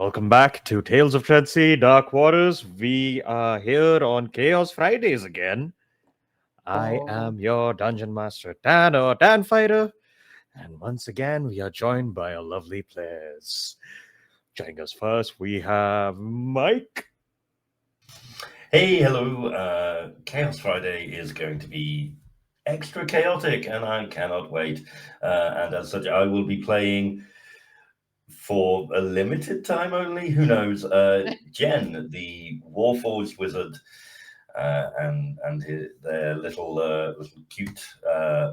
Welcome back to Tales of Treadsea Dark Waters. We are here on Chaos Fridays again. I Oh, am your Dungeon Master, Dan or Dan Fighter, and once again we are joined by our lovely players. Joining us first, we have Mike. Hey, hello. Chaos Friday is going to be extra chaotic, and I cannot wait. And as such, I will be playing for a limited time only. Who knows? Jen, the Warforged wizard, and their little cute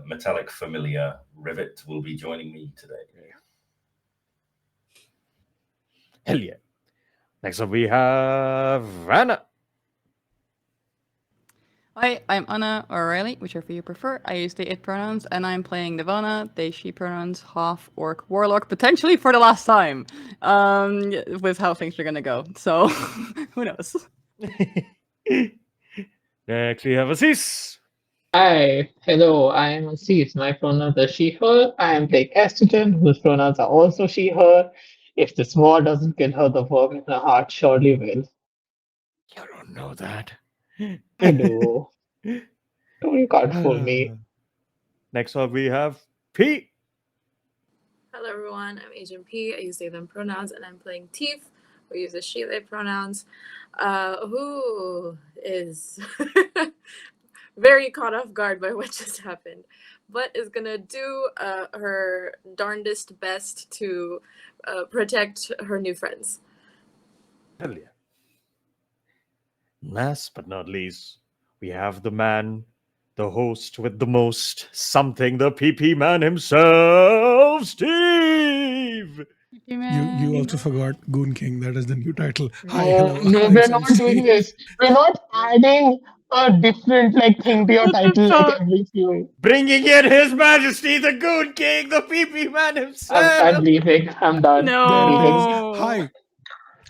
metallic familiar Rivet will be joining me today. Hell yeah. Next up, we have Anna. Hi, I'm Anna or Riley, whichever you prefer. I use they it pronouns, and I'm playing Nirvana, they she pronouns, half orc warlock, potentially for the last time. With how things are gonna go. So who knows? Next, we have Aziz. Hi, hello, I am Aziz. My pronouns are she, her. I am playing Estrogen, whose pronouns are also she, her. If this war doesn't kill her, the worm in her heart surely will. You don't know that. I do. You can't fool me. Next up, we have P. Hello everyone, I'm Agent P. I use they them pronouns and I'm playing Teef, who uses she they pronouns, who is very caught off guard by what just happened, but is gonna do her darndest best to protect her new friends. Hell yeah. Last but not least, we have the man, the host with the most, something, the PP man himself, Steve. You also forgot Goon King. That is the new title. Hi, No, hello. no, I'm we're not doing this. We're not adding a different thing to your title every few. Bringing in His Majesty, the Goon King, the PP man himself. I'm leaving. I'm done. No. I'm leaving. Hi,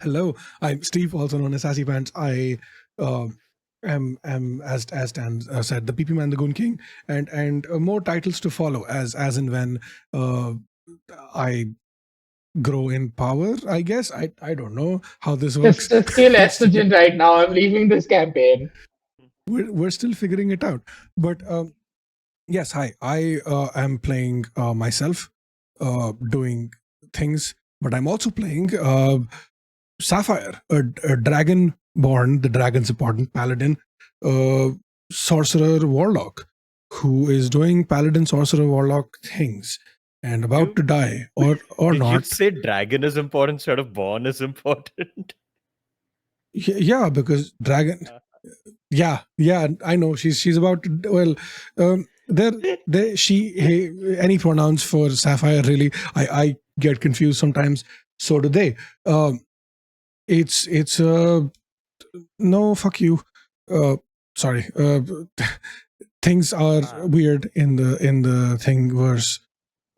hello. I'm Steve, also known as Sassy Pants. I am as Dan said, the PP Man, the Goon King, and more titles to follow as and when I grow in power. I guess I don't know how this works. Just kill Estrogen right now. I'm leaving this campaign. We're still figuring it out, but yes, hi. I am playing myself, doing things, but I'm also playing Sapphire, a dragon-born, the dragon's important paladin, sorcerer warlock, who is doing paladin sorcerer warlock things and about to die or Did not. you say dragon is important instead of born is important? Yeah, because dragon. Yeah, I know. She's about to. Well, any pronouns for Sapphire really. I get confused sometimes. So do they. It's no, fuck you. Sorry. Things are weird in the thing verse.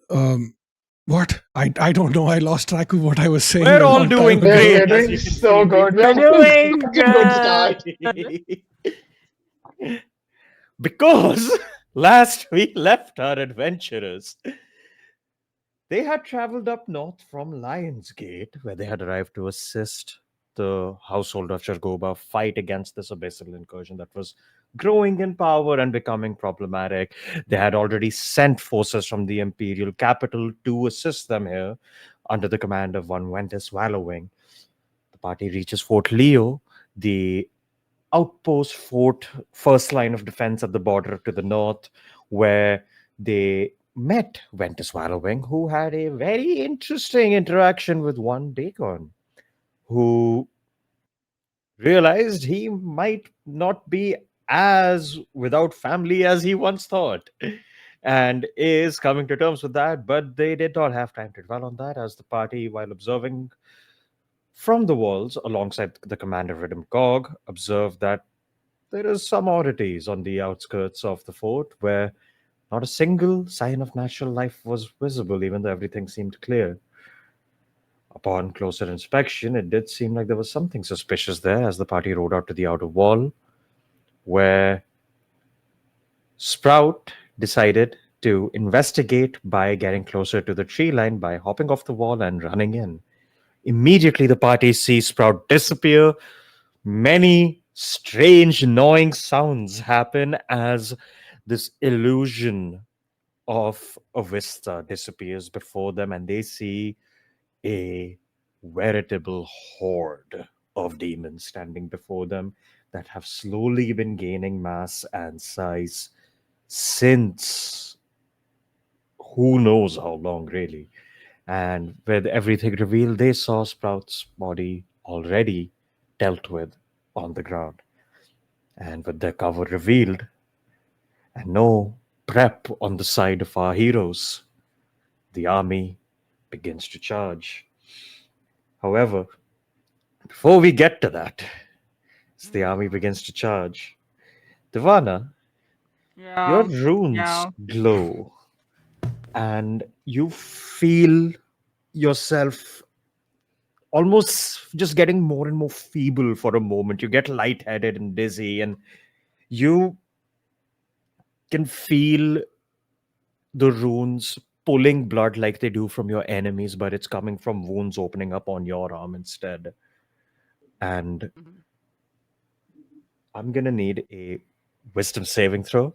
What? I don't know. I lost track of what I was saying. We're a all long doing time ago. great. We're as doing you can so see. good. We're doing Good start. Because last we left our adventurers, they had traveled up north from Lionsgate, where they had arrived to assist the household of Jargoba fight against this abyssal incursion that was growing in power and becoming problematic. They had already sent forces from the imperial capital to assist them here under the command of one Ventus Wallowing. The party reaches Fort Leo, the outpost fort, first line of defense at the border to the north, where they met Ventus Wallowing, who had a very interesting interaction with one Dagon, who realized he might not be as without family as he once thought, and is coming to terms with that. But they did not have time to dwell on that, as the party, while observing from the walls alongside the commander Riddim Cog, observed that there is some oddities on the outskirts of the fort where not a single sign of natural life was visible, even though everything seemed clear. Upon closer inspection, it did seem like there was something suspicious there as the party rode out to the outer wall, where Sprout decided to investigate by getting closer to the tree line by hopping off the wall and running in. Immediately, the party sees Sprout disappear. Many strange, gnawing sounds happen as this illusion of a vista disappears before them, and they see a veritable horde of demons standing before them that have slowly been gaining mass and size since who knows how long, really. And with everything revealed, they saw Sprout's body already dealt with on the ground. And with their cover revealed, and no prep on the side of our heroes, the army begins to charge. However, before we get to that, as the army begins to charge, Divana, your runes glow, and you feel yourself almost just getting more and more feeble for a moment. You get lightheaded and dizzy, and you can feel the runes pulling blood like they do from your enemies, but it's coming from wounds opening up on your arm instead. And I'm gonna need a wisdom saving throw.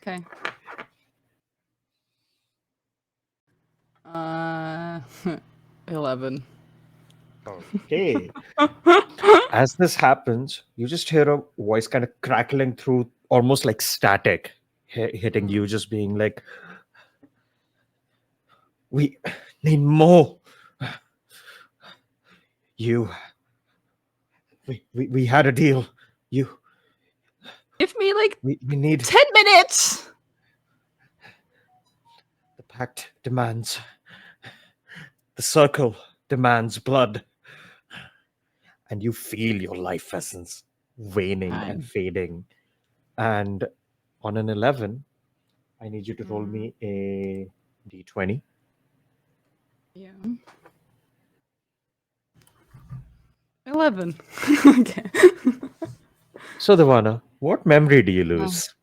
Okay. Uh, 11. Okay. As this happens, you just hear a voice kind of crackling through, almost like static, hitting you, just being like, "We need more. You, we had a deal. You, Give me like we need 10 minutes! the pact demands. The circle demands blood." And you feel your life essence waning and Fine. fading. And on an 11, I need you to roll me a d20. Yeah. 11. Okay. So, Divana, what memory do you lose?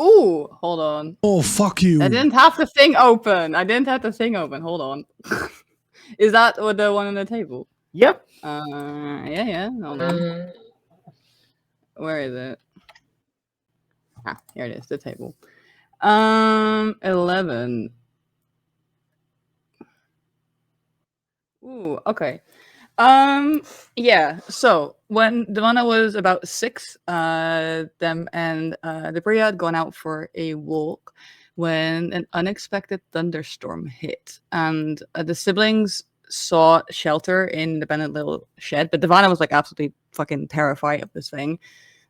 Ooh, hold on. Oh, fuck you. I didn't have the thing open. Hold on. Is that what the one on the table? Yep. Yeah. Hold on. Where is it? Ah, here it is, the table. 11. Ooh, okay. Yeah. So when Devana was about 6, them and the Bria had gone out for a walk when an unexpected thunderstorm hit, and the siblings sought shelter in the abandoned little shed. But Devana was like absolutely fucking terrified of this thing,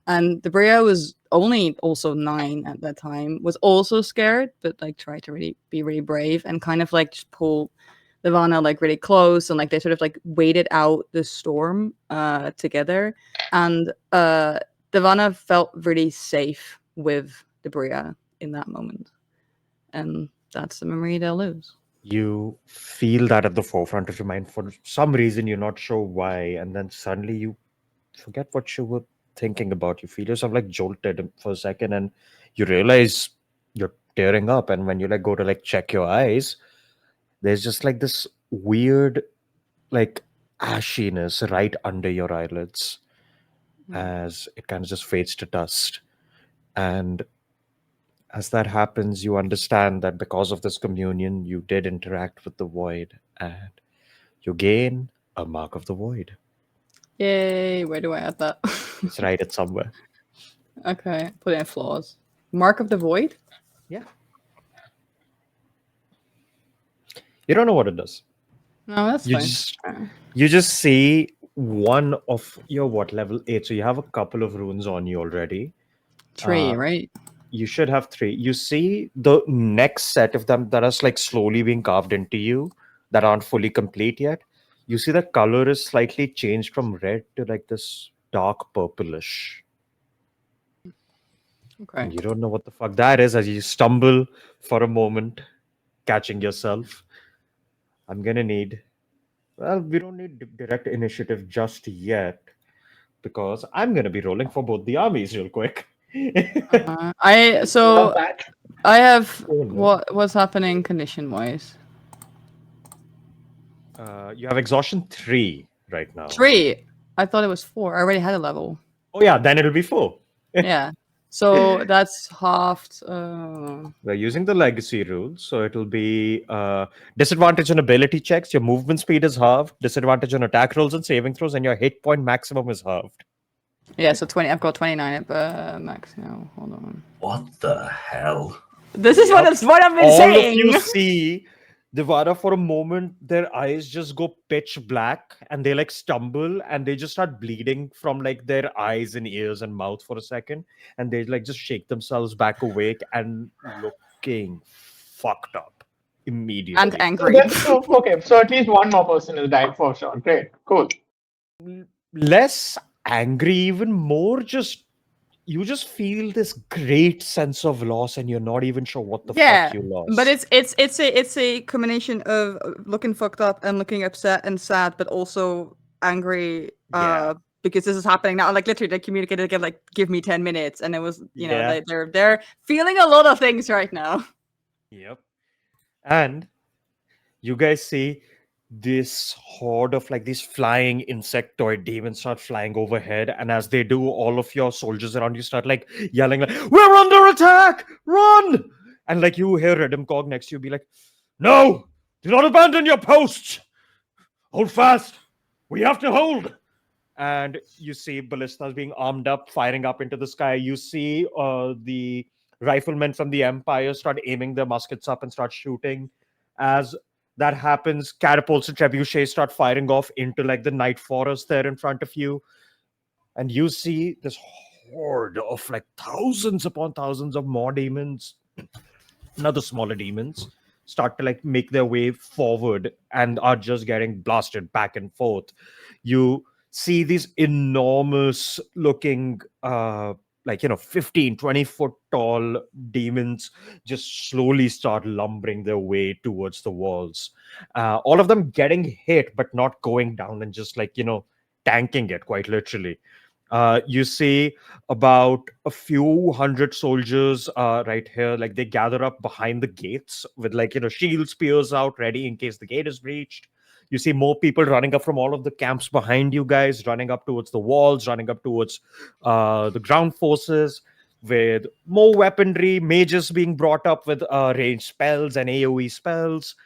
and the Bria was only also 9 at that time, was also scared, but like tried to really be really brave and kind of like just pull Levana like really close, and like they sort of like waited out the storm together, and Levana felt really safe with Debria in that moment, and that's the memory they'll lose. You feel that at the forefront of your mind for some reason, you're not sure why, and then suddenly you forget what you were thinking about. You feel yourself like jolted for a second, and you realize you're tearing up, and when you like go to like check your eyes, there's just like this weird like ashiness right under your eyelids as it kind of just fades to dust. And as that happens, you understand that because of this communion, you did interact with the void, and you gain a mark of the void. Yay! Where do I add that? It's right at somewhere. Okay, put in flaws. Mark of the Void. Yeah. You don't know what it does. No, that's You fine. you just see one of your what level 8. So you have a couple of runes on you already. 3, right? You should have 3. You see the next set of them that are like slowly being carved into you that aren't fully complete yet. You see the color is slightly changed from red to like this dark purplish. Okay. And you don't know what the fuck that is as you stumble for a moment, catching yourself. I'm gonna need. Well, we don't need direct initiative just yet because I'm gonna be rolling for both the armies real quick. I Love that. have Oh, no. what's happening condition wise. You have exhaustion 3 right now. 3. I thought it was 4. I already had a level. Oh yeah, then it'll be 4. Yeah. So that's halved. We're using the legacy rules, so it'll be disadvantage on ability checks. Your movement speed is halved. Disadvantage on attack rolls and saving throws, and your hit point maximum is halved. Yeah, so 20. I've got 29 max now. Hold on. What the hell? This is what I've been All saying. of you see Devara for a moment, their eyes just go pitch black and they like stumble and they just start bleeding from like their eyes and ears and mouth for a second. And they like just shake themselves back awake and looking fucked up immediately. And So angry. that's okay. So at least one more person is dying for sure. Great, cool. Less angry, even more just you just feel this great sense of loss and you're not even sure what the fuck you lost. But it's a combination of looking fucked up and looking upset and sad, but also angry. Yeah. Because this is happening now. Like literally, they communicated again, like give me 10 minutes, and it was Yeah. they're feeling a lot of things right now. Yep. And you guys see this horde of like these flying insectoid demons start flying overhead, and as they do, all of your soldiers around you start like yelling like, "We're under attack! Run!" And like you hear Redemcog next to you be like, "No! Do not abandon your posts! Hold fast! We have to hold!" And you see ballistas being armed up, firing up into the sky. You see the riflemen from the Empire start aiming their muskets up and start shooting. As that happens, catapults and trebuchets start firing off into like the night forest there in front of you. And you see this horde of like thousands upon thousands of more demons, another smaller demons, start to like make their way forward and are just getting blasted back and forth. You see these enormous looking 15 20 foot tall demons just slowly start lumbering their way towards the walls, all of them getting hit but not going down and just like tanking it quite literally. You see about a few hundred soldiers right here, like they gather up behind the gates with like shield spears out ready in case the gate is breached. You see more people running up from all of the camps behind you guys, running up towards the walls, running up towards the ground forces with more weaponry, mages being brought up with ranged spells and AoE spells.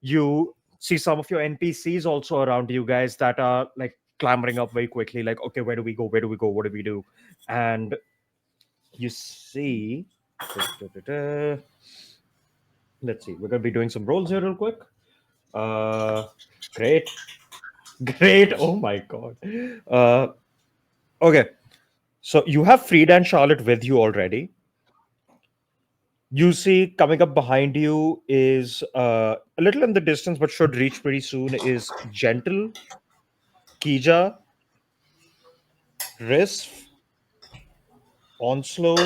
You see some of your NPCs also around you guys that are like clambering up very quickly, like, okay, where do we go? Where do we go? What do we do? And you see, let's see, we're going to be doing some rolls here real quick. Great. Oh my god. Okay. So you have Frida and Charlotte with you already. You see coming up behind you is a little in the distance, but should reach pretty soon, is Gentle, Kija, Risf, Onslow,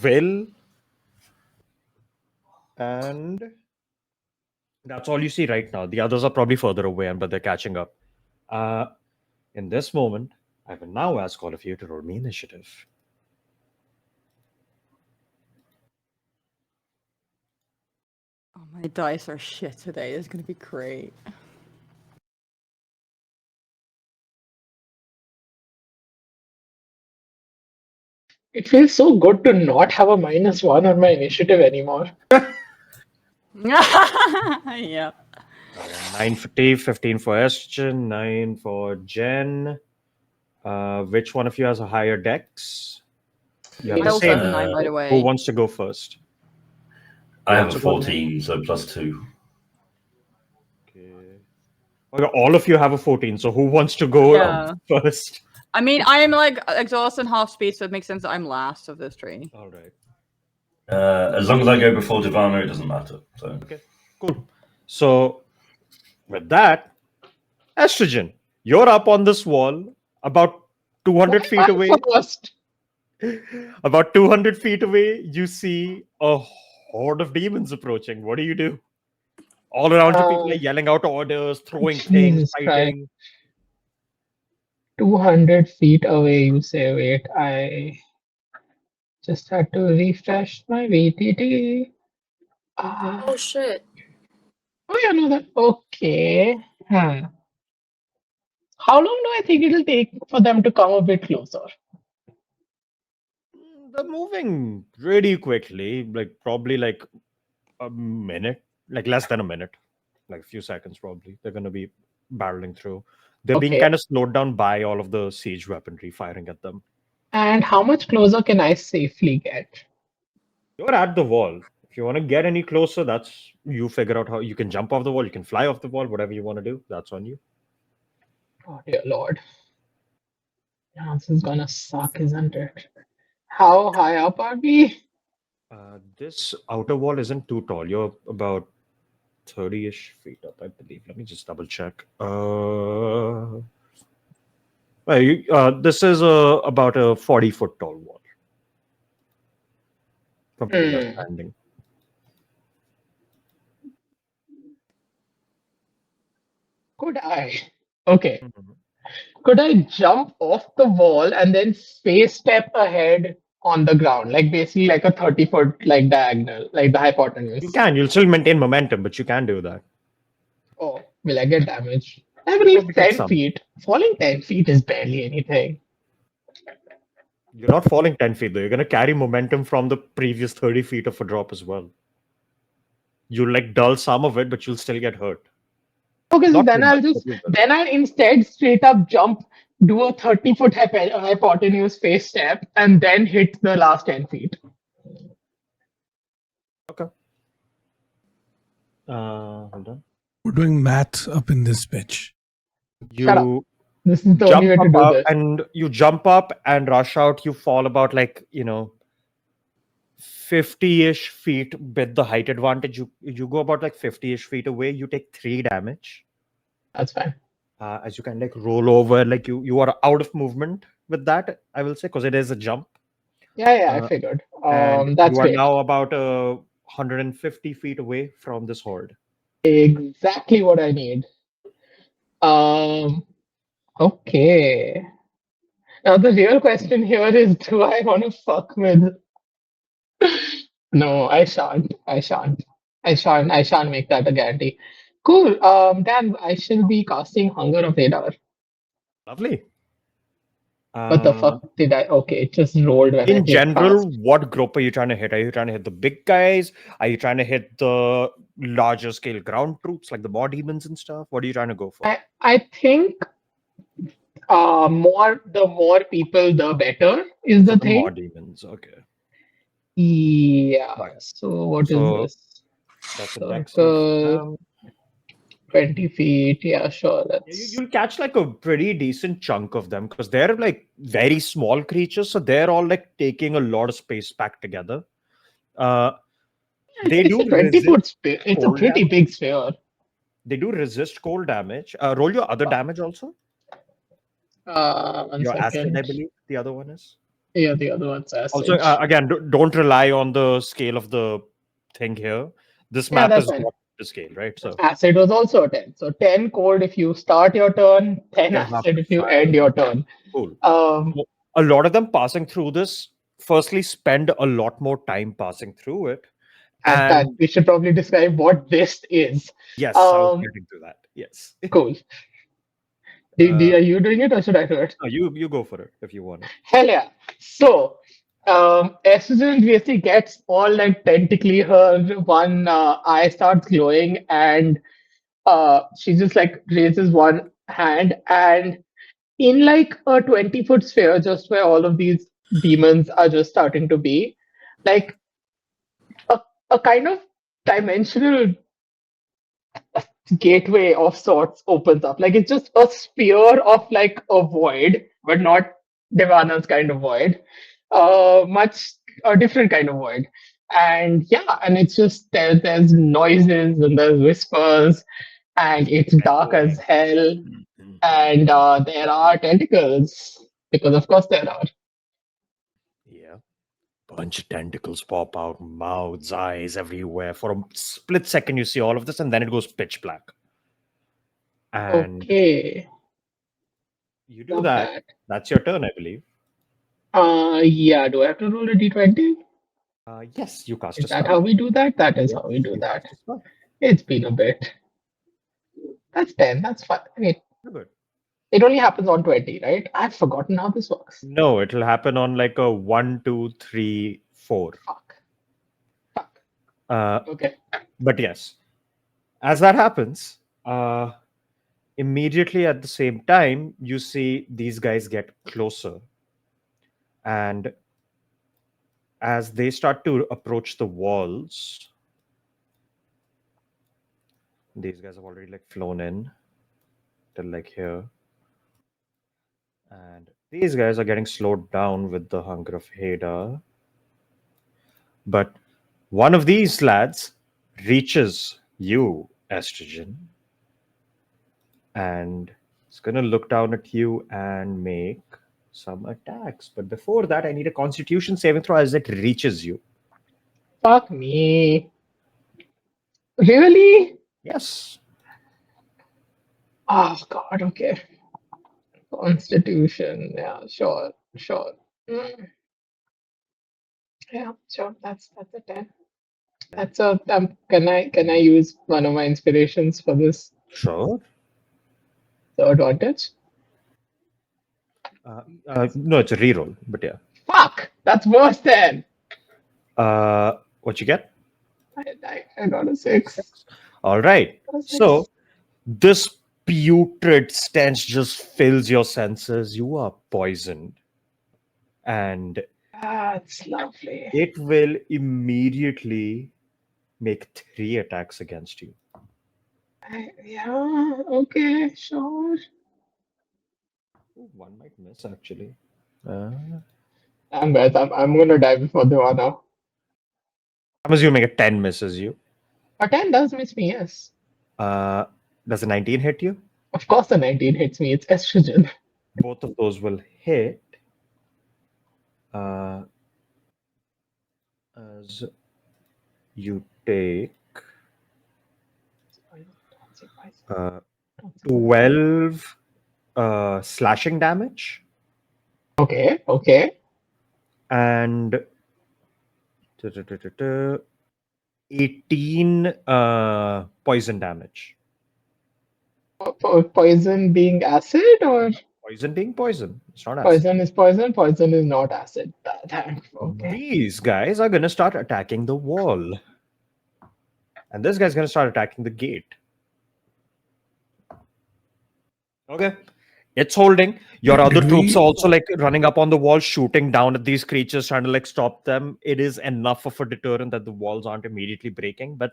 Will, and that's all you see right now. The others are probably further away, but they're catching up. In this moment, I will now ask all of you to roll me initiative. Oh, my dice are shit today. It's gonna be great. It feels so good to not have a -1 on my initiative anymore. Yeah. 9 for T, 15 for Estrogen, 9 for Jen. Which one of you has a higher dex? You have I the also same. have a 9, by the way. Who wants to go first? I have a 14, so +2. Okay, all of you have a 14, so who wants to go Yeah. first? I mean, I am like exhausted and half speed, so it makes sense that I'm last of this tree. All right. As long as I go before Divana, it doesn't matter. So Okay, cool. So, with that, Estrogen, you're up on this wall about 200 feet away. First. About 200 feet away, you see a horde of demons approaching. What do you do? All around you, people are yelling out orders, throwing things, Jesus fighting. 200 feet away, you say. Wait, I just had to refresh my VTT. Oh shit. Oh, yeah, no, that. Okay. How long do I think it'll take for them to come a bit closer? They're moving really quickly, like probably like a minute, like less than a minute, like a few seconds probably. They're going to be barreling through. They're being Okay. kind of slowed down by all of the siege weaponry firing at them. And how much closer can I safely get? You're at the wall. If you want to get any closer, that's you figure out how you can jump off the wall, you can fly off the wall, whatever you want to do, that's on you. Oh, dear Lord. Yeah, this is gonna suck, isn't it? How high up are we? This outer wall isn't too tall. You're about 30-ish feet up, I believe. Let me just double check. This is about a 40-foot tall wall from where you're Hmm. standing. Could I? Okay. Mhm. Could I jump off the wall and then space step ahead on the ground? Like basically like a 30-foot like diagonal, like the hypotenuse. You can. You'll still maintain momentum, but you can do that. Oh, will I get damaged? I You'll believe probably take 10 some. feet. Falling 10 feet is barely anything. You're not falling 10 feet, though. You're going to carry momentum from the previous 30 feet of a drop as well. You'll like dull some of it, but you'll still get hurt. Okay, so Not too then much, but you will. then I'll instead straight up jump, do a 30-foot hypotenuse face step, and then hit the last 10 feet. Okay. Hold on. We're doing math up in this bitch. Shut up. You This is the jump only way to up, do this. and you jump up and rush out. You fall about like 50-ish feet with the height advantage. You go about like 50-ish feet away. You take 3 damage. That's fine. As you can like roll over, like you are out of movement with that, I will say, because it is a jump. Yeah, I Uh, figured. and That's you are great. now about 150 feet away from this horde. Exactly what I need. Okay. Now the real question here is, do I want to fuck with? No, I shan't. I shan't make that a guarantee. Cool. Dan, I shall be casting Hunger of Radar. Lovely. What the fuck did I? Okay, it just rolled when I In hit general, cast. what group are you trying to hit? Are you trying to hit the big guys? Are you trying to hit the larger scale ground troops like the war demons and stuff? What are you trying to go for? I think the more people, the better is So the the more thing. demons. Okay. Yeah. Right. So what is So this? that's a dex of Circle, 20 feet. Yeah, sure. you'll catch like a pretty decent chunk of them because they're like very small creatures, so they're all like taking a lot of space packed together. Uh, they It's do a 20-foot resist sphere. It's a cold pretty damage. big sphere. They do resist cold damage. Roll your other damage also. 1 Your acid, I second. believe the other one is. Yeah, the other one's Also, acid. again, don't rely on the scale of the thing here. This Yeah, map that's is fine. not the scale, right? So Acid was also a 10. So 10 cold if you start your turn, 10 10 acid after if you 5. end your turn. Cool. Um, So a lot of them passing through this, firstly, spend a lot more time passing through it. that And we should probably describe what this is. yes, I was Um, getting to that. Yes. cool. Are you doing it or should I do it? No, you go for it if you want it. Hell yeah. So, Estrogen basically gets all like tentacly. Her one eye starts glowing, and she just like raises one hand, and in like a 20-foot sphere, just where all of these demons are just starting to be, like a, a kind of dimensional gateway of sorts opens up. Like it's just a sphere of like a void, but not Devana's kind of void. Much a different kind of void. And yeah, and it's just there's noises and there's whispers, and it's dark as hell, and there are tentacles because of course there are. Yeah. Bunch of tentacles pop out, mouths, eyes everywhere. For a split second, you see all of this, and then it goes pitch black. And Okay, you do love that. that. That's your turn, I believe. Yeah. Do I have to roll a d20? Yes, you cast Is a that spell. how we do that? That is Yes, how we do you that. cast a spell. It's been a bit. That's 10. That's fine. Wait, Good. it only happens on 20, right? I've forgotten how this works. No, it'll happen on like a 1, 2, 3, 4. Fuck. Fuck. Uh, Okay. but yes, as that happens, immediately at the same time, you see these guys get closer. And as they start to approach the walls, these guys have already like flown in till like here. And these guys are getting slowed down with the hunger of Heda. But one of these lads reaches you, Estrogen, and it's going to look down at you and make some attacks. But before that, I need a Constitution saving throw as it reaches you. Fuck me. Really? Yes. Oh, God. Okay. Constitution. Yeah, sure. Sure. Yeah, sure. That's a 10. That's a can I use one of my inspirations for this Sure. advantage? No, it's a reroll, but yeah. Fuck! That's worse than What you get? I got a 6. All right. Got a 6. So this putrid stench just fills your senses. You are poisoned. And That's lovely. it will immediately make 3 attacks against you. Yeah, okay, sure. Ooh, one might miss actually. Uh, I'm gonna die before the one now. I'm assuming a 10 misses you. A 10 does miss me, yes. Does a 19 hit you? Of course the 19 hits me, it's estrogen. Both of those will hit. As you take 12 slashing damage Okay. and 18 poison damage. Poison being acid or Poison being poison. It's not acid. poison is poison, poison is not acid. Okay. These guys are going to start attacking the wall. And this guy's going to start attacking the gate. Okay. It's holding. Your other troops are also like running up on the wall, shooting down at these creatures, trying to like stop them. It is enough of a deterrent that the walls aren't immediately breaking, but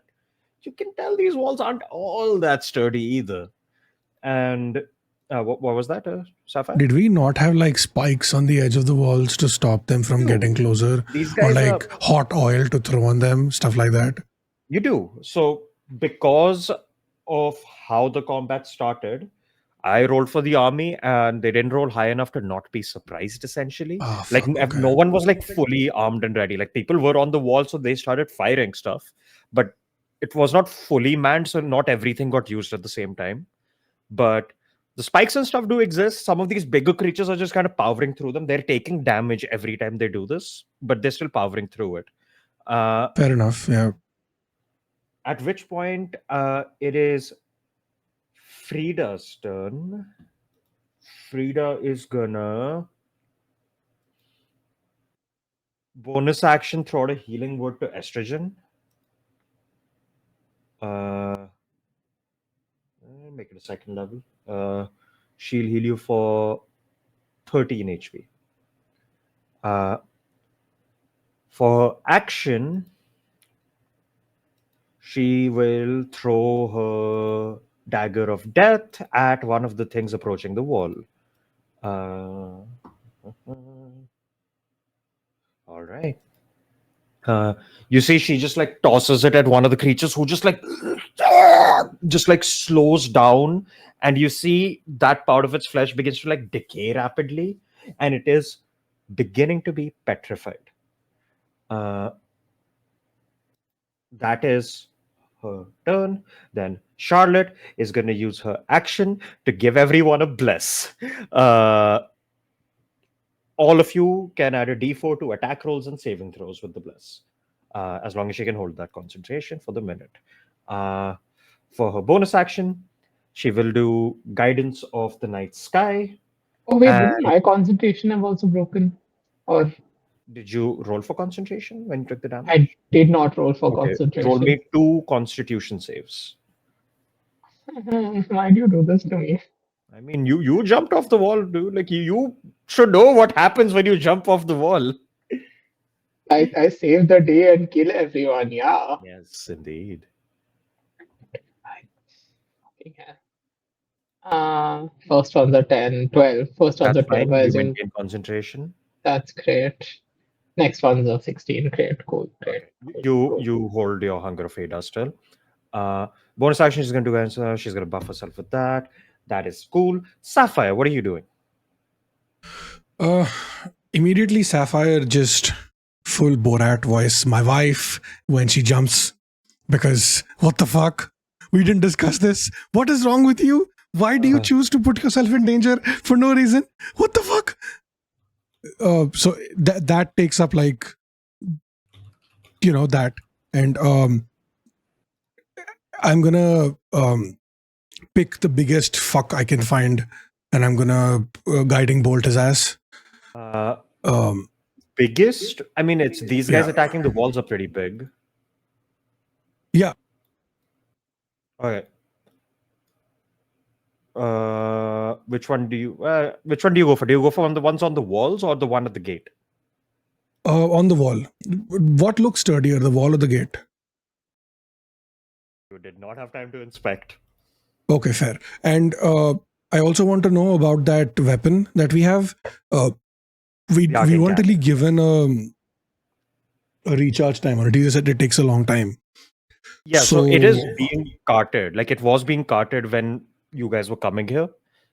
you can tell these walls aren't all that sturdy either. And what was that, Sapphire? Did we not have like spikes on the edge of the walls to stop them from getting closer? These guys or like hot oil to throw on them, stuff like that? You do. So because of how the combat started, I rolled for the army and they didn't roll high enough to not be surprised, essentially. Fuck, okay. No one was like fully armed and ready. Like people were on the wall, so they started firing stuff. But it was not fully manned, so not everything got used at the same time. But the spikes and stuff do exist. Some of these bigger creatures are just kind of powering through them. They're taking damage every time they do this, but they're still powering through it. Fair enough, yeah. At which point, it is Frida's turn. Frida is gonna bonus action throw out a healing word to Estrogen. Make it a second level. She'll heal you for 13 HP. For action, she will throw her dagger of death at one of the things approaching the wall. All right. You see, she just like tosses it at one of the creatures who just like slows down, and you see that part of its flesh begins to like decay rapidly, and it is beginning to be petrified. That is her turn. Then Charlotte is going to use her action to give everyone a bless. All of you can add a d4 to attack rolls and saving throws with the bless, as long as you can hold that concentration for the minute. For her bonus action, she will do Guidance of the Night Sky. Oh wait, And didn't my concentration have also broken? Or did you roll for concentration when you took the damage? I did not roll for Okay, roll concentration. me 2 Constitution saves. Why do you do this to me? I mean, you jumped off the wall, dude. Like you should know what happens when you jump off the wall. I save the day and kill everyone. Yeah. Yes, indeed. Yeah. First one's a 10, 12. First one's a That's 12, fine. I You assume. maintain concentration. That's great. Next one's a 16. Great, cool, great. Okay. Cool, cool. You hold your Hunger of Ada still. Bonus action she's going to do answer. She's going to buff herself with that. That is cool. Sapphire, what are you doing? Immediately, Sapphire just full Borat voice. My wife when she jumps, because what the fuck? We didn't discuss this. What is wrong with you? Why do you choose to put yourself in danger for no reason? What the fuck? So that takes up like that, and I'm gonna pick the biggest fuck I can find, and I'm gonna guiding bolt his ass. Biggest? I mean, it's these guys Yeah. attacking the walls are pretty big. Yeah. Okay. Which one do you go for? Do you go for the ones on the walls or the one at the gate? On the wall. What looks sturdier, the wall or the gate? You did not have time to inspect. Okay, fair. And I also want to know about that weapon that we have. We arcane weren't cannon. really given a recharge time on it. You said it takes a long time. Yeah, so it is So- being carted. Like it was being carted when you guys were coming here.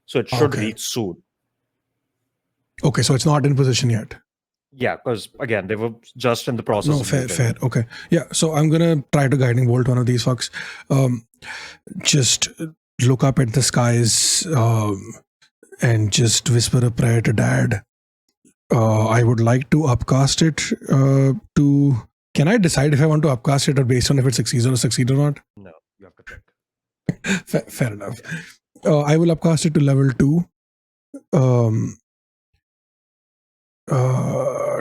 So it should Okay. reach soon. Okay, so it's not in position yet. Yeah, because again, they were just in the process No, of fair, moving. fair. Okay. Yeah, so I'm gonna try to guiding bolt one of these fucks. Just look up at the skies and just whisper a prayer to Dad. I would like to upcast it to. Can I decide if I want to upcast it or based on if it succeeds or not? No, you have to pick. Fair enough. I will upcast it to level 2.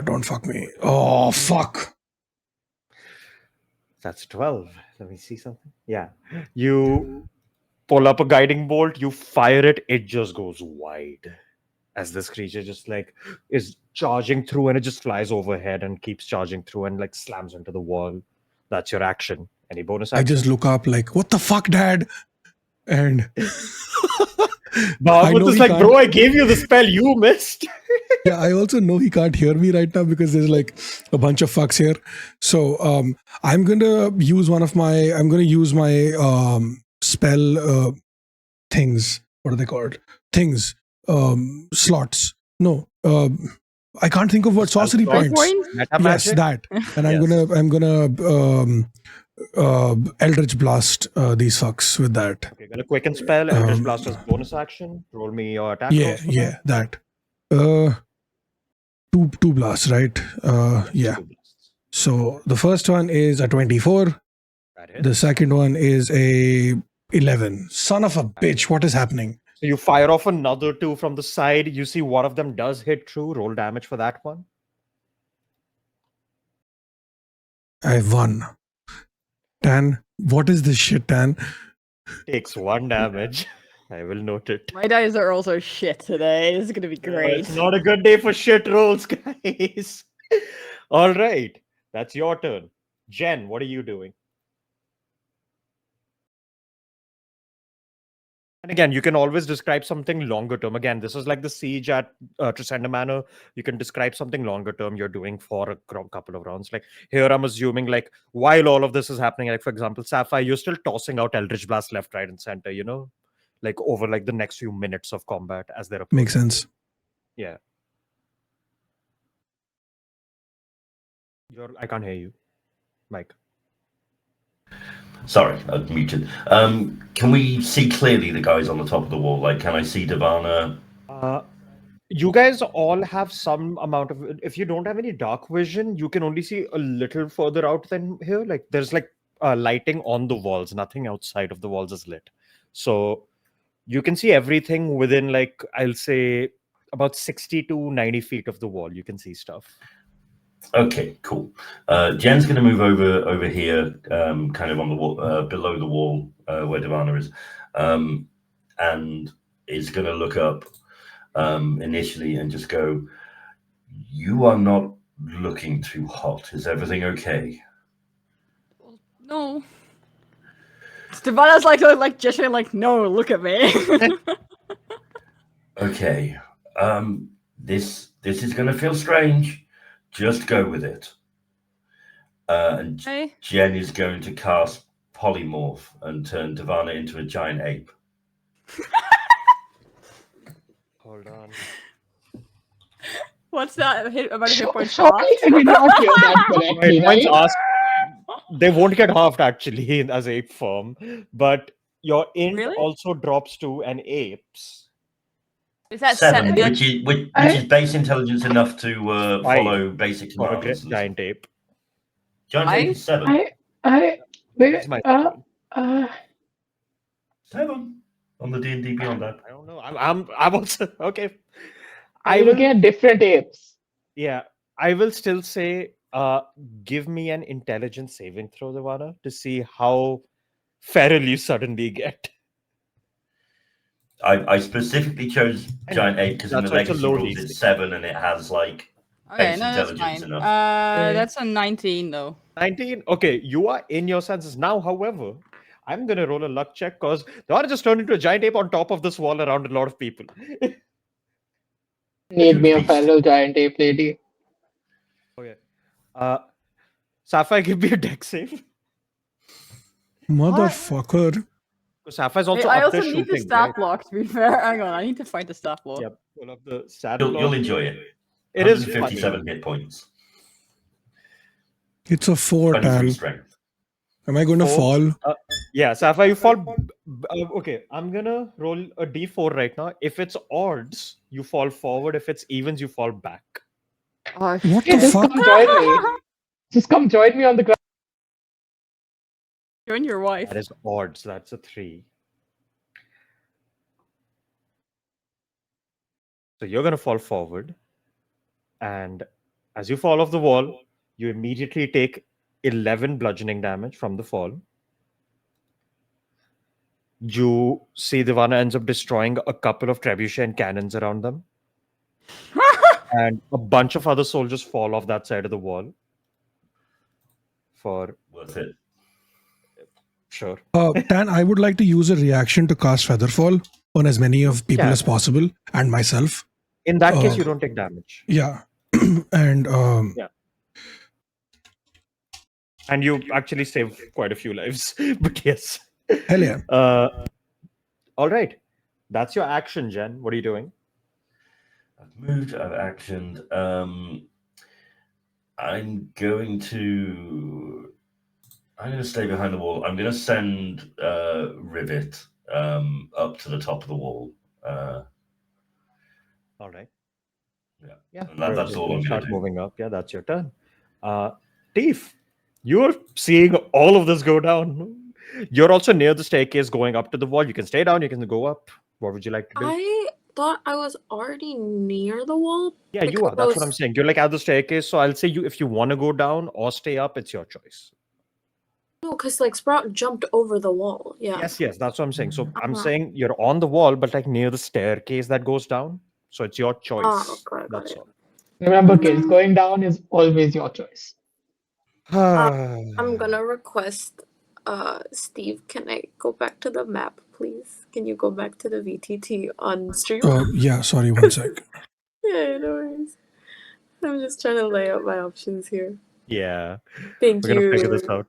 Don't fuck me. Oh, fuck. That's 12. Let me see something. Yeah. You pull up a guiding bolt, you fire it, it just goes wide. As this creature just like is charging through and it just flies overhead and keeps charging through and like slams into the wall. That's your action. Any bonus action? I just look up like, what the fuck, Dad? And Bahamut is he like, can't- bro, I gave you the spell, you missed. yeah, I also know he can't hear me right now because there's like a bunch of fucks here. So I'm gonna use my spell things. What are they called? Things. Slots. No. I can't think of what sorcery Spell points. Meta Yes, magic? that. And I'm gonna Eldritch Blast these fucks with that. Okay, gonna quicken spell, Eldritch Blast as bonus action. Roll me your attack rolls for That. Two blasts, right? Yeah. Two blasts. So the first one is a 24. That hits. The second one is a 11. Son of a bitch, what is happening? So you fire off another 2 from the side. You see one of them does hit true. Roll damage for that one. I won. Tan, what is this shit, Tan? Takes 1 damage. I will note it. My dice are also shit today. This is gonna be great. It's not a good day for shit rolls, guys. All right. That's your turn. Jen, what are you doing? And again, you can always describe something longer term. Again, this is like the siege at Trisenda Manor. You can describe something longer term you're doing for a couple of rounds. Like here, I'm assuming like while all of this is happening, like for example, Sapphire, you're still tossing out Eldritch Blast left, right, and center, you know? Like over like the next few minutes of combat as they're approaching. Makes sense. Yeah. I can't hear you, Mike. Sorry, I've muted. Can we see clearly the guys on the top of the wall? Like, can I see Divana? You guys all have some amount of. If you don't have any dark vision, you can only see a little further out than here. Like there's like lighting on the walls. Nothing outside of the walls is lit. So you can see everything within, like, I'll say about 60 to 90 feet of the wall. You can see stuff. Okay, cool. Jen's going to move over here, kind of on the wall, below the wall where Divana is, and is going to look up initially and just go, "You are not looking too hot. Is everything okay?" No. Stevana's like gesturing like, no, look at me. Okay. This is going to feel strange. Just go with it. And Okay. Jen is going to cast Polymorph and turn Divana into a giant ape. Hold on. What's that about a hit point Surely I did not hear that correctly, Points right? asked. They won't get halved actually as ape form, but your int Really? also drops to an ape's. Is that 7, like, which is base intelligence enough to follow basic For a commands. giant ape. Giant ape is 7. I That's wait. my 7 on the D&D Beyond app. I don't know. I'm also okay. Are you looking at different apes? Yeah, I will still say, give me an intelligence saving throw, Divana, to see how feral you suddenly get. I specifically chose giant ape because in the That's why it's a legacy low rules DC. it's 7 and it has like okay, base no, that's intelligence fine. enough. That's a 19 though. 19. Okay, you are in your senses now. However, I'm gonna roll a luck check because Divana just turned into a giant ape on top of this wall around a lot of people. Need me a Beast. fellow giant ape lady. Okay. Sapphire, give me a deck save. Motherfucker. Because Sapphire's also I up also there need the shooting, stat right? block, to be fair. Hang on, I need to find the stat block. Yep. Pull up the stat You'll block. enjoy it. It is funny. 157 hit points. It's a 4, 23 Tan. strength. Am I going to Four. fall? Yeah, Sapphire, you fall. Okay, I'm gonna roll a d4 right now. If it's odds, you fall forward. If it's evens, you fall back. Oh, What Hey, the just fuck? come join me. Just come join me on the ground. You and your wife. That is odds. That's a 3. So you're gonna fall forward, and as you fall off the wall, you immediately take 11 bludgeoning damage from the fall. You see Divana ends up destroying a couple of trebuchet cannons around them. And a bunch of other soldiers fall off that side of the wall. For Worth it. sure. Tan, I would like to use a reaction to cast Featherfall on as many of people Yeah. as possible and myself. In that case, you don't take damage. Yeah. And Yeah. And you actually save quite a few lives. But yes. hell yeah. All right. That's your action, Jen. What are you doing? I've moved, I've actioned. I'm going to stay behind the wall. I'm going to send Rivet up to the top of the wall. All right. Yeah. Yeah. And that's all I'm going start to do. moving up. Yeah, that's your turn. Thief, you're seeing all of this go down. You're also near the staircase going up to the wall. You can stay down, you can go up. What would you like to do? I thought I was already near the wall. Yeah, you are. That's what I'm saying. You're like at the staircase. So I'll say you if you want to go down or stay up, it's your choice. No, because like Sprout jumped over the wall. Yeah. Yes, that's what I'm saying. So I'm Uh-huh. saying you're on the wall, but like near the staircase that goes down. So it's your choice. Okay, got That's it. all. Remember, kids, going down is always your choice. I'm gonna request, Steve, can I go back to the map, please? Can you go back to the VTT on stream? Yeah, sorry, one sec. Yeah, no worries. I'm just trying to lay out my options here. Yeah. Thank We're you. gonna figure this out.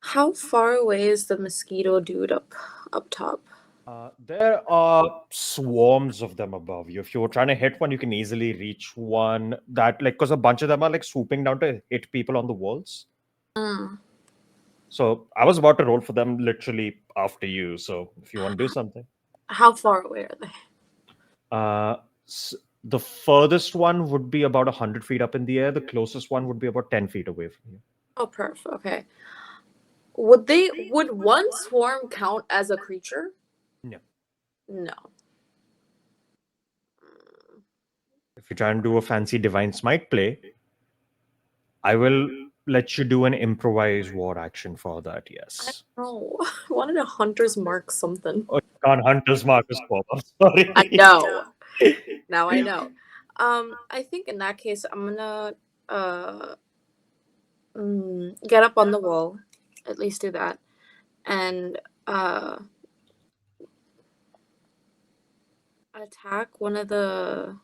How far away is the mosquito dude up top? There are swarms of them above you. If you're trying to hit one, you can easily reach one that, like, because a bunch of them are like swooping down to hit people on the walls. So I was about to roll for them literally after you. So if you want to do something, How far away are they? The furthest one would be about 100 feet up in the air. The closest one would be about 10 feet away from you. Oh, perf. Okay. Would one swarm count as a creature? No. No. If you try and do a fancy Divine Smite play, I will let you do an improvised war action for that, yes. Oh, I wanted a hunter's mark something. Oh, you can't Hunter's Mark a swap. I'm sorry. I know. Now I know. I think in that case, I'm gonna get up on the wall, at least do that, and attack one of the.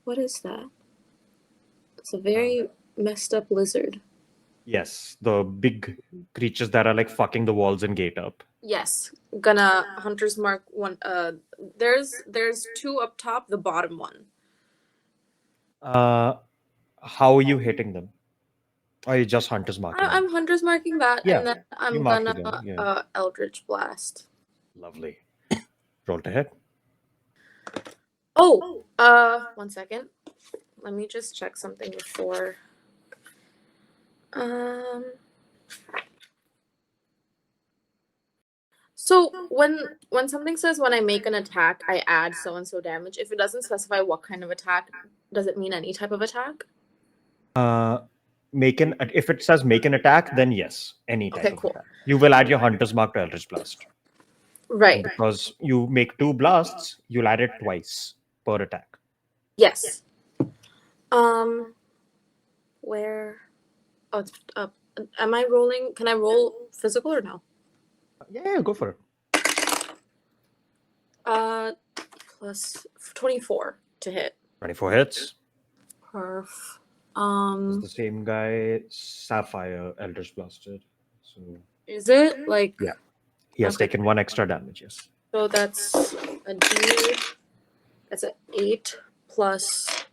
What is that? It's a very messed up lizard. Yes, the big creatures that are like fucking the walls and gate up. Yes, gonna hunter's mark one. There's two up top. The bottom one. How are you hitting them? Or are you just Hunter's Marking? I'm hunter's marking that, Yeah, and then I'm mark it gonna then, yeah. Eldritch Blast. Lovely. Roll to hit. Oh, 1 second. Let me just check something before. So when something says when I make an attack, I add so and so damage. If it doesn't specify what kind of attack, does it mean any type of attack? If it says make an attack, then yes, any type Okay, of cool. attack. You will add your Hunter's Mark to Eldritch Blast. Right. Because you make 2 blasts, you'll add it twice per attack. Yes. Where? Oh, it's up. Am I rolling? Can I roll physical or no? Yeah, go for it. Plus 24 to hit. 24 hits. Perf. It's the same guy, Sapphire Eldritch Blasted. So Is it like? yeah, he has Okay. taken 1 extra damage. Yes. So that's a D. That's an 8 plus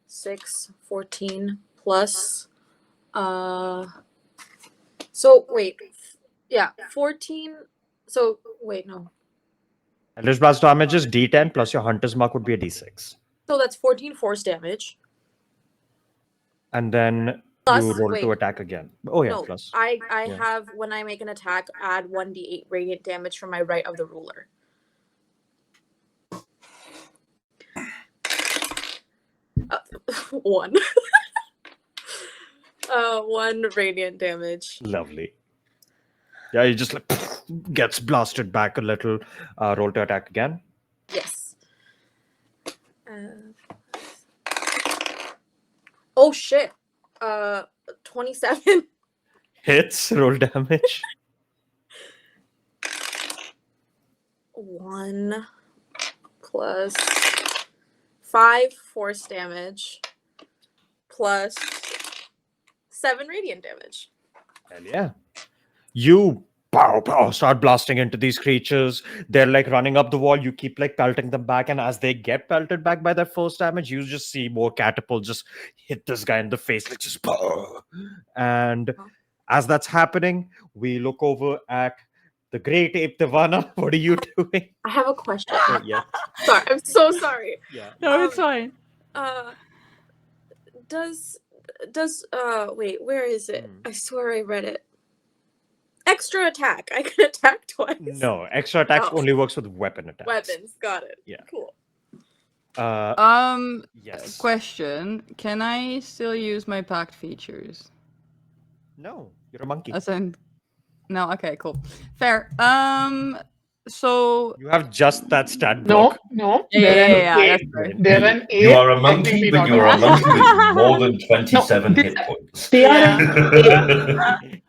6, 14 plus. So wait, yeah, 14. So wait, no. Eldritch Blast damage is D10 plus your Hunter's Mark would be a D6. So that's 14 force damage. And then Plus, you roll wait. to attack again. Oh yeah, No, plus. I Yeah. have when I make an attack, add 1d8 radiant damage from my right of the ruler. One. 1 radiant damage. Lovely. Yeah, he just like gets blasted back a little. Roll to attack again. Yes. Oh shit. 27. Hits, roll damage. 1 plus 5 force damage plus 7 radiant damage. Hell yeah. You start blasting into these creatures. They're like running up the wall. You keep like pelting them back. And as they get pelted back by their first damage, you just see more catapults just hit this guy in the face. Like just and as that's happening, we look over at the great ape Divana. What are you doing? I have a question. Yeah. Sorry, I'm so sorry. Yeah. No, it's fine. Does wait, where is it? Hmm. I swear I read it. Extra attack. I can attack twice. No, extra attacks Oh. only works with weapon attacks. Weapons. Got it. Yeah. Cool. Yes. Question: can I still use my packed features? No, you're a monkey. As in, no. Okay, cool, fair. So You have just that stat No, block. no. yeah, They're an yeah, eight. that's fair. They're an You eight, are a monkey, technically but not you are a monkey. monkey with more than 27 this- hit points. They are an eight.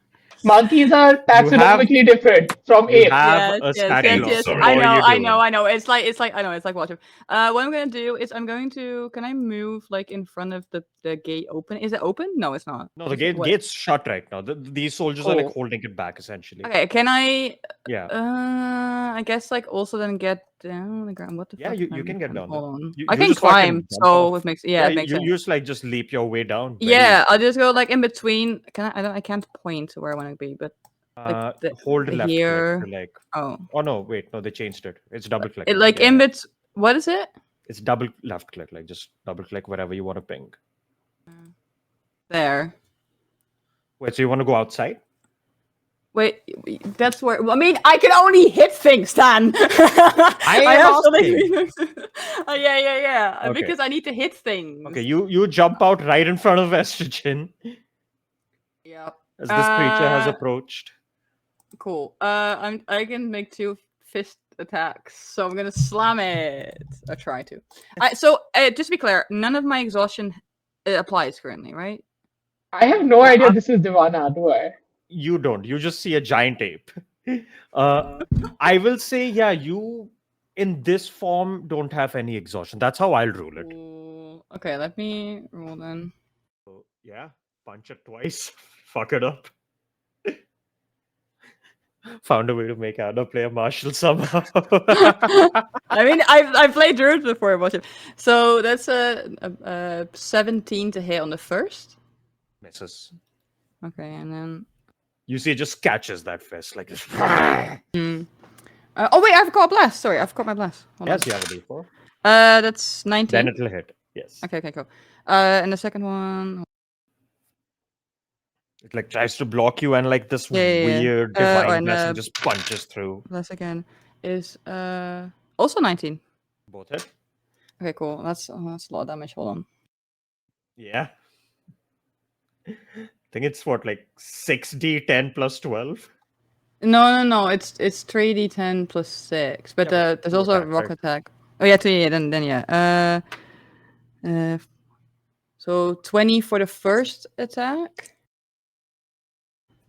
Monkeys are taxonomically different from You apes. have a yes, stat yes, block. yes. Sorry. I What know, are you I doing? know, I know. It's like I know. It's like water. What I'm gonna do is I'm going to. Can I move like in front of the gate open? Is it open? No, it's not. No, the Is it what? gate's shut right now. These soldiers are like Cool. holding it back essentially. Okay, can I? Yeah. I guess like also then get down on the ground. What the Yeah, fuck? you am I can get doing? down there. Hold on. You I can just fucking climb, jump so off. it makes it makes you sense. just like just leap your way down. Very Yeah, I'll just go like in between. I can't point to where I want to be, but easy. the- Hold the left here- click to like. oh, Oh no, wait, no, they changed it. It's double click. it like yeah. in bet. What is it? It's double left click, like just double click wherever you want to ping. There. Wait, so you want to go outside? Wait, that's where. I mean, I can only hit things, Dan. I am asking. Oh, yeah. Okay. Because I need to hit things. Okay, you jump out right in front of Estrogen Yep. as this creature has Uh, approached. Cool. I can make 2 fist attacks, so I'm gonna slam it. I try to. So just to be clear, none of my exhaustion applies currently, right? I have no idea this is Divana, do I? You don't. You just see a giant ape. I will say, yeah, you in this form don't have any exhaustion. That's how I'll rule it. Cool. Okay, let me roll then. So, yeah, punch it twice. Fuck it up. Found a way to make Anna play a martial somehow. I mean, I've played druids before, but so that's a 17 to hit on the first. Misses. Okay, and then You see, it just catches that fist like this. oh wait, I've got a blast. Sorry, I've got my blast. Hold Yes, on. you have a D4. That's 19. Then it'll hit. Yes. Okay, cool. And the second one. It like tries to block you, and like this Yeah. weird divine and, blessing just punches through. Blast again is also 19. Both hit. Okay, cool. That's a lot of damage. Hold on. Yeah. I think it's what, like 6d10 plus 12? No. It's 3d10 plus 6, but Yeah, but there's two also a attacks, rock right? attack. Oh yeah, then yeah. So 20 for the first attack,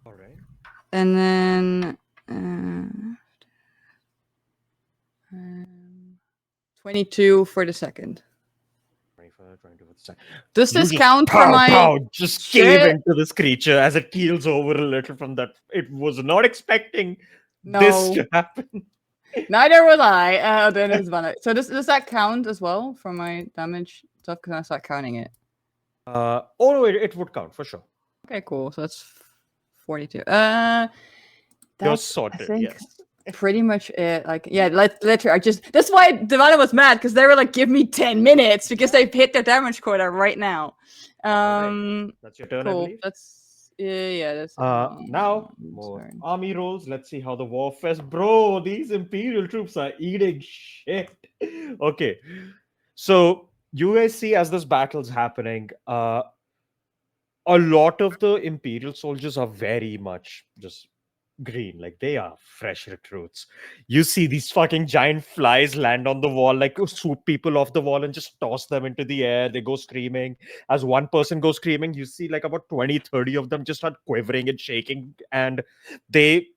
All right. and then 22 for the second. 25, 22 for the second. Does You this just count for pow, my? pow, just cave shit? into this creature as it keels over a little from that. It was not expecting this No, to happen. neither was I. Then it's Vanna. So does that count as well for my damage stuff? Because I start counting it. Oh no, it would count for sure. Okay, cool. So that's 42. You're That's I sorted, think yes. pretty much it. Like, yeah, literally, that's why Divana was mad, because they were like, "Give me 10 minutes," because they've hit their damage quota right now. Alright, that's your turn, I Cool. believe. That's yeah. That's Now, more army rolls. Let's see how the war fest. Bro, these Imperial troops are eating shit. Okay. So you guys see as this battle's happening, a lot of the Imperial soldiers are very much just green. Like they are fresh recruits. You see these fucking giant flies land on the wall, like swoop people off the wall and just toss them into the air. They go screaming. As one person goes screaming, you see like about 20, 30 of them just start quivering and shaking. And they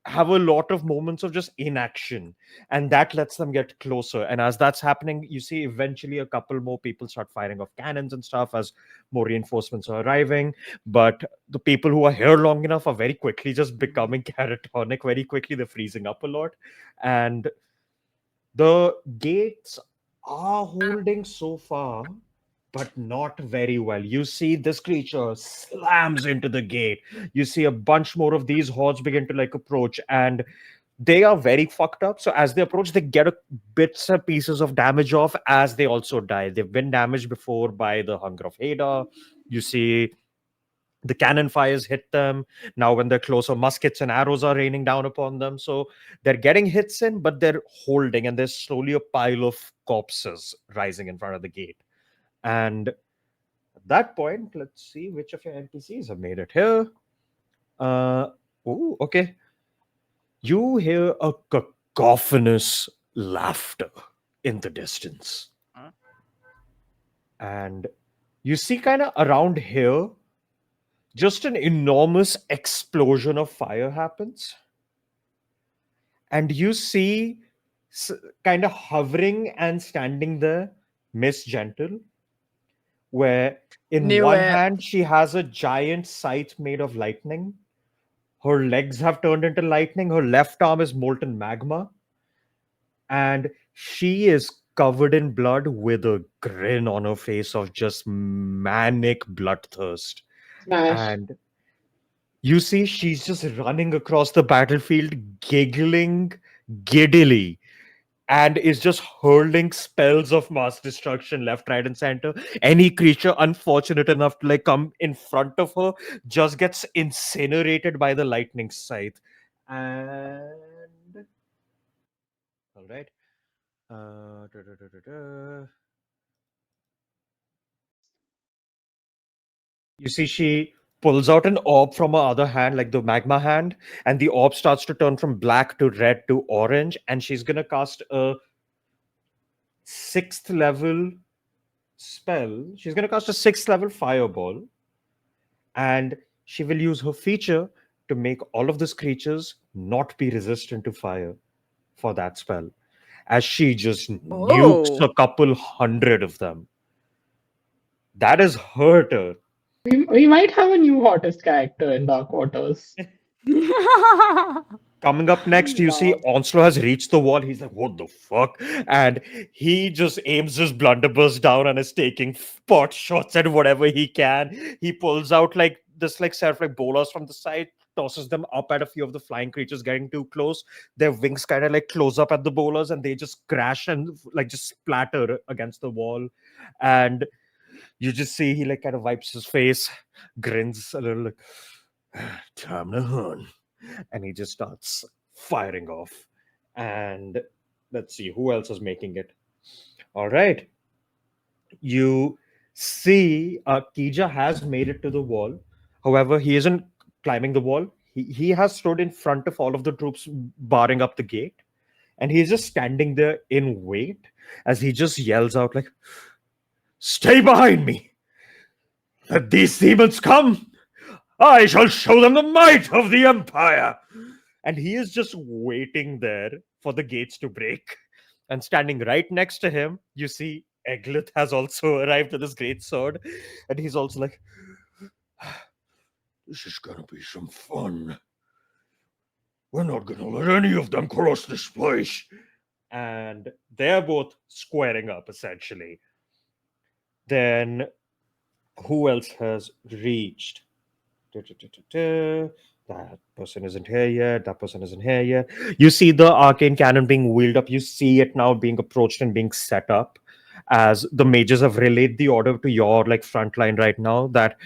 have a lot of moments of just inaction, and that lets them get closer. And as that's happening, you see eventually a couple more people start firing off cannons and stuff as more reinforcements are arriving. But the people who are here long enough are very quickly just becoming catatonic. Very quickly they're freezing up a lot, and the gates are holding so far, but not very well. You see this creature slams into the gate. You see a bunch more of these hordes begin to like approach, and they are very fucked up. So as they approach, they get bits and pieces of damage off as they also die. They've been damaged before by the Hunger of Hada. You see the cannon fires hit them. Now when they're closer, muskets and arrows are raining down upon them. So they're getting hits in, but they're holding, and there's slowly a pile of corpses rising in front of the gate. And at that point, let's see which of your NPCs have made it here. Okay. You hear a cacophonous laughter in the distance. And you see kind of around here, just an enormous explosion of fire happens. And you see kind of hovering and standing there, Miss Gentle, where in one hand she has a giant scythe made of lightning. Her legs have turned into lightning. Her left arm is molten magma. And she is covered in blood with a grin on her face of just manic bloodthirst. Smash. And you see she's just running across the battlefield, giggling giddily. and is just hurling spells of mass destruction left, right, and center. Any creature unfortunate enough to like come in front of her just gets incinerated by the lightning scythe. And all right. Da, da, da, da, da. You see, she pulls out an orb from her other hand, like the magma hand, and the orb starts to turn from black to red to orange, and she's gonna cast a 6th level spell. She's gonna cast a 6th level fireball, and she will use her feature to make all of these creatures not be resistant to fire for that spell. As she just nukes Oh. a couple hundred of them. That is her turn. We might have a new hottest character in Dark Waters. Coming up next, you see Wow. Onslow has reached the wall. He's like, what the fuck? And he just aims his blunderbuss down and is taking pot shots at whatever he can. He pulls out like this like set of like bolas from the side, tosses them up at a few of the flying creatures getting too close. Their wings kind of like close up at the bolas and they just crash and like just splatter against the wall. And you just see he like kind of wipes his face, grins a little like, time to hunt. And he just starts firing off. And let's see who else is making it. All right. You see, Kija has made it to the wall. However, he isn't climbing the wall. He has stood in front of all of the troops barring up the gate. And he's just standing there in wait as he just yells out like, stay behind me. Let these demons come. I shall show them the might of the Empire. And he is just waiting there for the gates to break. And standing right next to him, you see Eglith has also arrived with his great sword. And he's also like, this is gonna be some fun. We're not gonna let any of them cross this place. And they're both squaring up, essentially. Then who else has reached? That person isn't here yet. That person isn't here yet. You see the arcane cannon being wheeled up. You see it now being approached and being set up as the mages have relayed the order to your like front line right now that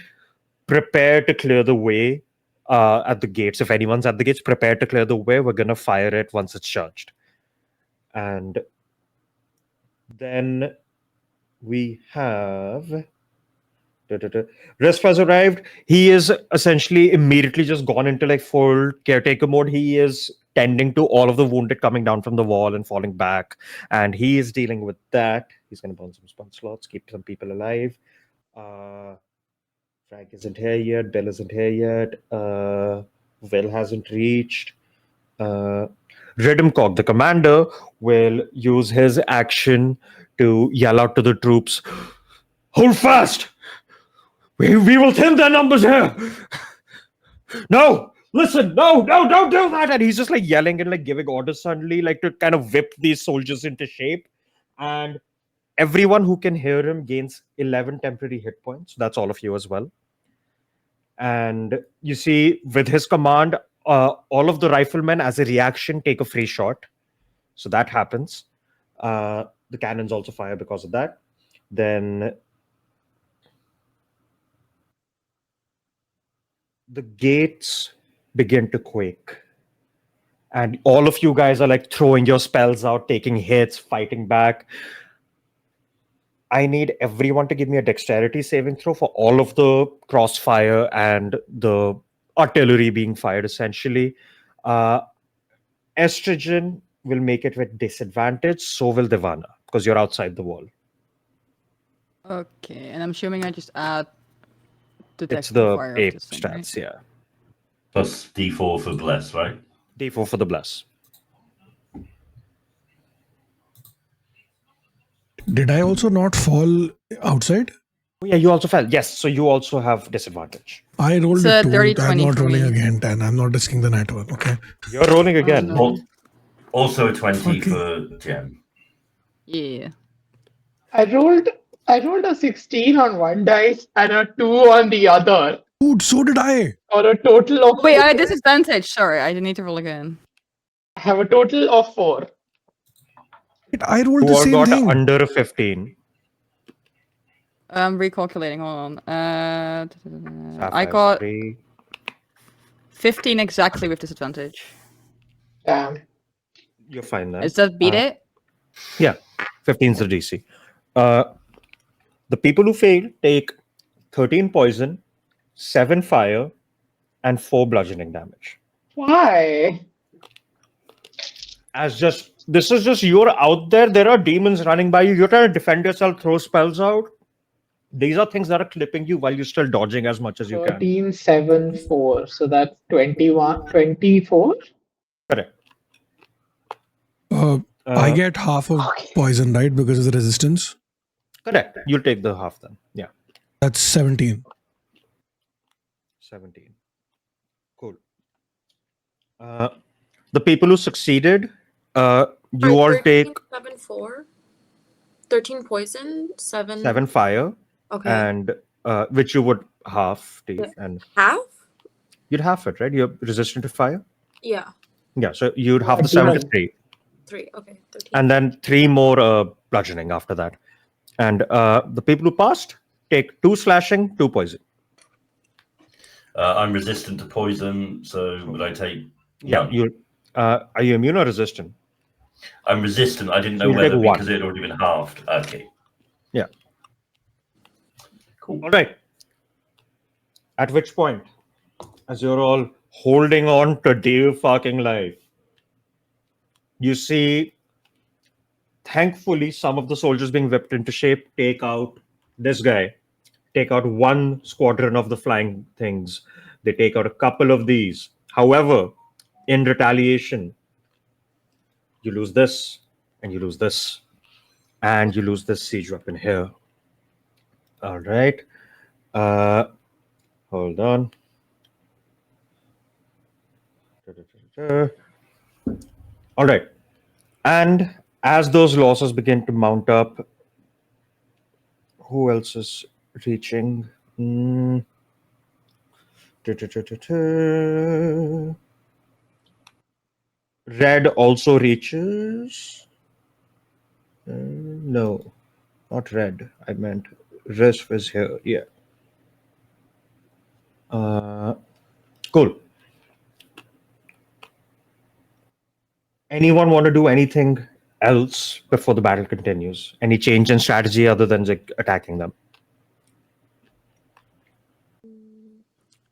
prepare to clear the way at the gates. If anyone's at the gates, prepare to clear the way. We're gonna fire it once it's charged. And then we have Resp has arrived. He is essentially immediately just gone into like full caretaker mode. He is tending to all of the wounded coming down from the wall and falling back, and he is dealing with that. He's going to burn some spell slots, keep some people alive. Frank isn't here yet. Bill isn't here yet. Will hasn't reached. Redemcock, the commander, will use his action to yell out to the troops, hold fast! We will thin their numbers here. No, listen, no, don't do that. And he's just like yelling and like giving orders suddenly, like to kind of whip these soldiers into shape. And everyone who can hear him gains 11 temporary hit points. That's all of you as well. And you see, with his command, all of the riflemen, as a reaction, take a free shot. So that happens. The cannons also fire because of that. Then the gates begin to quake. And all of you guys are like throwing your spells out, taking hits, fighting back. I need everyone to give me a dexterity saving throw for all of the crossfire and the artillery being fired, essentially. Estrogen will make it with disadvantage, so will Devana, because you're outside the wall. Okay, and I'm assuming I just add It's detectable the fire of ape this thing, stats, right? yeah. Plus D4 for bless, right? D4 for the bless. Did I also not fall outside? Oh, yeah, you also fell. Yes, so you also have disadvantage. I rolled It's a a 2. 30, I'm 20 not for rolling me. again, and I'm not risking the net one. Okay. You're rolling again. no. Al- Also a 20 Okay. for Gem. Yeah. I rolled a 16 on one dice and a 2 on the other, Dude, so did I. or a total of Wait, I had disadvantage. Sorry, I need to roll again. I have a total of 4. I rolled Who the all same got thing. under a 15? I'm recalculating. Hold on. I Sapphire's got 3. 15 exactly with disadvantage. You're fine then. Does that beat it? Yeah, 15 is the DC. The people who fail take 13 poison, 7 fire, and 4 bludgeoning damage. Why? This is just you're out there. There are demons running by you. You're trying to defend yourself, throw spells out. These are things that are clipping you while you're still dodging as much as you can. 13, 7, 4. So that's 21, 24? Correct. I get half of poison, right? Because of the resistance. Correct. You'll take the half then. Yeah. That's 17. 17. Cool. The people who succeeded, you all 13, take 7, 4. 13 poison, 7. 7 fire, Okay. and which you would half, Steve, and Half? you'd half it, right? You're resistant to fire. Yeah. Yeah, so you'd half the 21. 7 to 3, 3. Okay. 13. and then 3 more bludgeoning after that. And the people who passed take 2 slashing, 2 poison. I'm resistant to poison, so would I take? Yeah, none? you. Are you immune or resistant? I'm resistant. I didn't know You'll whether take 1. because it had already been halved. Okay. Yeah. Cool. All right. At which point, as you're all holding on to dear fucking life, you see, thankfully, some of the soldiers being whipped into shape take out this guy, take out 1 squadron of the flying things. They take out a couple of these. However, in retaliation, you lose this, and you lose this, and you lose this siege weapon here. All right. Hold on. All right. And as those losses begin to mount up, who else is reaching? Red also reaches. No, not red. I meant Risp is here. Yeah. Cool. Anyone want to do anything else before the battle continues? Any change in strategy other than like attacking them?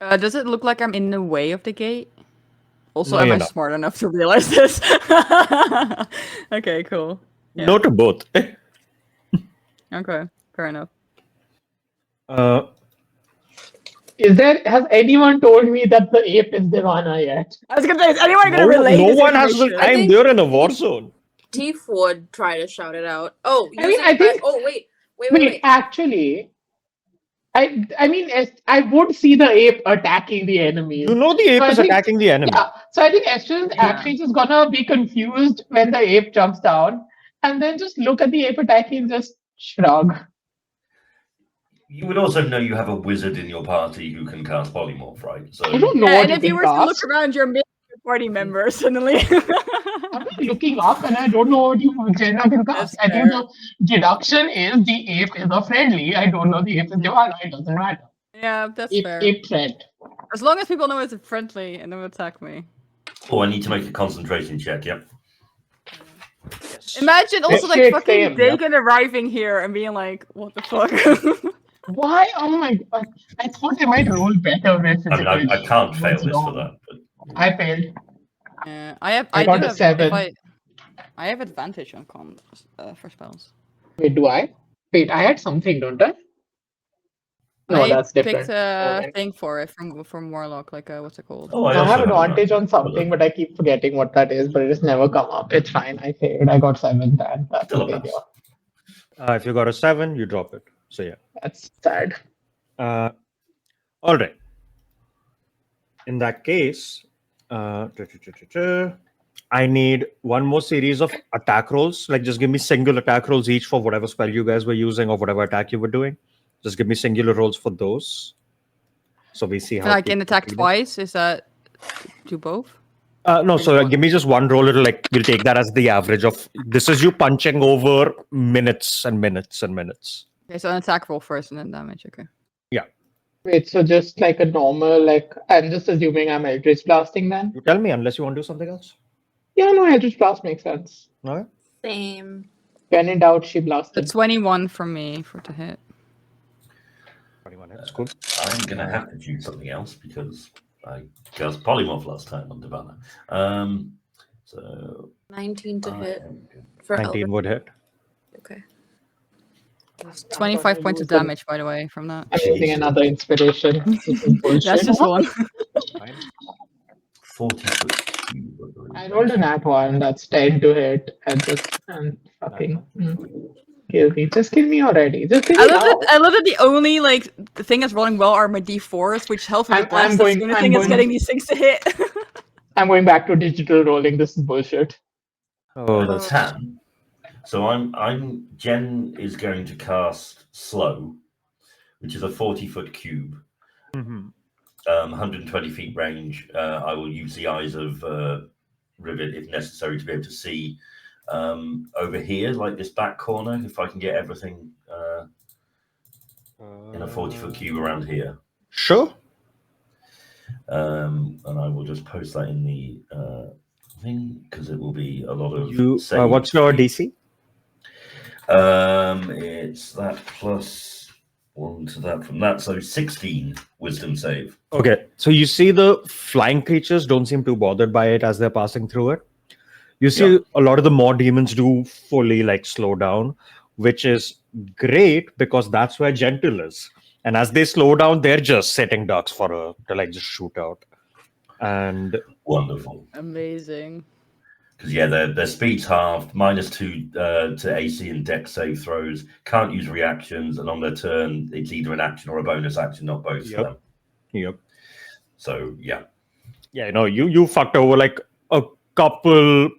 Does it look like I'm in the way of the gate? Also, No, am you're I not. smart enough to realize this? Okay, cool. Yeah. No to both. Okay, fair enough. Has anyone told me that the ape is Divana yet? I was gonna say, is anyone gonna relay no this one has the information? I time. think- They're in a war zone. Teef would try to shout it out. Oh, I mean, using I think- oh, wait. Wait, actually, I mean, I would see the ape attacking the enemy. You know the ape So I is think- attacking the enemy. Yeah, so I think Esther's actually just gonna be confused when the ape jumps down, and then just look at the ape attacking and just shrug. You would also know you have a wizard in your party who can cast polymorph, right? So I don't know Yeah, what and you if you can were to look cast. around, you're missing your party member suddenly. I'm not looking up, and I don't know what you Jenna can cast. That's I think fair. the deduction is the ape is a friendly. I don't know the ape is Divana. It doesn't matter. Yeah, that's Ape, fair. ape friend. As long as people know it's friendly and don't attack me. I need to make a concentration check. Yep. Imagine also like Shit, fucking same, yeah. Dagon arriving here and being like, what the fuck? Why? Oh my god! I thought I might roll better with I mean, physical. I can't fail What's this wrong? for that. But I failed. Yeah, I I got do a have 7. I have advantage on con for spells. Wait, do I? Wait, I had something, don't I? No, I that's different. picked a Okay. thing for it from Warlock, like what's it called? oh, I also have an advantage on something, but I keep forgetting what that is. But it has never come up. It's fine. I failed. I got 7, and that's Still a okay. pass. Yeah. If you got a 7, you drop it. So yeah. That's sad. All right. In that case, I need one more series of attack rolls. Like, just give me single attack rolls each for whatever spell you guys were using or whatever attack you were doing. Just give me singular rolls for those. So we see how. Can I can people attack succeeded. twice? Is that do both? No, so give me just one roll. We'll take that as the average of this is you punching over minutes and minutes and minutes. Okay, so an attack roll first and then damage. Okay. Wait, so just like a normal, like, I'm just assuming I'm Eldritch Blasting then? You tell me, unless you want to do something else. Yeah, no, Eldritch Blast makes sense. No? Same. When in doubt, she The blasted. 21 from me for to hit. 21 hits, cool. I'm going to have to choose something else because I cast Polymorph last time on Divana. So 19 to I hit am good. for 19 would hit. Okay. 25 points of damage, by the way, from that. I'm using Jesus. another inspiration. This is bullshit. That's just one. 40-foot cube, I believe. I rolled a nat 1, that's 10 to hit, and fucking kill me. Just kill me already. Just kill me now. I love that the only the thing that's rolling well are my D4s, which help with the I'm blast. That's going- the only I'm thing that's going- getting these things to hit. I'm going back to digital rolling. This is bullshit. Oh, that's Tan. So I'm Jen is going to cast Slow, which is a 40-foot cube. 120 feet range. I will use the eyes of Rivet if necessary to be able to see over here, like this back corner, if I can get everything in a 40-foot cube around here. Sure. And I will just post that in the thing because it will be a lot of. You. saves. What's your DC? It's that plus 1 to that from that, so 16 wisdom save. Okay, so you see the flying creatures don't seem too bothered by it as they're passing through it. You see a lot of the more demons do fully slow down, which is great because that's where Gentle is. And as they slow down, they're just setting ducks for her to just shoot out. And Wonderful. Amazing. Because their speed's halved, -2 to AC and Dex save throws. Can't use reactions, and on their turn, it's either an action or a bonus action, not both for them. Yep. So yeah, you fucked over a couple,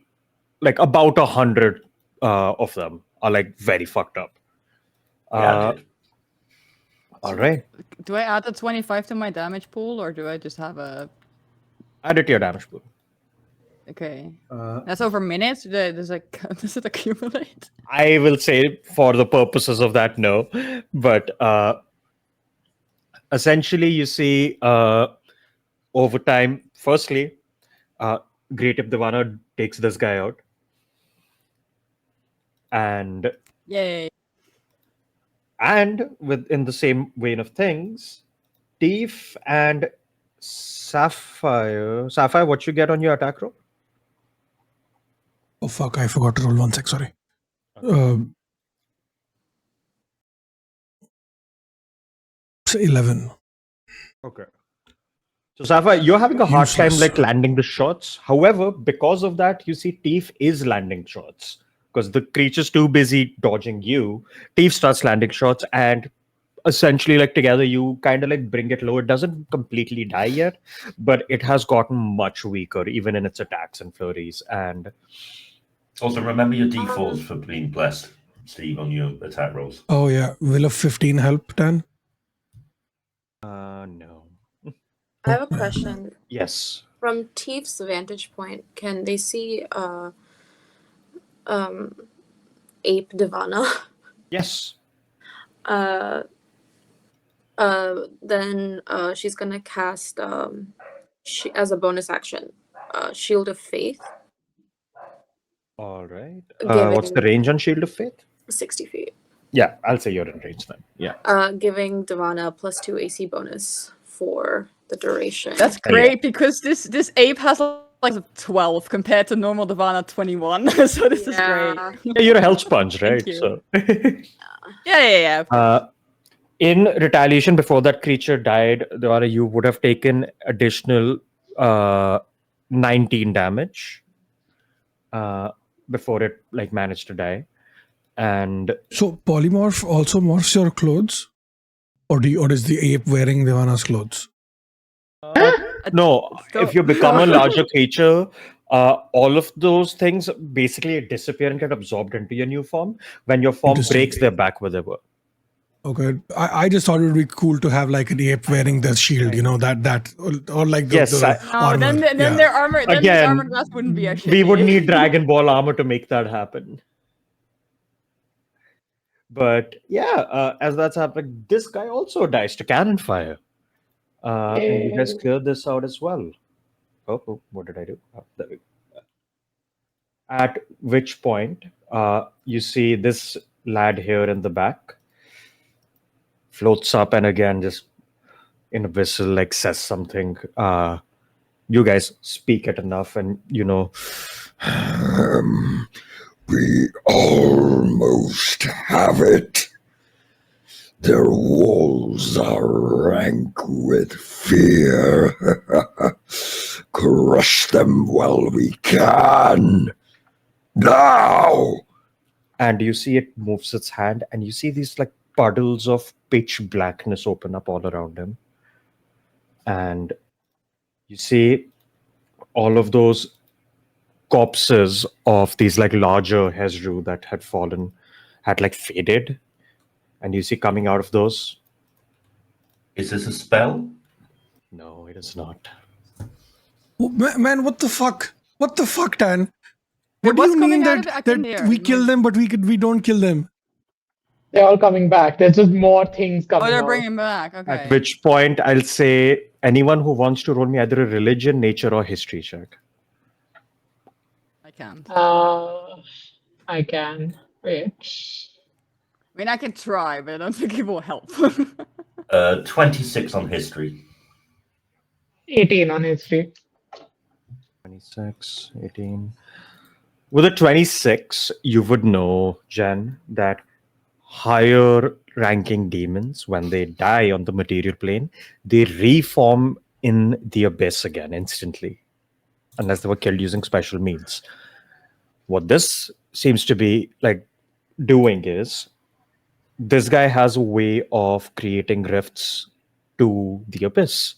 about 100 of them are very fucked up. yeah, I did. All right, Do I add the 25 to my damage pool, or do I just have a... add it to your damage pool. Okay. That's over minutes? Does it accumulate? I will say for the purposes of that, no. But essentially, you see over time, firstly, Great Ipdivana takes this guy out. And Yay. within the same vein of things, Thief and Sapphire, what you get on your attack roll? Oh fuck! I forgot to roll 1 sec. Sorry. 11. Okay. So Sapphire, you're having a hard time Useless. landing the shots. However, because of that, you see Thief is landing shots. Because the creature's too busy dodging you. Thief starts landing shots, and essentially together you kind of bring it low. It doesn't completely die yet, but it has gotten much weaker, even in its attacks and flurries. And Also, remember your D4s for being blessed, Steve, on your attack rolls. Oh yeah. Will a 15 help, Dan? no. I have a question. Yes. From Teef's vantage point, can they see Ape Divana? Yes. Then she's gonna cast as a bonus action, Shield of Faith, All right. Giving- What's the range on Shield of Faith? 60 feet. Yeah, I'll say you're in range then. Yeah. Giving Divana +2 AC bonus for the duration. That's great, because this ape has a 12 compared to normal Divana 21. So this is great. Yeah, you're a health sponge, right? you. So. Yeah. In retaliation, before that creature died, Dwara, you would have taken additional 19 damage before it managed to die. And So polymorph also morphs your clothes, or is the ape wearing Devana's clothes? no, if you become a larger creature, all of those things basically disappear and get absorbed into your new form. When your form Interesting. breaks, they're back where they were. Okay, I just thought it would be cool to have like an ape wearing the shield, that or like the, Yes, the No, armor. then Yeah. their armor, then this Again, armor class wouldn't be a shitty. we would need Dragon Ball armor to make that happen. But yeah, as that's happening, this guy also dies to cannon fire. And you guys Yay. cleared this out as well. Oh, what did I do? Oh, there we go. At which point, you see this lad here in the back floats up and again just in a whistle like says something. You guys speak it enough and We almost have it. Their walls are rank with fear. Crush them while we can. Now! and you see it moves its hand and you see these like puddles of pitch blackness open up all around him. And you see all of those corpses of these like larger Hezru that had fallen had like faded, and you see coming out of those. Is this a spell? No, it is not. Oh, man, what the fuck? What the fuck, Dan? Wait, What do what's you mean coming out that, of it? I couldn't that hear. we kill them, but we don't kill them? They're all coming back. There's just more things Oh, coming they're out. bringing back. Okay. At which point I'll say anyone who wants to roll me either a religion, nature, or history check. I can't. I can. Wait. I mean, I can try, but I don't think it will help. 26 on history. 18 on history. 26, 18. With a 26, you would know, Jen, that higher ranking demons, when they die on the material plane, they reform in the abyss again instantly, unless they were killed using special means. What this seems to be like doing is this guy has a way of creating rifts to the abyss.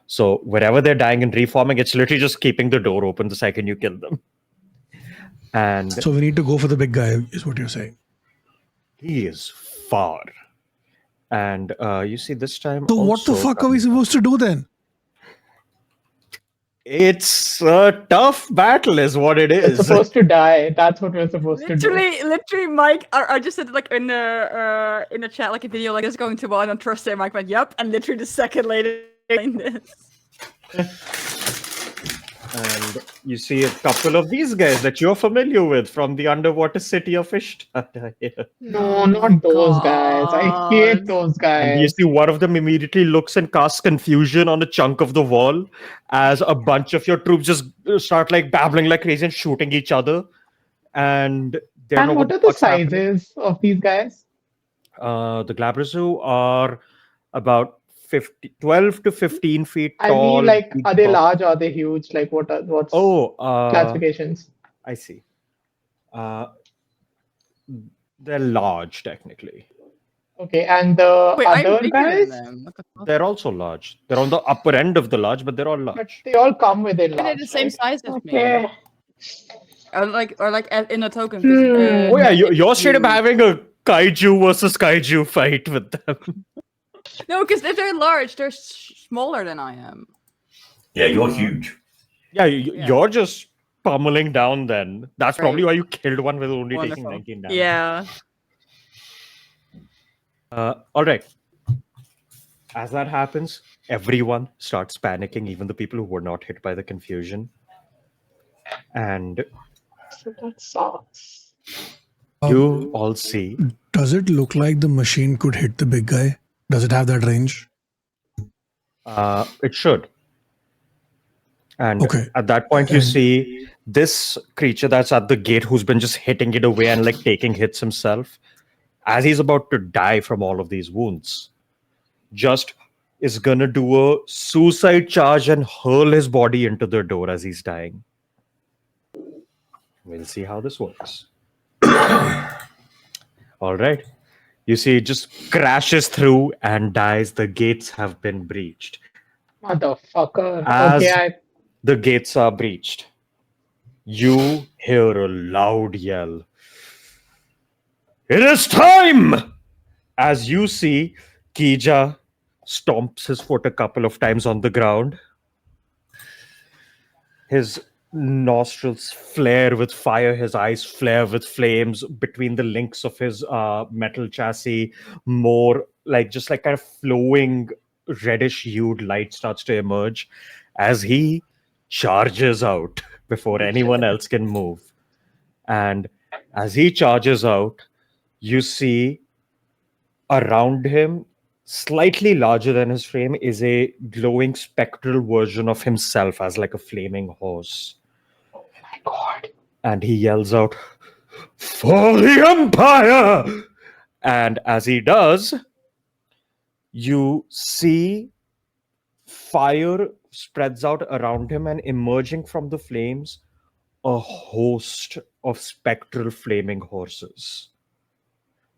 So wherever they're dying and reforming, it's literally just keeping the door open the second you kill them. And So we need to go for the big guy, is what you're saying. he is far. And you see this time. So what the also fuck are we supposed to do then? It's a tough battle, is what it It's is. supposed to die. That's what we're supposed to do. Literally, Mike. I just said like in the chat, like a video like this going to well. I don't trust it. Mike went, "Yep," and literally the second later, in this. And you see a couple of these guys that you're familiar with from the underwater city of Ishtar. No, not those guys. I hate those And you guys. see one of them immediately looks and casts confusion on a chunk of the wall as a bunch of your troops just start like babbling like crazy and shooting each other. And they don't And know what the are the fuck's happening. sizes of these guys? The Glabrazu are about 12 to 15 feet I tall. mean, like, big are they buff. large? Are they huge? Like, what's classifications? I see. They're large, technically. Okay, and the Wait, I'm other bigger than guys? them. What the fuck? They're also large. They're on the upper end of the large, but they're all But large. they all come within They're large, the same right? size as me. Okay. Or like in a token. Hmm. Oh yeah, you're straight up having a kaiju versus kaiju fight with them. No, because if they're large, they're smaller than I am. Yeah, you're huge. Yeah, Yeah. you're just pummeling down then. That's probably Right. why you killed one with only taking Wonderful. 19 damage. Yeah. All right. As that happens, everyone starts panicking, even the people who were not hit by the confusion. And So that sucks. you all see. Does it look like the machine could hit the big guy? Does it have that range? It should. And Okay. at that point, you And- see this creature that's at the gate who's been just hitting it away and like taking hits himself. As he's about to die from all of these wounds, just is gonna do a suicide charge and hurl his body into the door as he's dying. We'll see how this works. All right. You see, it just crashes through and dies. The gates have been breached. Motherfucker. As- Okay, The gates are breached. You hear a loud yell. It is time! as you see, Kija stomps his foot a couple of times on the ground. His nostrils flare with fire, his eyes flare with flames. Between the links of his metal chassis, more like just like kind of flowing reddish hued light starts to emerge as he charges out before anyone else can move. And as he charges out, you see around him, slightly larger than his frame, is a glowing spectral version of himself as like a flaming horse. My God. And he yells out, "For the Empire!" And as he does, you see fire spreads out around him, and emerging from the flames, a host of spectral flaming horses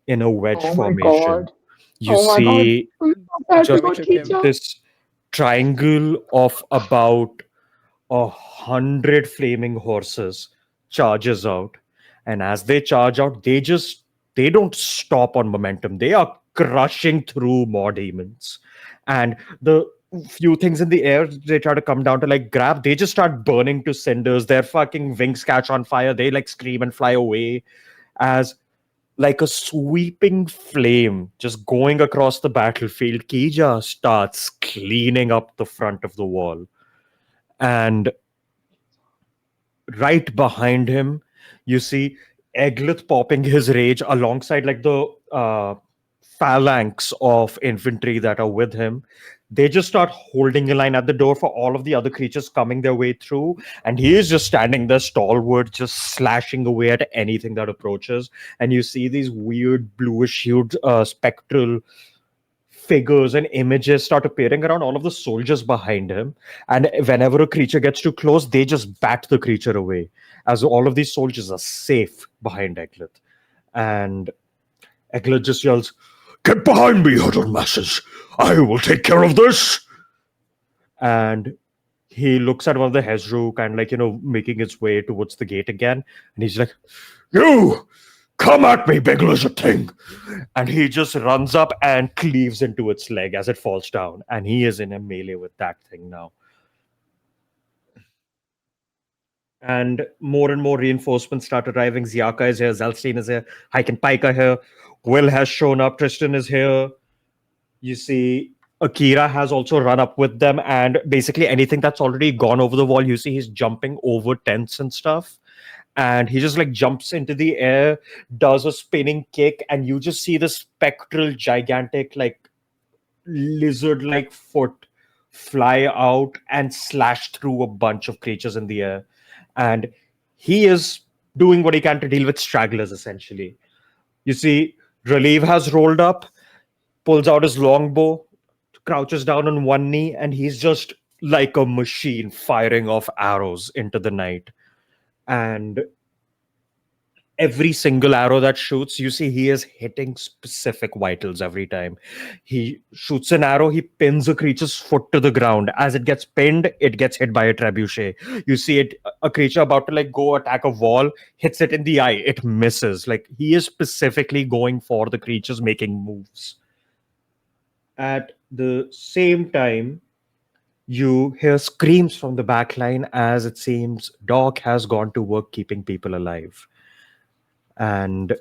in a wedge Oh my formation. God. You Oh my God. see I'm so sad just about took him. Kija. this triangle of about 100 flaming horses charges out, and as they charge out, they don't stop on momentum. They are crushing through more demons, and the few things in the air they try to come down to like grab, they just start burning to cinders. Their fucking wings catch on fire. They like scream and fly away as like a sweeping flame just going across the battlefield. Kija starts cleaning up the front of the wall, and right behind him, you see Eglith popping his rage alongside like the phalanx of infantry that are with him. They just start holding a line at the door for all of the other creatures coming their way through, and he is just standing there stalwart, just slashing away at anything that approaches. And you see these weird bluish hued spectral figures and images start appearing around all of the soldiers behind him. And whenever a creature gets too close, they just bat the creature away, as all of these soldiers are safe behind Eglith. And Eglith just yells, Get behind me, huddled masses. I will take care of this. and he looks at one of the Hezru, kind of like, making his way towards the gate again. And he's like, You come at me, big lizard thing. and he just runs up and cleaves into its leg as it falls down. And he is in a melee with that thing now. And more reinforcements start arriving. Ziaka is here, Zelstein is here, Hike and Pike are here, Will has shown up, Tristan is here. You see Akira has also run up with them, and basically anything that's already gone over the wall, you see he's jumping over tents and stuff. And he just like jumps into the air, does a spinning kick, and you just see the spectral, gigantic, like lizard-like foot fly out and slash through a bunch of creatures in the air. And he is doing what he can to deal with stragglers, essentially. You see, Relieve has rolled up, pulls out his longbow, crouches down on one knee, and he's just like a machine firing off arrows into the night. And every single arrow that shoots, you see he is hitting specific vitals every time. He shoots an arrow, he pins a creature's foot to the ground. As it gets pinned, it gets hit by a trebuchet. You see it, a creature about to like go attack a wall, hits it in the eye, it misses. Like he is specifically going for the creatures making moves. At the same time, you hear screams from the back line as it seems Doc has gone to work keeping people alive. And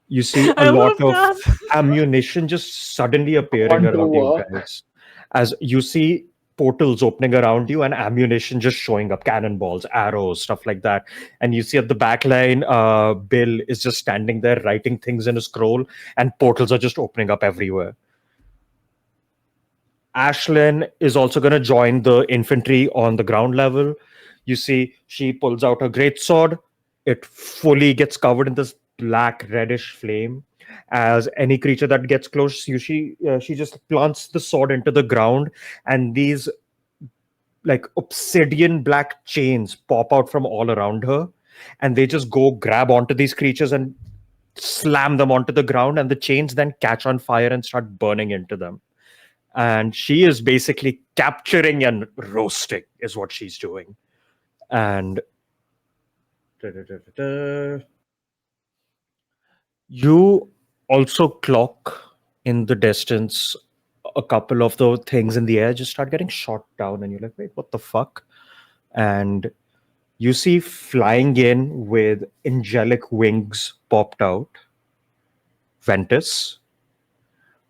you see I a lot love of that. ammunition just suddenly appearing Want to around you work. guys. As you see portals opening around you and ammunition just showing up, cannonballs, arrows, stuff like that. And you see at the back line, Bill is just standing there writing things in a scroll, and portals are just opening up everywhere. Ashlyn is also going to join the infantry on the ground level. You see, she pulls out her great sword. It fully gets covered in this black reddish flame. As any creature that gets close, she just plants the sword into the ground, and these like obsidian black chains pop out from all around her, and they just go grab onto these creatures and slam them onto the ground, and the chains then catch on fire and start burning into them. And she is basically capturing and roasting is what she's doing. And you also clock in the distance a couple of the things in the air just start getting shot down, and you're like, wait, what the fuck? And you see flying in with angelic wings popped out Ventus,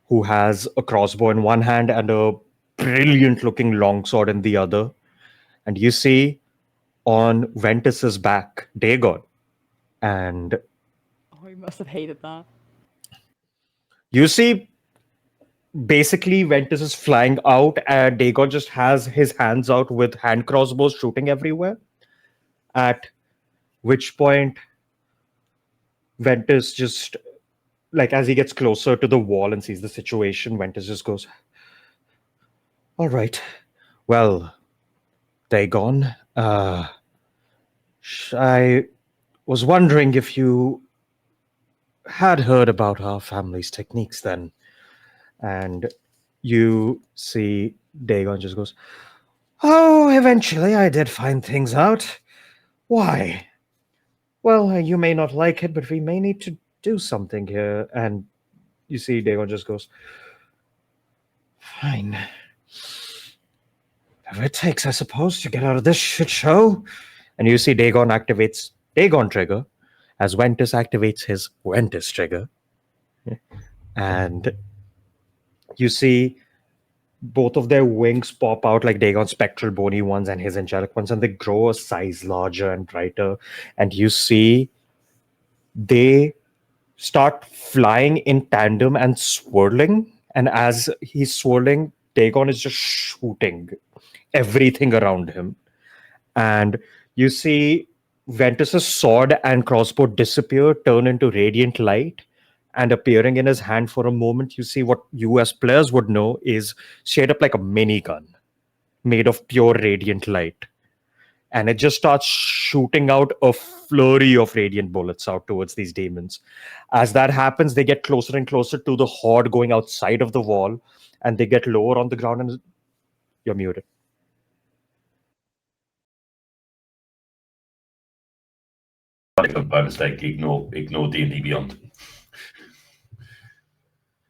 who has a crossbow in one hand and a brilliant looking longsword in the other. And you see on Ventus's back Dagon. And Oh, he must have hated that. you see basically Ventus is flying out and Dagon just has his hands out with hand crossbows shooting everywhere. At which point Ventus just, like, as he gets closer to the wall and sees the situation, Ventus just goes, all right, well, Dagon, I was wondering if you had heard about our family's techniques then. And you see Dagon just goes, oh, eventually I did find things out. Why? Well, you may not like it, but we may need to do something here. And you see Dagon just goes, fine. Whatever it takes, I suppose, to get out of this shit show. And you see Dagon activates Dagon trigger as Ventus activates his Ventus trigger. And you see both of their wings pop out, like Dagon's spectral bony ones and his angelic ones, and they grow a size larger and brighter. And you see they start flying in tandem and swirling. And as he's swirling, Dagon is just shooting everything around him. And you see Ventus's sword and crossbow disappear, turn into radiant light, and appearing in his hand for a moment, you see what you as players would know is shaped up like a minigun made of pure radiant light. And it just starts shooting out a flurry of radiant bullets out towards these demons. As that happens, they get closer and closer to the horde going outside of the wall, and they get lower on the ground, and you're muted. By mistake, ignore D&D Beyond.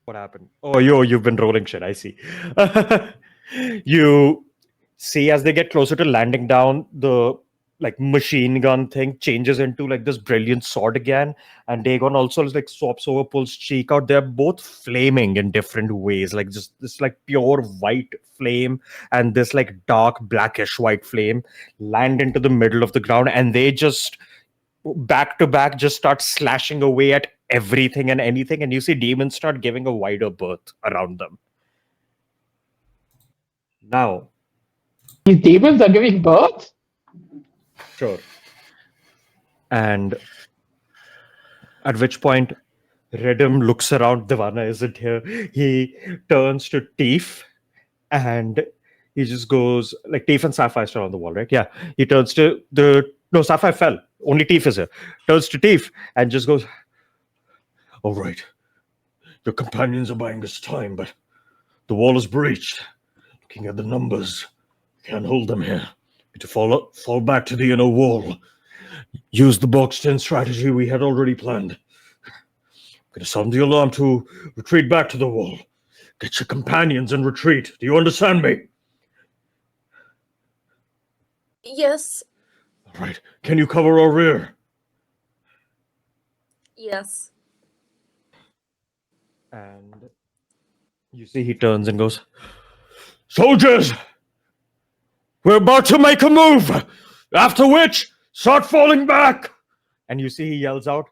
What happened? Oh, you've been rolling shit. I see. You see as they get closer to landing down, the like machine gun thing changes into like this brilliant sword again, and Dagon also like swaps over, pulls cheek out. They're both flaming in different ways, like just this like pure white flame and this like dark blackish white flame land into the middle of the ground, and they just back to back just start slashing away at everything and anything, and you see demons start giving a wider berth around them. Now, These demons are giving birth? sure. And at which point Redem looks around. Divana isn't here. He turns to Teef and he just goes, like, Teef and Sapphire still on the wall, right? Yeah. He turns to no, Sapphire fell. Only Teef is here. Turns to Teef and just goes, All right. Your companions are buying us time, but the wall is breached. Looking at the numbers, can't hold them here. Need to fall back to the inner wall. Use the boxed in strategy we had already planned. I'm going to sound the alarm to retreat back to the wall. Get your companions and retreat. Do you understand me? Yes. All right. Can you cover our rear? Yes. and you see he turns and goes, Soldiers! We're about to make a move! After which, start falling back! and you see he yells out,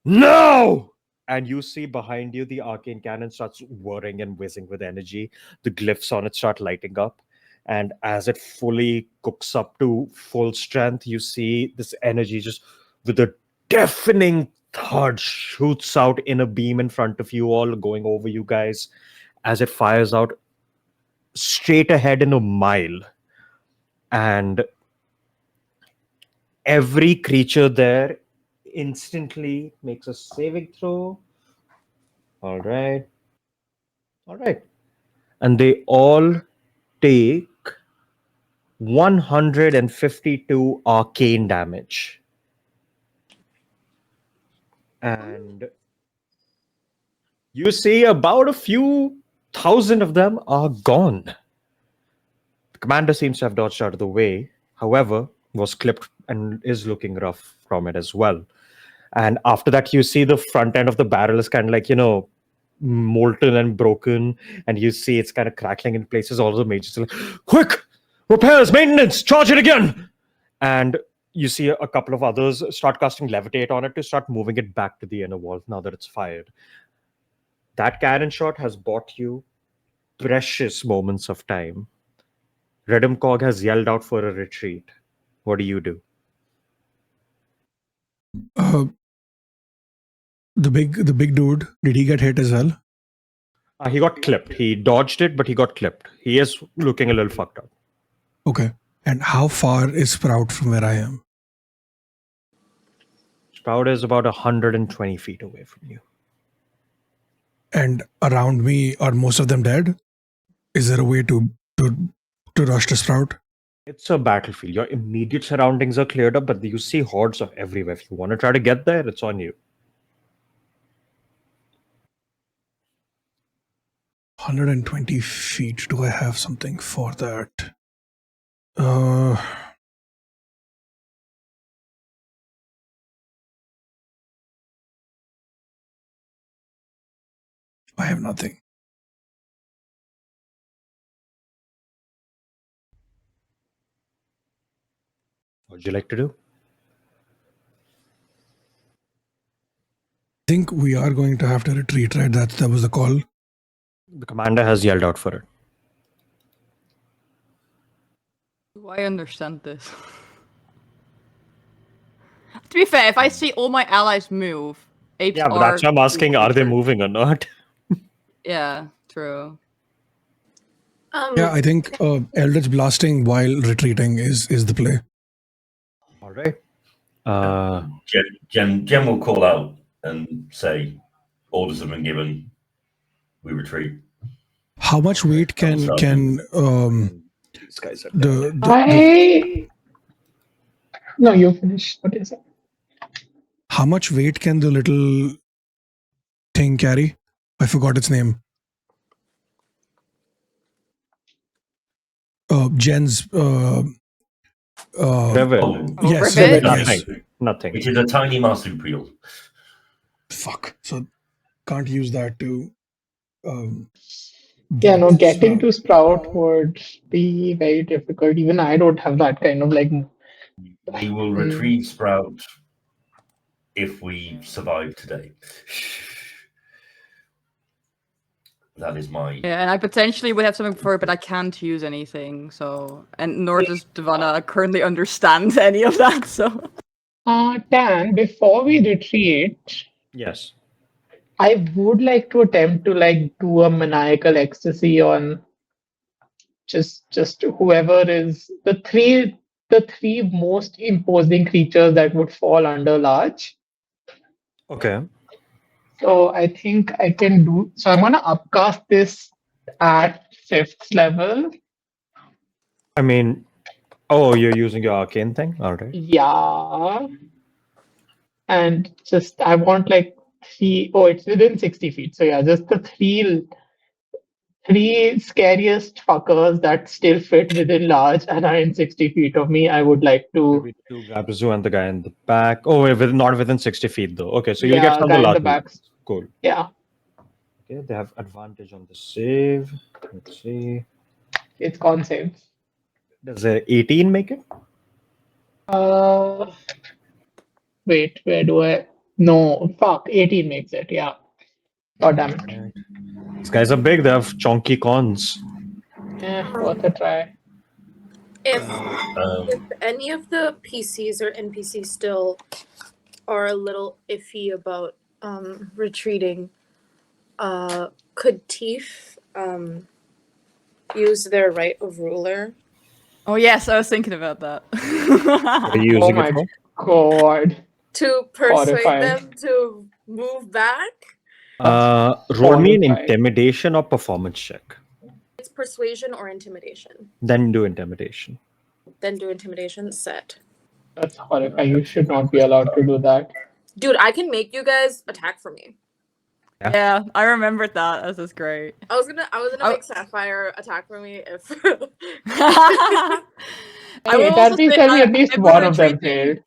Now! and you see behind you the arcane cannon starts whirring and whizzing with energy. The glyphs on it start lighting up. And as it fully cooks up to full strength, you see this energy just with a deafening thud shoots out in a beam in front of you all, going over you guys as it fires out straight ahead in a mile. And every creature there instantly makes a saving throw. All right. All right. And they all take 152 arcane damage. And You see about a few thousand of them are gone. The commander seems to have dodged out of the way, however, was clipped and is looking rough from it as well. And after that, you see the front end of the barrel is kind of like, molten and broken, and you see it's kind of crackling in places. All the mages are like, quick! Repairs, maintenance, charge it again! And you see a couple of others start casting levitate on it to start moving it back to the inner wall now that it's fired. That cannon shot has bought you precious moments of time. Redemcog has yelled out for a retreat. What do you do? The big dude, did he get hit as well? He got clipped. He dodged it, but he got clipped. He is looking a little fucked up. Okay. And how far is Sprout from where I am? Sprout is about 120 feet away from you. And around me, are most of them dead? Is there a way to rush to Sprout? It's a battlefield. Your immediate surroundings are cleared up, but you see hordes of everywhere. If you want to try to get there, it's on you. 120 feet. Do I have something for that? I have nothing. What would you like to do? I think we are going to have to retreat, right? That was the call. The commander has yelled out for it. Do I understand this? To be fair, if I see all my allies move, apes Yeah, but that's why I'm asking, are they moving or not? Yeah, true. Yeah, I think Eldritch blasting while retreating is the play. All right. Jen will call out and say, orders have been given. We retreat. How much weight can These guys are No, you finish. What is it? how much weight can the little thing carry? I forgot its name. Jen's Rivet. yes, Rivet? yes. Nothing. Which is a tiny marsupial. Fuck. So can't use that to Yeah, no, getting Sprout. to Sprout would be very difficult. Even I don't have that kind of like. We will retrieve Sprout if we survive today. That is my... Yeah, and I potentially would have something for it, but I can't use anything, so... And nor does Devana currently understand any of that, so... Dan, before we retreat, Yes. I would like to attempt to like do a maniacal ecstasy on just whoever is the three most imposing creatures that would fall under large. Okay. So I think I can do. So I'm gonna upcast this at 5th level. I mean, oh, you're using your arcane thing? All right. Yeah. And just I want like three. Oh, it's within 60 feet. So yeah, just the three scariest fuckers that still fit within large and are in 60 feet of me. I would like to. Maybe two Gabrazu and the guy in the back. Oh, not within 60 feet though. Okay, so you'll Yeah, get some of the guy in the large back. ones. Cool. Yeah, Okay, they have advantage on the save. Let's see. it's con save. Does a 18 make it? Wait, where do I? No, fuck. 18 makes it. Yeah. God damn it. Right. These guys are big. They have chonky cons. Yeah, worth a try. If any of the PCs or NPCs still are a little iffy about retreating, could Teef use their right of ruler? Oh yes, I was thinking about that. What are you using Oh it my for? god. To persuade Horrifying. them to move back? Roll me an Horrifying. intimidation or performance check. It's persuasion or intimidation. Then do intimidation. Then do intimidation set. That's horrifying. You should not be allowed to do that. Dude, I can make you guys attack for me. Yeah, I remembered that. This is great. I was gonna Oh. make Sapphire attack for me if I will Hey, also that means say, that at least if we're one of them retreating, failed.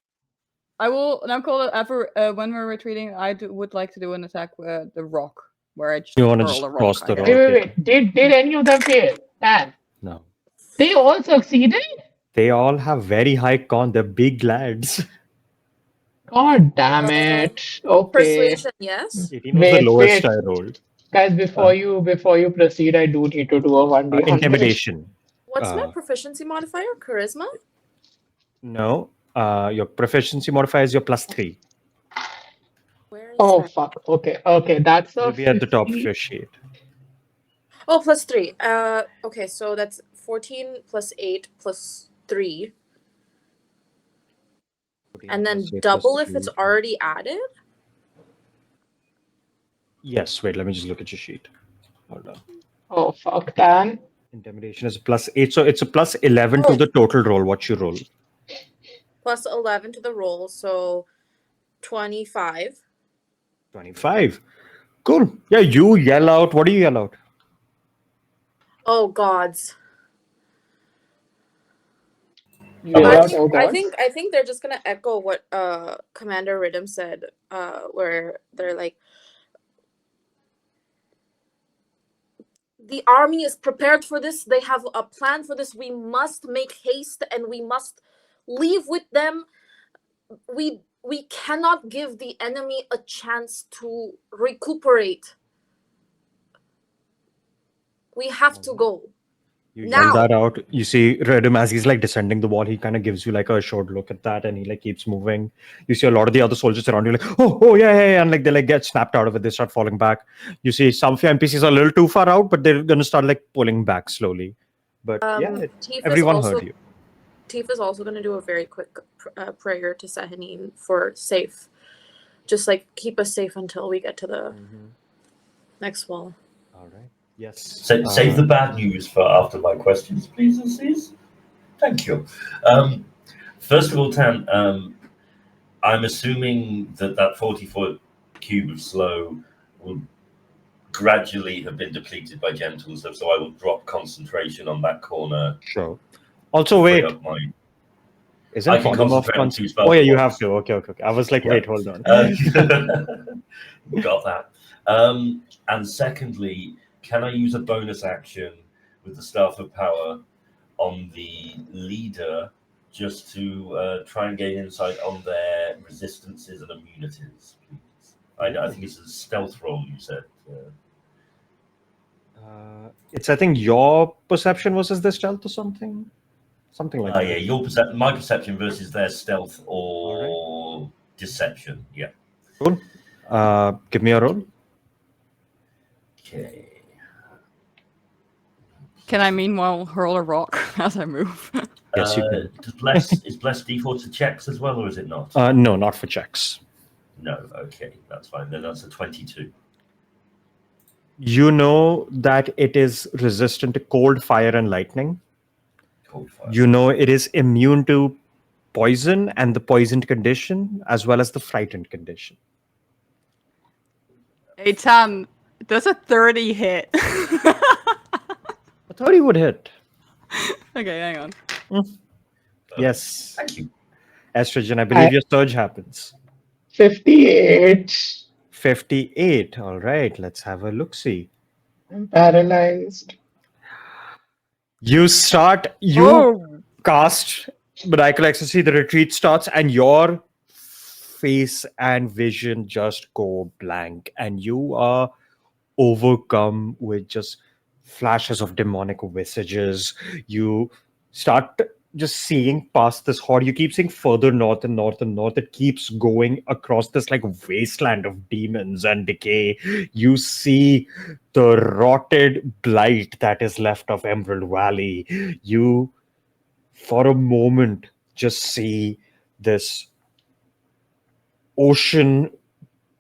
I will now call it ever when we're retreating. would like to do an attack with the rock, where I just You wanna hurl just a rock. toss the I guess. rock? Wait. Did any of them fail? Dan, No. they all succeeded? They all have very high con. They're big lads. God damn it. Okay. persuasion, yes. 18 was the Wait, lowest wait. I rolled. Guys, before you proceed, I do need to do a 1d100. Intimidation. What's my Uh, proficiency modifier? Charisma? No. Your proficiency modifier is your +3. Where is Oh that? fuck. Okay, that's It'll a be at the top of 50. your sheet. Oh, +3. Okay, so that's 14 plus 8 plus 3. And then 14 + 8 + double if 3. it's already added? Yes, wait, let me just look at your sheet. Hold on. Oh fuck, Dan. Intimidation is a +8, so it's a +11 to Oh. the total roll, what you roll. Plus 11 to the roll, so 25. 25. Cool. Yeah, you yell out. What do you yell out? Oh, gods. You yell Oh, out, oh god. I think they're just gonna echo what Commander Rhythm said, where they're like, the army is prepared for this, they have a plan for this, we must make haste and we must leave with them. We cannot give the enemy a chance to recuperate. We have to go. You Now. yell that out. You see Redum as he's like descending the wall. He kind of gives you like a short look at that, and he like keeps moving. You see a lot of the other soldiers around you, like, oh, yeah, and like they like get snapped out of it. They start falling back. You see some of your NPCs are a little too far out, but they're gonna start like pulling back slowly. But yeah, everyone heard you. Tifa is also going to do a very quick prayer to Sahanine for safe. Just like keep us safe until we get to the next wall. All right. Yes. Save the bad news for after my questions, please, Aziz. Thank you. First of all, Tan, I'm assuming that 40-foot cube of slow will gradually have been depleted by gentle stuff, so I will drop concentration on that corner. Sure. Also, wait. Isn't I can polymorph concentrate on 2 spells. Oh, yeah, at you once. have to. Okay. I was like, wait, hold on. Got that. And secondly, can I use a bonus action with the Staff of Power on the leader just to try and gain insight on their resistances and immunities, please? I think it's a stealth roll, you said. It's, I think, your perception versus the stealth or something? Something like that. Yeah, my perception versus their stealth or deception. Yeah. Cool. Give me a roll. Okay. Can I meanwhile hurl a rock as I move? Yes, you can. Is Bless default to checks as well, or is it not? No, not for checks. No, okay, that's fine. Then that's a 22. You know that it is resistant to cold, fire, and lightning. Cold fire. You know it is immune to poison and the poisoned condition, as well as the frightened condition. Hey, Tan, does a 30 hit? A 30 would hit. Okay, hang on. Yes. Thank you. Estrogen, I believe your surge happens. 58. 58. All right, let's have a look-see. I'm paralyzed. You cast Maniacal Ecstasy, the retreat starts, and your face and vision just go blank, and you are overcome with just flashes of demonic visages. You start just seeing past this horde. You keep seeing further north and north and north. It keeps going across this like wasteland of demons and decay. You see the rotted blight that is left of Emerald Valley. You, for a moment, just see this ocean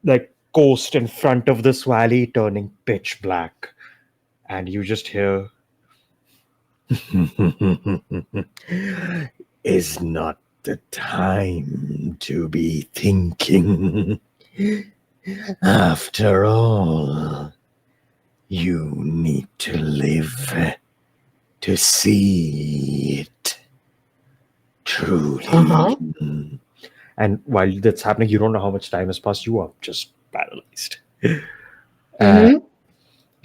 like coast in front of this valley turning pitch black, and you just hear is not the time to be thinking. After all, you need to live to see it. Truly. Uh-huh. And while that's happening, you don't know how much time has passed. You are just paralyzed. Mm-hmm.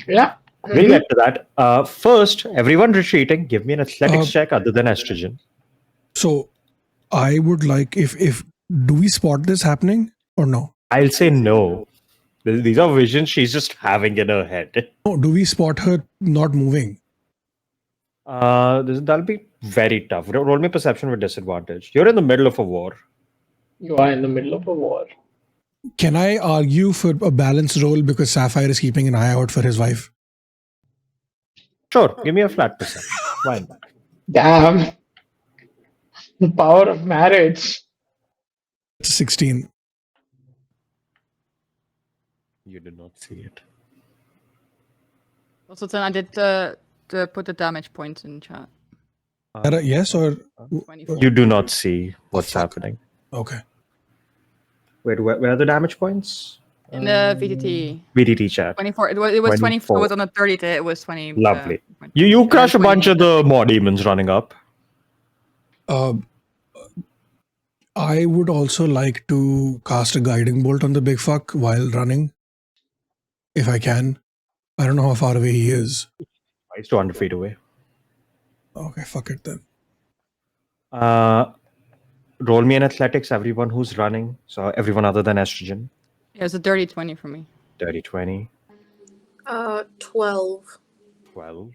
Yeah. We'll get to that. First, everyone retreating, give me an athletics Uh, check other than estrogen. So I would like if do we spot this happening or no? I'll say no. These are visions she's just having in her head. No, do we spot her not moving? That'll be very tough. Roll me perception with disadvantage. You're in the middle of a war. You are in the middle of a war. Can I argue for a balanced role because Sapphire is keeping an eye out for his wife? Sure, give me a flat perception. Why not? Damn. The power of marriage. It's 16. You did not see it. Also, then I did put the damage points in chat. Yes or 24. You do not see what's fuck. happening. okay? Wait, where are the damage points? In the VTT. VDT chat. 24. It was 24. 24. It was on the 30th. It was 20. Lovely. 20. You And crush a 20. bunch of the more demons running up. I would also like to cast a guiding bolt on the big fuck while running, if I can. I don't know how far away he is. He's 200 feet away. Okay, fuck it then. Roll me in athletics, everyone who's running. So everyone other than estrogen. It was a dirty 20 for me. 30, 20, 12. 12.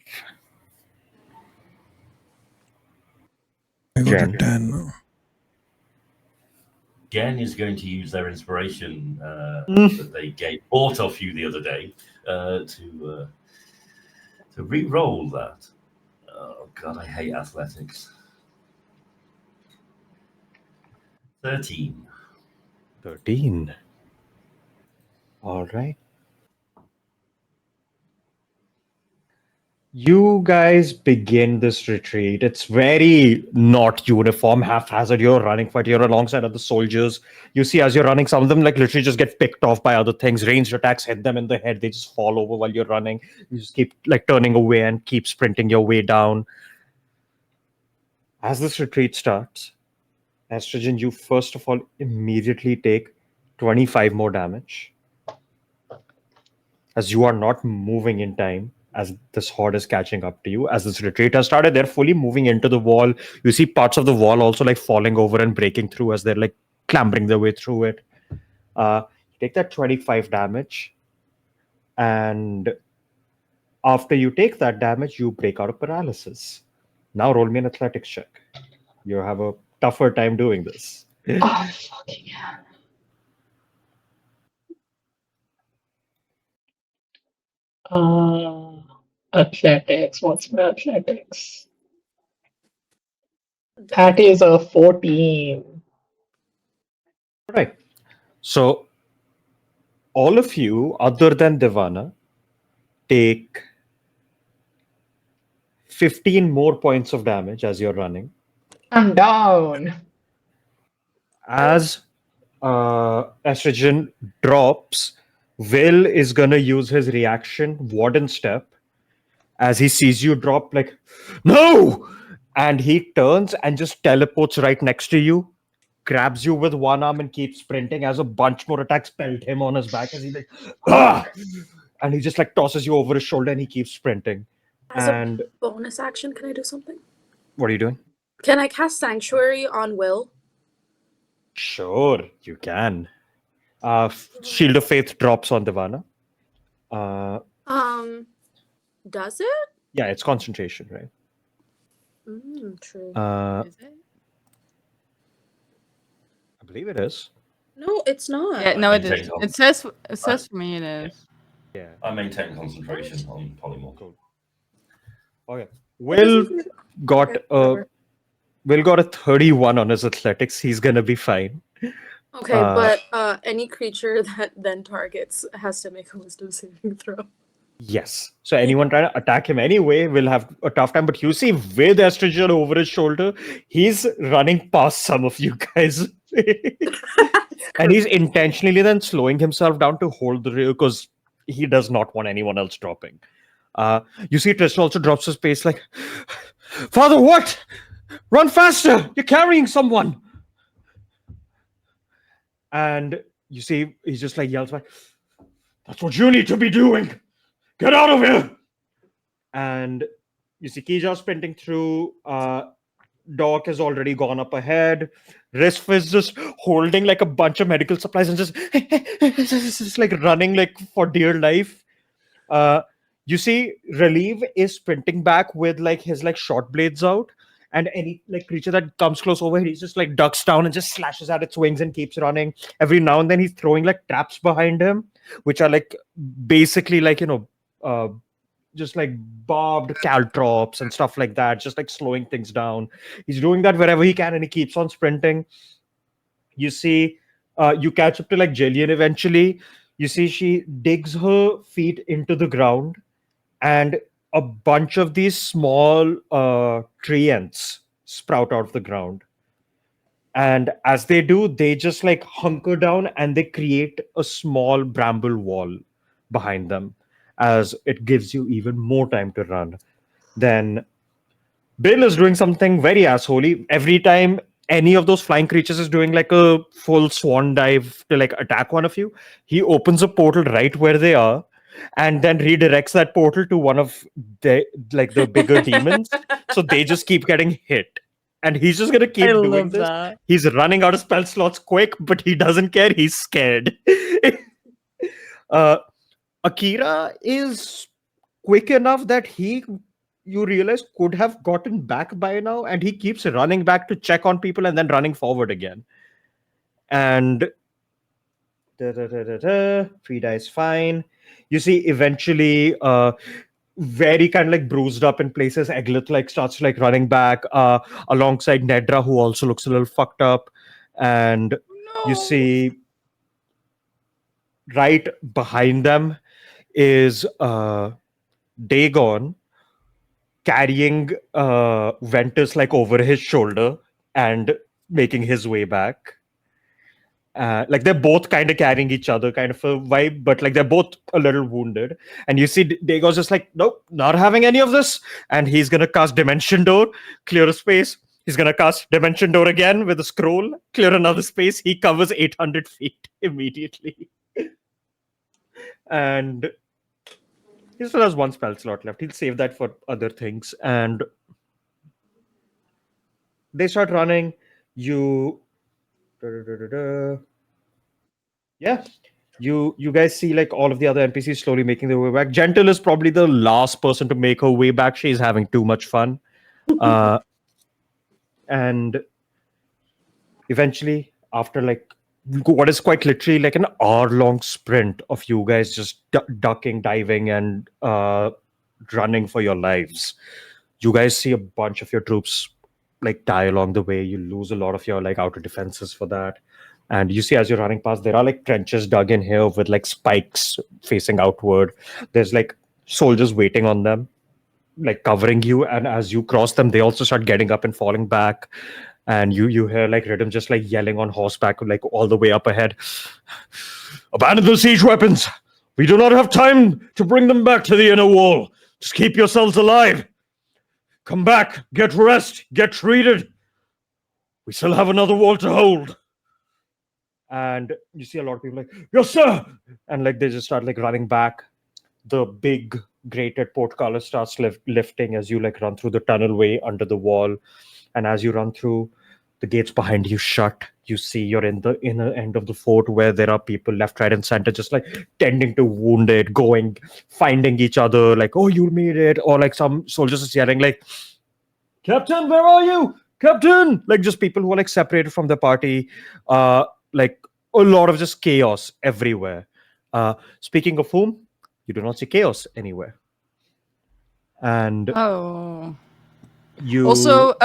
I got Jen. a 10. Gen is going to use their inspiration that they bought off you the other day to re-roll that. Oh god, I hate athletics. 13. 13. All right. You guys begin this retreat. It's very not uniform, haphazard. You're running, but you're alongside other soldiers. You see, as you're running, some of them like literally just get picked off by other things. Ranged attacks hit them in the head. They just fall over while you're running. You just keep like turning away and keep sprinting your way down. As this retreat starts, estrogen, you first of all immediately take 25 more damage. As you are not moving in time, as this horde is catching up to you. As this retreat has started, they're fully moving into the wall. You see parts of the wall also like falling over and breaking through as they're like clambering their way through it. You take that 25 damage, and after you take that damage, you break out of paralysis. Now roll me an athletics check. You have a tougher time doing this. Oh, fucking hell. Athletics. What's my athletics? That is a 14. All right. So all of you, other than Devana, take 15 more points of damage as you're running. I'm down. As estrogen drops, Will is gonna use his reaction, Warden Step, as he sees you drop, like, no! And he turns and just teleports right next to you, grabs you with one arm and keeps sprinting as a bunch more attacks pelt him on his back as he like, ah! And he just like tosses you over his shoulder and he keeps sprinting. As And a bonus action, can I do something? what are you doing? Can I cast Sanctuary on Will? Sure, you can. Shield of Faith drops on Devana. Does it? Yeah, it's concentration, right? True. Is it? I believe it is. No, it's not. Yeah, no, it Maintain is. con- It says for me it is. Yeah. I maintain concentration on polymorph. Cool. Okay. Will got a 31 on his athletics. He's gonna be fine. Okay, but any creature that then targets has to make a wisdom saving throw. Yes. So anyone trying to attack him anyway will have a tough time. But you see, with estrogen over his shoulder, he's running past some of you guys. And he's intentionally then slowing himself down to hold the rail because he does not want anyone else dropping. You see Tristan also drops his pace like, Father, what? Run faster! You're carrying someone! And you see he just like yells back, that's what you need to be doing! Get out of here! And you see Kija sprinting through. Doc has already gone up ahead. Riff is just holding like a bunch of medical supplies and just like running like for dear life. You see Relieve is sprinting back with like his like short blades out, and any like creature that comes close over, he just like ducks down and just slashes at its wings and keeps running. Every now and then he's throwing like traps behind him, which are like basically like just like barbed caltrops and stuff like that, just like slowing things down. He's doing that wherever he can, and he keeps on sprinting. You see, you catch up to like Jillian eventually. You see, she digs her feet into the ground, and a bunch of these small tree ants sprout out of the ground. And as they do, they just like hunker down and they create a small bramble wall behind them, as it gives you even more time to run. Then Bill is doing something very assholey. Every time any of those flying creatures is doing like a full swan dive to like attack one of you, he opens a portal right where they are and then redirects that portal to one of the like the bigger demons. So they just keep getting hit. And he's just gonna keep I doing love this. that. He's running out of spell slots quick, but he doesn't care. He's scared. Akira is quick enough that you realize, could have gotten back by now, and he keeps running back to check on people and then running forward again. And Frida is fine. You see, eventually, very kind of like bruised up in places, Eglith like starts like running back alongside Nedra, who also looks a little fucked up. And you see right behind them is Dagon carrying Ventus like over his shoulder and making his way back. Like they're both kind of carrying each other, kind of a vibe, but like they're both a little wounded. And you see Dagon's just like, nope, not having any of this. And he's gonna cast Dimension Door, clear a space. He's gonna cast Dimension Door again with a scroll, clear another space. He covers 800 feet immediately. And he still has one spell slot left. He'll save that for other things. And they start running. Yeah. You guys see like all of the other NPCs slowly making their way back. Gentle is probably the last person to make her way back. She's having too much fun. And eventually, after like what is quite literally like an hour-long sprint of you guys just ducking, diving, and running for your lives, you guys see a bunch of your troops like die along the way. You lose a lot of your like outer defenses for that. And you see as you're running past, there are like trenches dug in here with like spikes facing outward. There's like soldiers waiting on them, like covering you. And as you cross them, they also start getting up and falling back. And you hear like Rhythm just like yelling on horseback, like all the way up ahead. Abandon the siege weapons. We do not have time to bring them back to the inner wall. Just keep yourselves alive. Come back, get rest, get treated. We still have another wall to hold. And you see a lot of people like, yes, sir. And like they just start like running back. The big grated portcullis starts lifting as you like run through the tunnel way under the wall. And as you run through, the gates behind you shut. You see you're in the inner end of the fort where there are people left, right, and center just like tending to wounded, going, finding each other, like, oh, you made it. Or like some soldiers are yelling like, Captain, where are you? Captain! Like just people who are like separated from the party. Like a lot of just chaos everywhere. Speaking of whom, you do not see chaos anywhere. And Oh. you Also,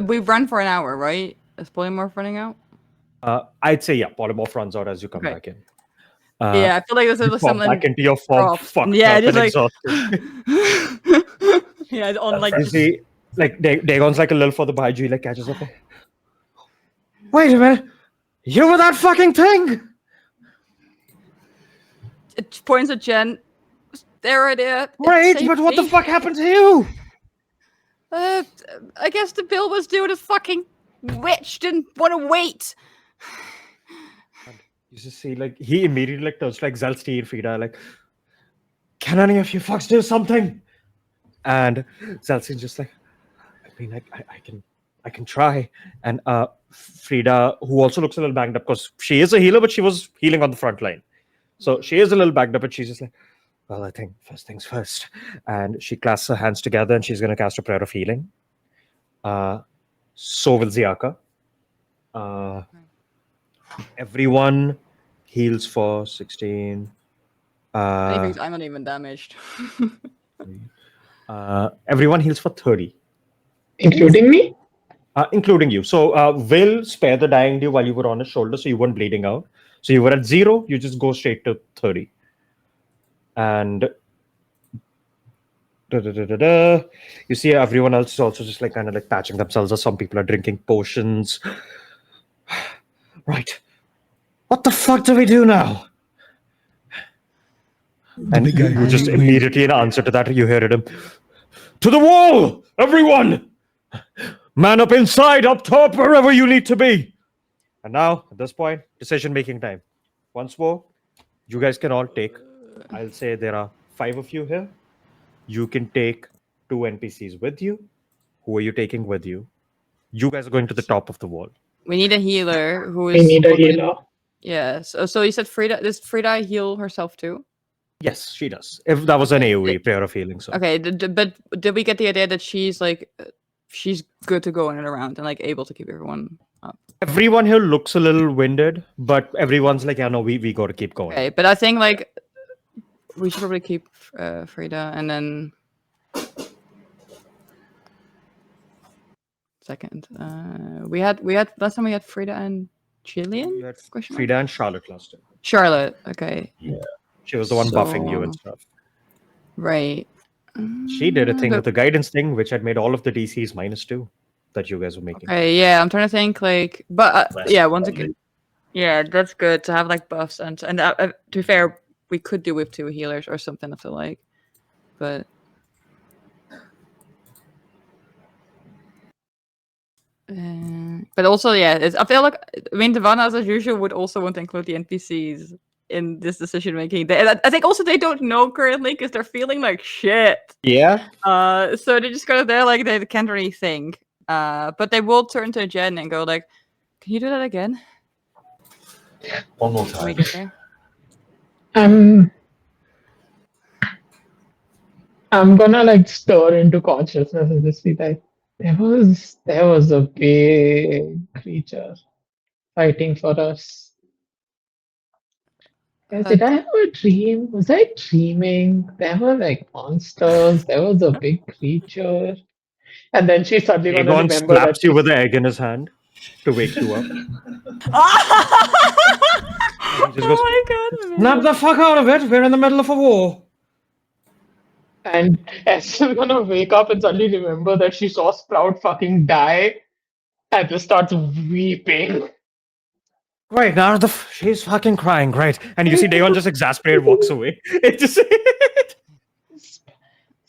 we've run for an hour, right? Is polymorph running out? I'd say yeah, polymorph runs out as you come Okay. back in. Yeah, I feel like this You is fall something. back into your form, dropped. fucked Yeah, up just and like. exhausted. Yeah, on like. You see, like Dagon's like a little further behind you. He like catches up. Wait a minute, You were that fucking thing! It points at Jen. Their idea. It Right, saved but what the me. fuck happened to you? I guess the bill was due. The fucking witch didn't want to wait. You just see, like, he immediately like turns to, like, Zelsti and Frida, like, can any of you fucks do something? And Zelsti's just like, I mean, like, I can try. And Frida, who also looks a little banged up because she is a healer, but she was healing on the front line. So she is a little banged up, and she's just like, well, I think first things first. And she clasps her hands together, and she's going to cast a prayer of healing. So will Ziaka. Everyone heals for 16. Anyways, I'm not even damaged. Everyone heals for 30. Including me? Including you. So Will spare the dying dew while you were on his shoulder, so you weren't bleeding out. So you were at 0, you just go straight to 30. And you see everyone else is also just like kind of like patching themselves, or some people are drinking potions. Right. What the fuck do we do now? And big guy you just going- immediately in answer to that, you hear him. To the wall! Everyone! Man up inside, up top, wherever you need to be. And now, at this point, decision-making time. Once more, you guys can all take, I'll say there are 5 of you here. You can take 2 NPCs with you. Who are you taking with you? You guys are going to the top of the wall. We need a healer who We is. need a healer. Yeah. So you said Frida. Does Frida heal herself too? Yes, she does. If that was an AoE prayer of healing, so. Okay. But did we get the idea that she's like, she's good to go in and around and like able to keep everyone up? Everyone here looks a little winded, but everyone's like, yeah, no, we got to keep going. Okay. But I think like we should probably keep Frida and then. Second. We had last time we had Frida and Jillian. You had Question mark? Frida and Charlotte last time. Charlotte. Okay. She was the one buffing you and So- stuff. Right. She did a thing But- with the guidance thing, which had made all of the DCs -2 that you guys were making. Okay, yeah, I'm trying to think like, but Less yeah, once friendly. again, yeah, that's good to have like buffs and to be fair, we could do with 2 healers or something of the like, but but also yeah, I feel like I mean Devana as usual would also want to include the NPCs in this decision making. I think also they don't know currently because they're feeling like shit. Yeah. So they're just kind of there like they can't really think. But they will turn to Jen and go like, "Can you do that again? One more Can we time. get there?" I'm gonna like stir into consciousness and just be like, there was a big creature fighting for us. Guys, did I have a dream? Was I dreaming? There were like monsters. There was a big creature. And then she's suddenly gonna Aegon remember slaps that you with the egg in his hand to wake you up. He just goes, Oh my god! snap the fuck out of it. We're in the middle of a war. and Esther's gonna wake up and suddenly remember that she saw Sprout fucking die and just starts weeping. Right now, she's fucking crying. Great, and you see Dagon just exasperated walks away. It just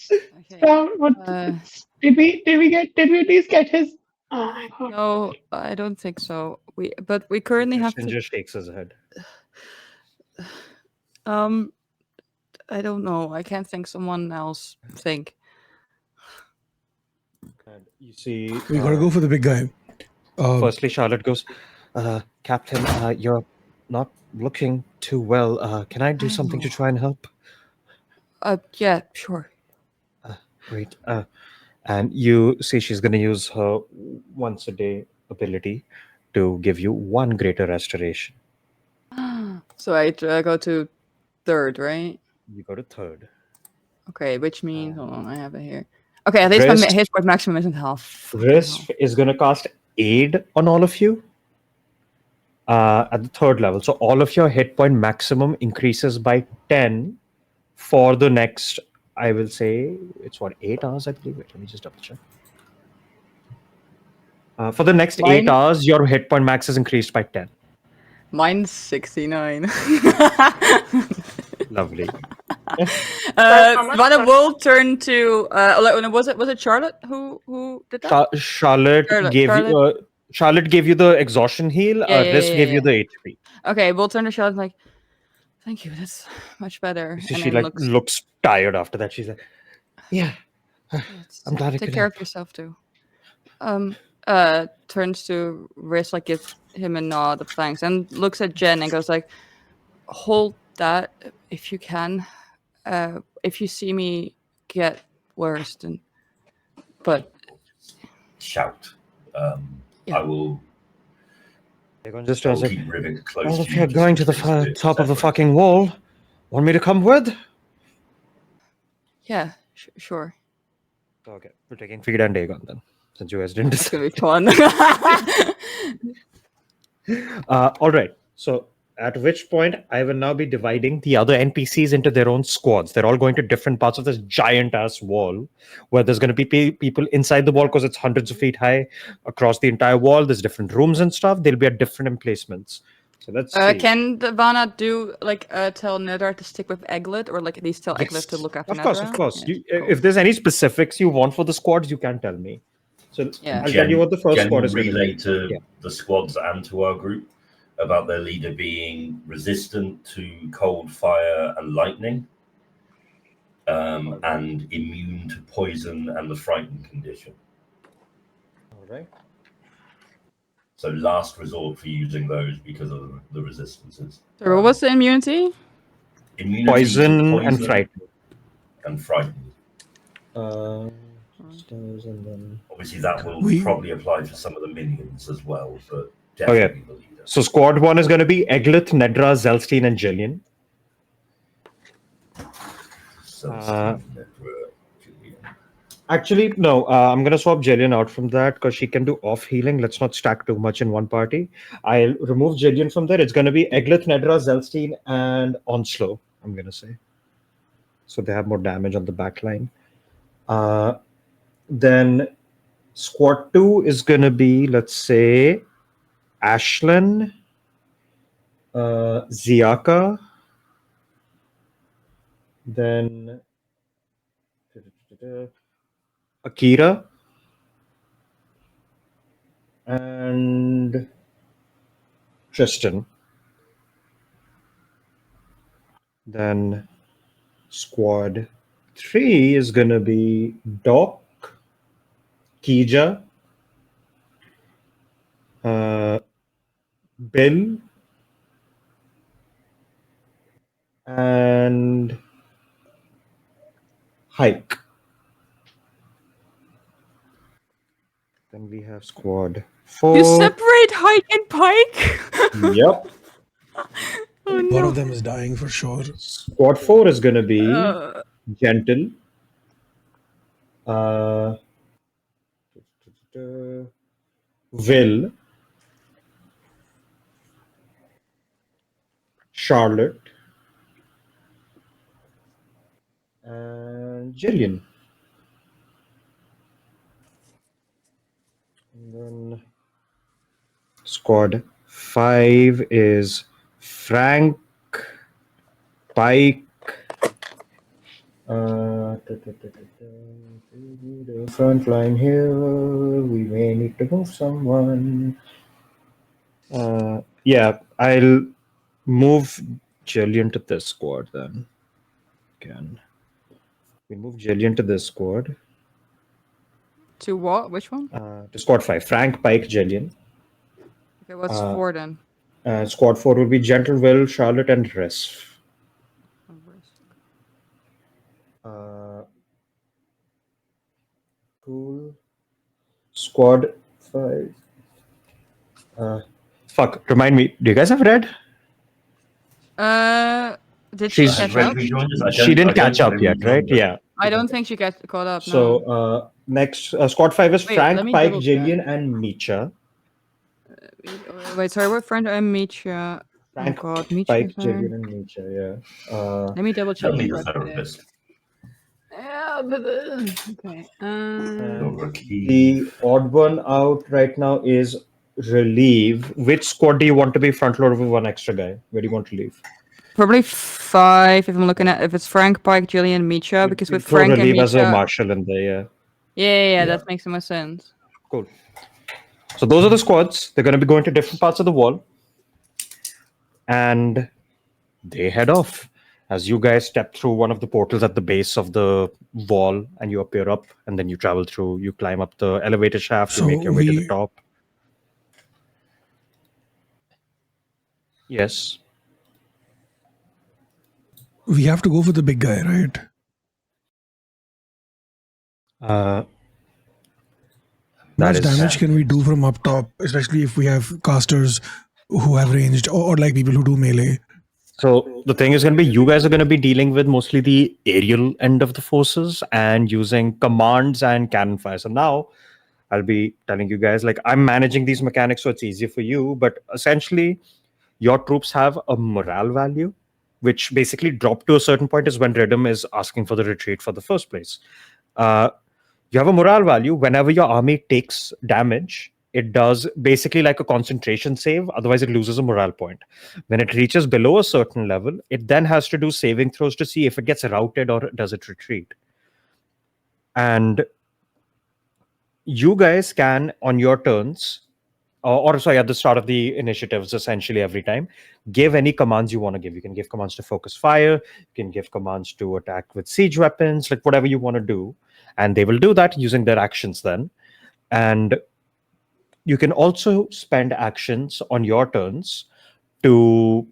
Okay. What, did we at least get his? Oh my god. No, I don't think so. But we currently have Christian to. just shakes his head. I don't know. I can't think. Someone else think. And you see, We gotta go for the big guy. firstly, Charlotte goes, Captain, you're not looking too well. Can I do I something to know. try and help? Yeah, sure. Great. And you see she's going to use her once a day ability to give you 1 greater restoration. So I go to 3rd, right? You go to 3rd. Okay, which means hold on, I have it here. Okay, at least my Rest- hit point maximum isn't half. Fucking Risk hell. is going to cast Aid on all of you at the 3rd level. So all of your hit point maximum increases by 10 for the next, I will say, it's what, 8 hours, I believe. Wait, let me just double check. For the next 8 Mine- hours, your hit point max is increased by 10. Mine's 69. Lovely. how much Vanna does- will turn to. Was it Charlotte who did that? Charlotte gave you. Charlotte gave you the exhaustion heal. Risk gave you the HP. Okay, we'll turn to Charlotte like, thank you, that's much better. So and she then like looks tired after that. She's like, yeah. I'm glad I take could care help. of yourself too. Turns to Riz, like gives him a nod of thanks, and looks at Jen and goes like, hold that if you can. If you see me get worse, then. But Shout. Yeah. I will. They're going to just I will like, keep Rivik close well, to if you. you're just going in to the case we're top of the separate. fucking wall, want me to come with? yeah, sure. Okay, we're taking Feed and Dagon then, since you guys didn't It's decide. gonna be fun. All right. So at which point I will now be dividing the other NPCs into their own squads. They're all going to different parts of this giant ass wall, where there's going to be people inside the wall because it's hundreds of feet high across the entire wall. There's different rooms and stuff. They'll be at different emplacements. So let's see. Can Vanna do like tell Nedra to stick with Egglet, or like at least tell Egglet to look after Of Nedra? course. Yeah, cool. If there's any specifics you want for the squads, you can tell me. So Yeah. I'll tell you what the first Jen squad will is going to relay be. to Yeah. the squads and to our group about their leader being resistant to cold, fire, and lightning, and immune to poison and the frightened condition. All right. So last resort for using those because of the resistances. So what was the immunity? Immunity Poison to and frightened. And frightened. Stars and then... Obviously, that will probably apply to some of the minions as well, but definitely the leader. So squad 1 is going to be Egglet, Nedra, Zelstein, and Jillian. Actually, no. I'm going to swap Jillian out from that because she can do off healing. Let's not stack too much in one party. I'll remove Jillian from there. It's going to be Egglet, Nedra, Zelstein, and Onslow, I'm going to say. So they have more damage on the back line. Then squad 2 is going to be, let's say, Ashlyn, Ziaka, then Akira, and Tristan. Then squad 3 is going to be Doc, Kija, Bill, and Hike. Then we have squad 4. You separate Hike and Pike? Yep. Oh, One no. of them is dying for sure. Squad 4 is going to be Gentle, Will, Charlotte, and Jillian. And then squad 5 is Frank, Pike, front line here. We may need to move someone. Yeah, I'll move Jillian to this squad then. Again, we move Jillian to this squad. To what? Which one? To squad 5, Frank, Pike, Jillian. Okay, what's 4 then? Squad 4 will be Gentle, Will, Charlotte, and Resf. Cool. Squad 5. Fuck, remind me, do you guys have red? Did she She's- catch up? She didn't catch up yet, right? Yeah. I don't think she got caught up. No. So next, squad 5 is Wait, Frank, let me Pike, double Jillian, and Micha. Wait, sorry, what friend? I'm Micha. Frank, Oh god, Micha. Pike, sorry. Jillian, and Micha, yeah. Let me double check. Don't need a what it is. therapist. Yeah, but okay. Or a key. The odd one out right now is relieve, which squad do you want to be front loaded with one extra guy? Where do you want to leave? Probably 5 if I'm looking at if it's Frank, Pike, Julian, Misha, because with Throw Frank and relieve as a Misha. marshal in there, yeah. Yeah, that makes the most sense. Cool. So those are the squads. They're going to be going to different parts of the wall. And they head off. As you guys step through one of the portals at the base of the wall and you appear up, and then you travel through, you climb up the elevator shaft, you make your way to the top. Yes. We have to go for the big guy, right? How much damage can we do from up top, especially if we have casters who have ranged or like people who do melee? So the thing is going to be, you guys are going to be dealing with mostly the aerial end of the forces and using commands and cannon fire. So now I'll be telling you guys, like, I'm managing these mechanics so it's easier for you, but essentially your troops have a morale value, which basically dropped to a certain point is when Rhythm is asking for the retreat for the first place. You have a morale value. Whenever your army takes damage, it does basically like a concentration save. Otherwise, it loses a morale point. When it reaches below a certain level, it then has to do saving throws to see if it gets routed or does it retreat. And you guys can, on your turns, or sorry, at the start of the initiatives, essentially every time, give any commands you want to give. You can give commands to focus fire. You can give commands to attack with siege weapons, like whatever you want to do. And they will do that using their actions then. And you can also spend actions on your turns to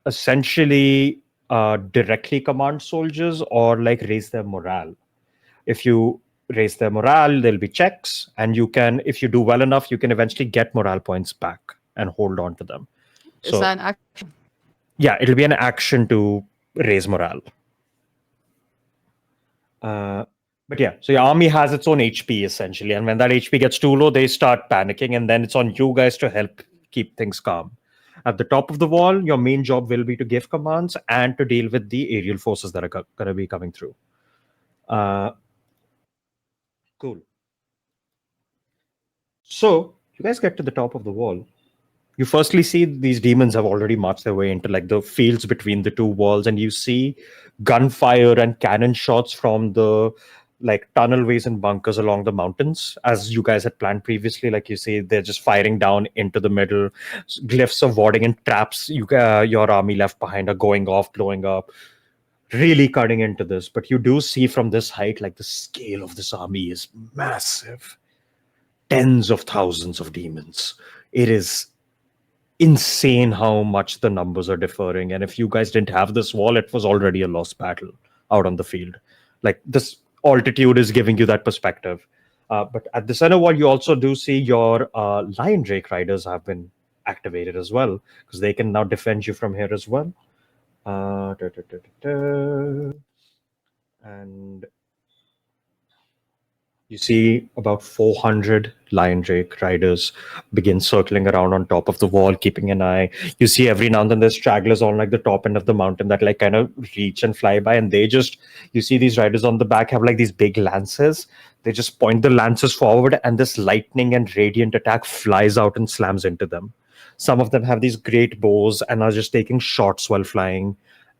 essentially directly command soldiers or like raise their morale. If you raise their morale, there'll be checks, and you can, if you do well enough, you can eventually get morale points back and hold on to them. Is that an action? Yeah, it'll be an action to raise morale. But yeah, so your army has its own HP essentially, and when that HP gets too low, they start panicking, and then it's on you guys to help keep things calm. At the top of the wall, your main job will be to give commands and to deal with the aerial forces that are going to be coming through. Cool. So you guys get to the top of the wall. You firstly see these demons have already marched their way into like the fields between the two walls, and you see gunfire and cannon shots from the like tunnelways and bunkers along the mountains, as you guys had planned previously. Like you see, they're just firing down into the middle. Glyphs of warding and traps your army left behind are going off, blowing up, really cutting into this. But you do see from this height, like the scale of this army is massive. Tens of thousands of demons. It is insane how much the numbers are differing. And if you guys didn't have this wall, it was already a lost battle out on the field. Like this altitude is giving you that perspective. But at the center wall, you also do see your Lion Drake riders have been activated as well, because they can now defend you from here as well. And you see about 400 Lion Drake riders begin circling around on top of the wall, keeping an eye. You see every now and then there's stragglers on like the top end of the mountain that like kind of reach and fly by, and they just, you see these riders on the back have like these big lances. They just point the lances forward, and this lightning and radiant attack flies out and slams into them. Some of them have these great bows and are just taking shots while flying.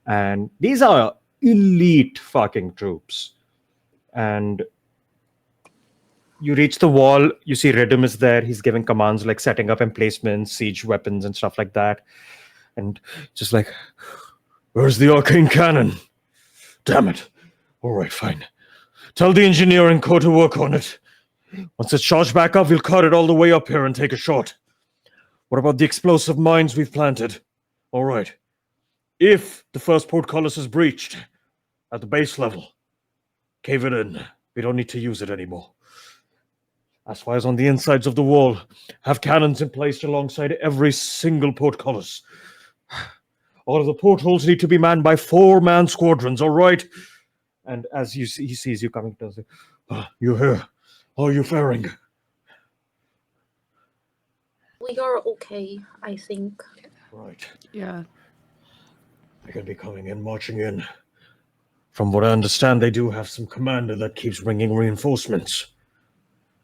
And these are elite fucking troops. And you reach the wall, you see Rhythm is there. He's giving commands like setting up emplacements, siege weapons, and stuff like that. And just like, where's the arcane cannon? Damn it. All right, fine. Tell the engineering corps to work on it. Once it's charged back up, we'll cut it all the way up here and take a shot. What about the explosive mines we've planted? All right. If the first portcullis is breached at the base level, cave it in. We don't need to use it anymore. As far as on the insides of the wall, have cannons in place alongside every single portcullis. All of the portholes need to be manned by 4-man squadrons, all right? And as he sees you coming, does it? You here? How are you faring? We are okay, I think. Right. Yeah. They're going to be coming in, marching in. From what I understand, they do have some commander that keeps bringing reinforcements.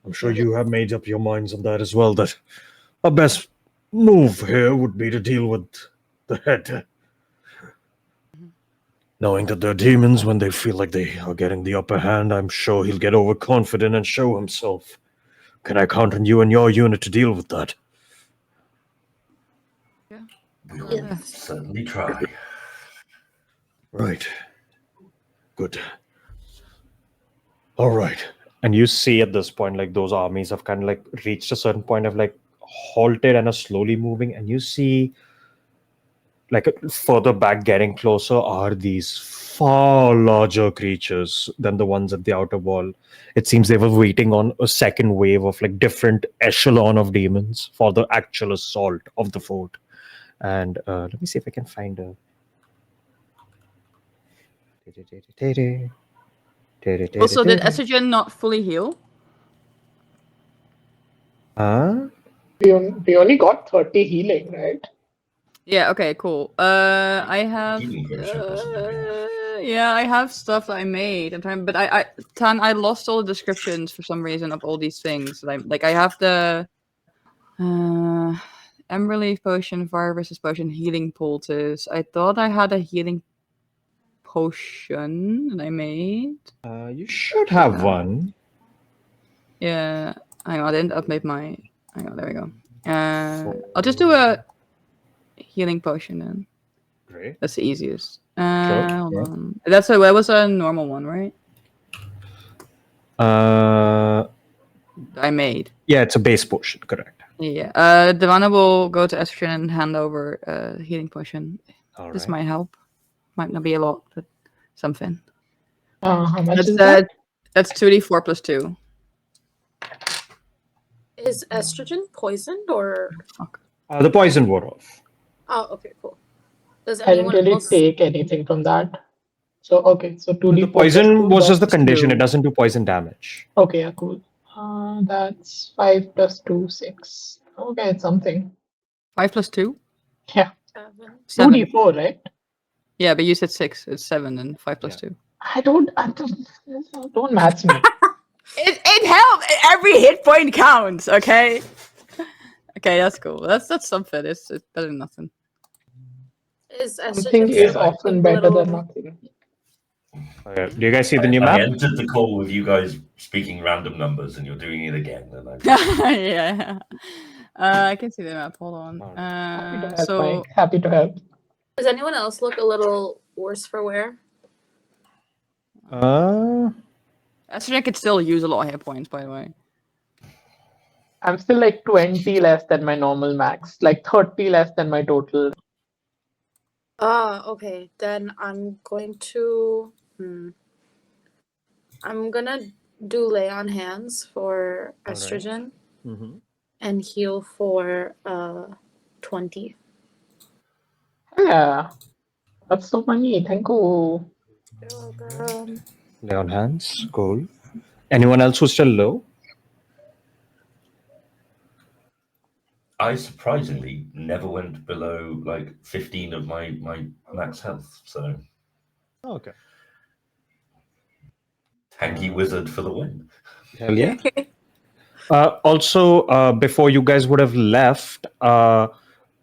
I'm sure you have made up your minds on that as well, that our best move here would be to deal with the head. Knowing that they're demons, when they feel like they are getting the upper hand, I'm sure he'll get overconfident and show himself. Can I count on you and your unit to deal with that? We will Yes. certainly try. Right. Good. All right. And you see at this point, like those armies have kind of like reached a certain point of like halted and are slowly moving. And you see, like further back, getting closer, are these far larger creatures than the ones at the outer wall. It seems they were waiting on a second wave of like different echelon of demons for the actual assault of the fort. And let me see if I can find a. Also, did Estrogen not fully heal? We only got 30 healing, right? Yeah, okay, cool. I have Healing potion, possibly. yeah, I have stuff that I made. I'm trying, but I lost all the descriptions for some reason of all these things. That I have the Ember Leaf potion, Fire Resist potion, healing poultice. I thought I had a healing potion that I made. You should have one. Yeah, hang on, I didn't update my. Hang on, there we go. I'll just do a healing potion then. Great. That's the easiest. Sure. Hold on. That was a normal one, right? I made. Yeah, it's a base potion, correct. Yeah. Devana will go to Estrogen and hand over a healing potion. All This right. might help. Might not be a lot, but something. How much That's is that? That's 2d4 plus 2. Is estrogen poisoned or? Fuck. The poison wore off. Oh, okay, cool. Does I didn't anyone really else? take anything from that. So, okay, so 2d4 The plus poison 2, was just the that's condition. 2. It doesn't do poison damage. Okay, yeah, cool. That's 5 plus 2, 6. Okay, it's something. 5 plus 2? Yeah, 7. 2d4, right? Yeah, but you said 6. It's 7 and 5 plus 2. Don't match me. It helps. Every hit point counts. Okay. Okay, that's cool. That's something. It's better than nothing. Is Something estrogen is still often a better little- than nothing. Do you guys see the new I map? entered the call with you guys speaking random numbers, and you're doing it again. And Yeah. I can see the map. Hold on. Happy to help, So Mike. Happy to help. Does anyone else look a little worse for wear? Estrogen could still use a lot of hit points, by the way. I'm still like 20 less than my normal max, like 30 less than my total. Okay. Then I'm going to. I'm gonna do lay on hands for All right. estrogen Mm-hmm. and heal for 20. Yeah, that's so funny. Thank you. You're welcome. Lay on hands. Cool. Anyone else who's still low? I surprisingly never went below like 15 of my max health. So Okay. tanky wizard for the win. Hell yeah. Also, before you guys would have left,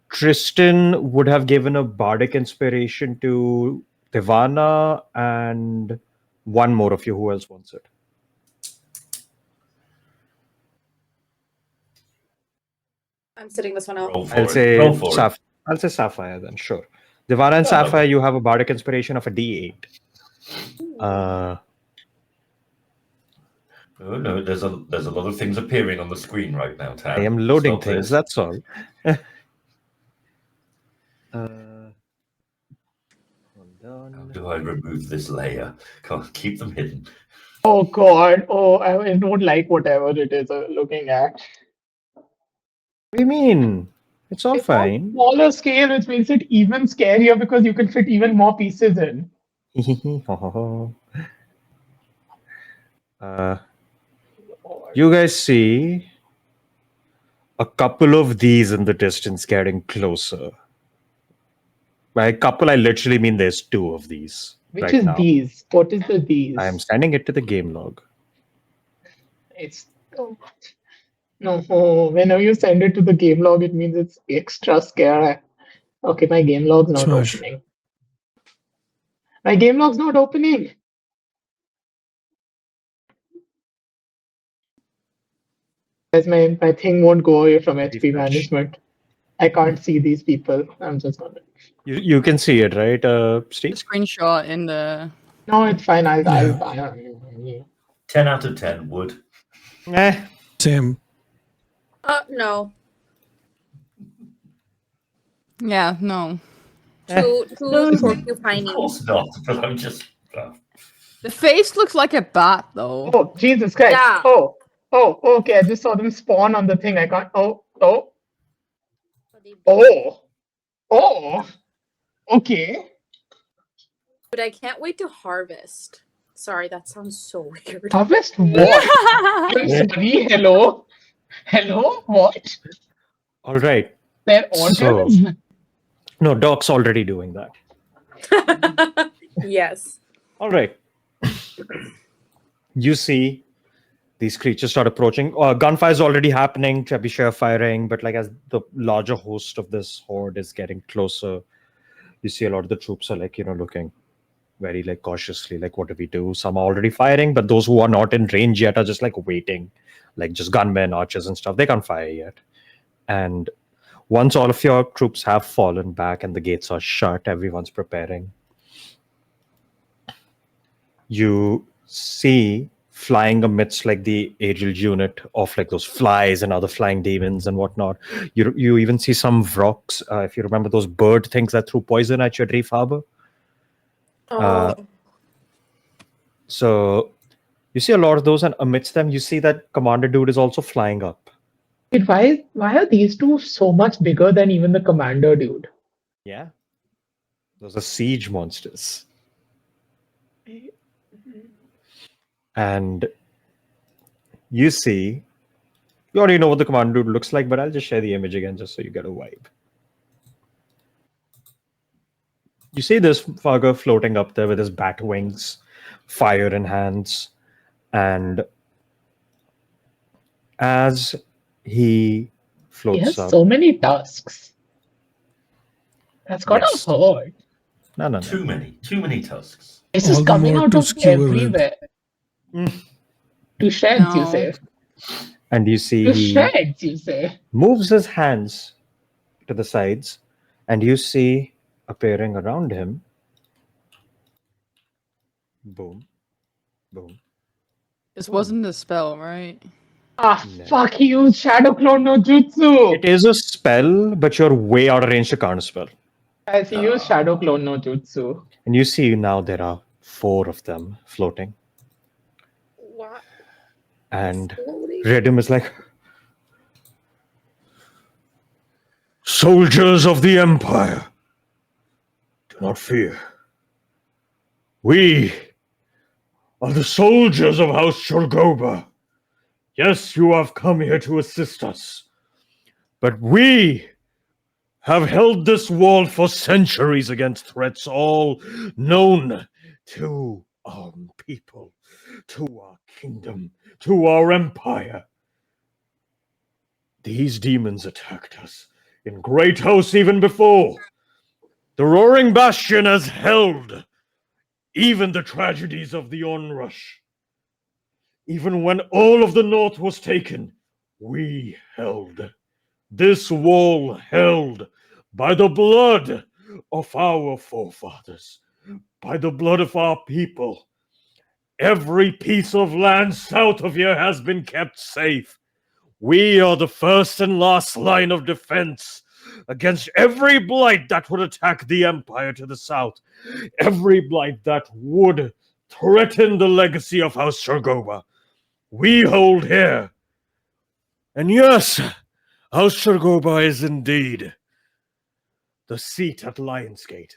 Tristan would have given a bardic inspiration to Devana and one more of you. Who else wants it? I'm sitting this one out. Roll for I'll it. say Roll for it. I'll say Sapphire then. Sure. Devana and Yeah, Sapphire, you have a bardic inspiration of a D8. Oh no, there's a lot of things appearing on the screen right now, Tam. I am loading Stop things. this. That's all. How do I remove this layer? Can't keep them hidden. Oh God. Oh, I don't like whatever it is looking at. What do you mean? It's all It's on fine. smaller scale, which makes it even scarier because you can fit even more pieces in. You guys see a couple of these in the distance getting closer. By a couple, I literally mean there's two of these. Which right is now. these? What is the these? I am sending it to the game log. It's oh, No, whenever you send it to the game log, it means it's extra scary. Okay, my game log's not Smash. opening. My game log's not opening. As my thing won't go away from HP Refresh. management. I can't see these people. I'm just gonna. You can see it, right, The Steve? screenshot in the. No, it's fine. I'll. Yeah. 10 out of 10 would. Eh. Same. No. Yeah, no. Too Of porcupine. course not, but I'm just. The face looks like a bat, though. Oh, Jesus Christ. Yeah. Oh, okay. I just saw them spawn on the thing. I can't. Oh. Okay. But I can't wait to harvest. Sorry, that sounds so weird. Harvest what? I'm sorry. Hello? What? All right. They're So- orders? No, Doc's already doing that. Yes. All right. You see these creatures start approaching. Gunfire is already happening. Trebuchet firing, but like as the larger host of this horde is getting closer, you see a lot of the troops are like looking very like cautiously, like what do we do? Some are already firing, but those who are not in range yet are just like waiting, like just gunmen, archers, and stuff. They can't fire yet. And once all of your troops have fallen back and the gates are shut, everyone's preparing. You see flying amidst like the Agil unit of like those flies and other flying demons and whatnot. You even see some Vroks, if you remember those bird things that threw poison at your Reef Harbor. So you see a lot of those, and amidst them you see that Commander Dude is also flying up. Wait, why are these two so much bigger than even the commander dude? Yeah. Those are siege monsters. And you already know what the Commander Dude looks like, but I'll just share the image again just so you get a vibe. You see this fucker floating up there with his bat wings, fire in hands, and as he floats He has up... so many tusks. That's gotta Yes. hurt. No. Too many tusks. This is All the coming more out to of skewer with. everywhere. Mm. To shreds, you No. say. And you see To he shreds, you say. moves his hands to the sides, and you see appearing around him. Boom. Boom. This wasn't a spell, right? Ah, No. fuck, he used Shadow Clone no Jutsu! It is a spell, but you're way out of range to counter spell. Guys, he used Shadow Clone no Jutsu. And you see now there are 4 of them floating. What? And Slowly. Redim is like, Soldiers of the Empire, do not fear. We are the soldiers of House Shorgoba. Yes, you have come here to assist us, but we have held this wall for centuries against threats all known to our people, to our kingdom, to our empire. These demons attacked us in Great House even before. The Roaring Bastion has held even the tragedies of the Onrush. Even when all of the North was taken, we held. This wall held by the blood of our forefathers, by the blood of our people. Every piece of land south of here has been kept safe. We are the first and last line of defense against every blight that would attack the Empire to the south, every blight that would threaten the legacy of House Shorgoba. We hold here. And yes, House Shorgoba is indeed the seat at Lionsgate,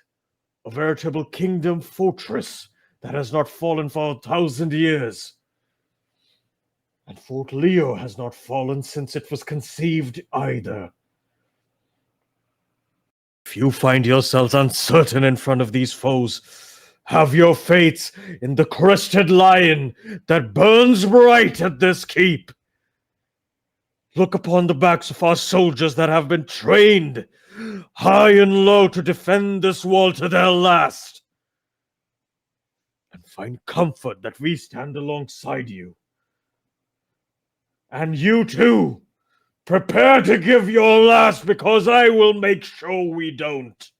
a veritable kingdom fortress that has not fallen for 1,000 years. And Fort Leo has not fallen since it was conceived either. If you find yourselves uncertain in front of these foes, have your faith in the crested lion that burns bright at this keep. Look upon the backs of our soldiers that have been trained high and low to defend this wall to their last. And find comfort that we stand alongside you. And you too, prepare to give your last, because I will make sure we don't.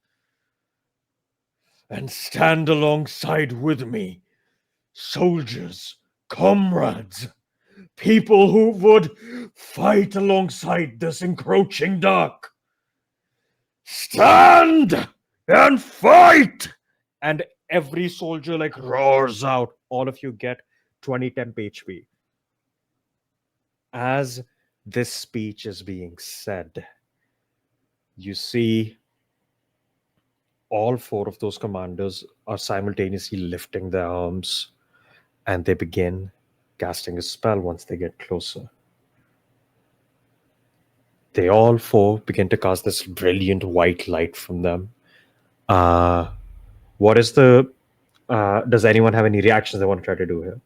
And stand alongside with me, soldiers, comrades, people who would fight alongside this encroaching dark. Stand and fight! And every soldier like roars out. All of you get 20 temp HP. As this speech is being said, you see all 4 of those commanders are simultaneously lifting their arms, and they begin casting a spell once they get closer. They all 4 begin to cast this brilliant white light from them. What is the... does anyone have any reactions they want to try to do here?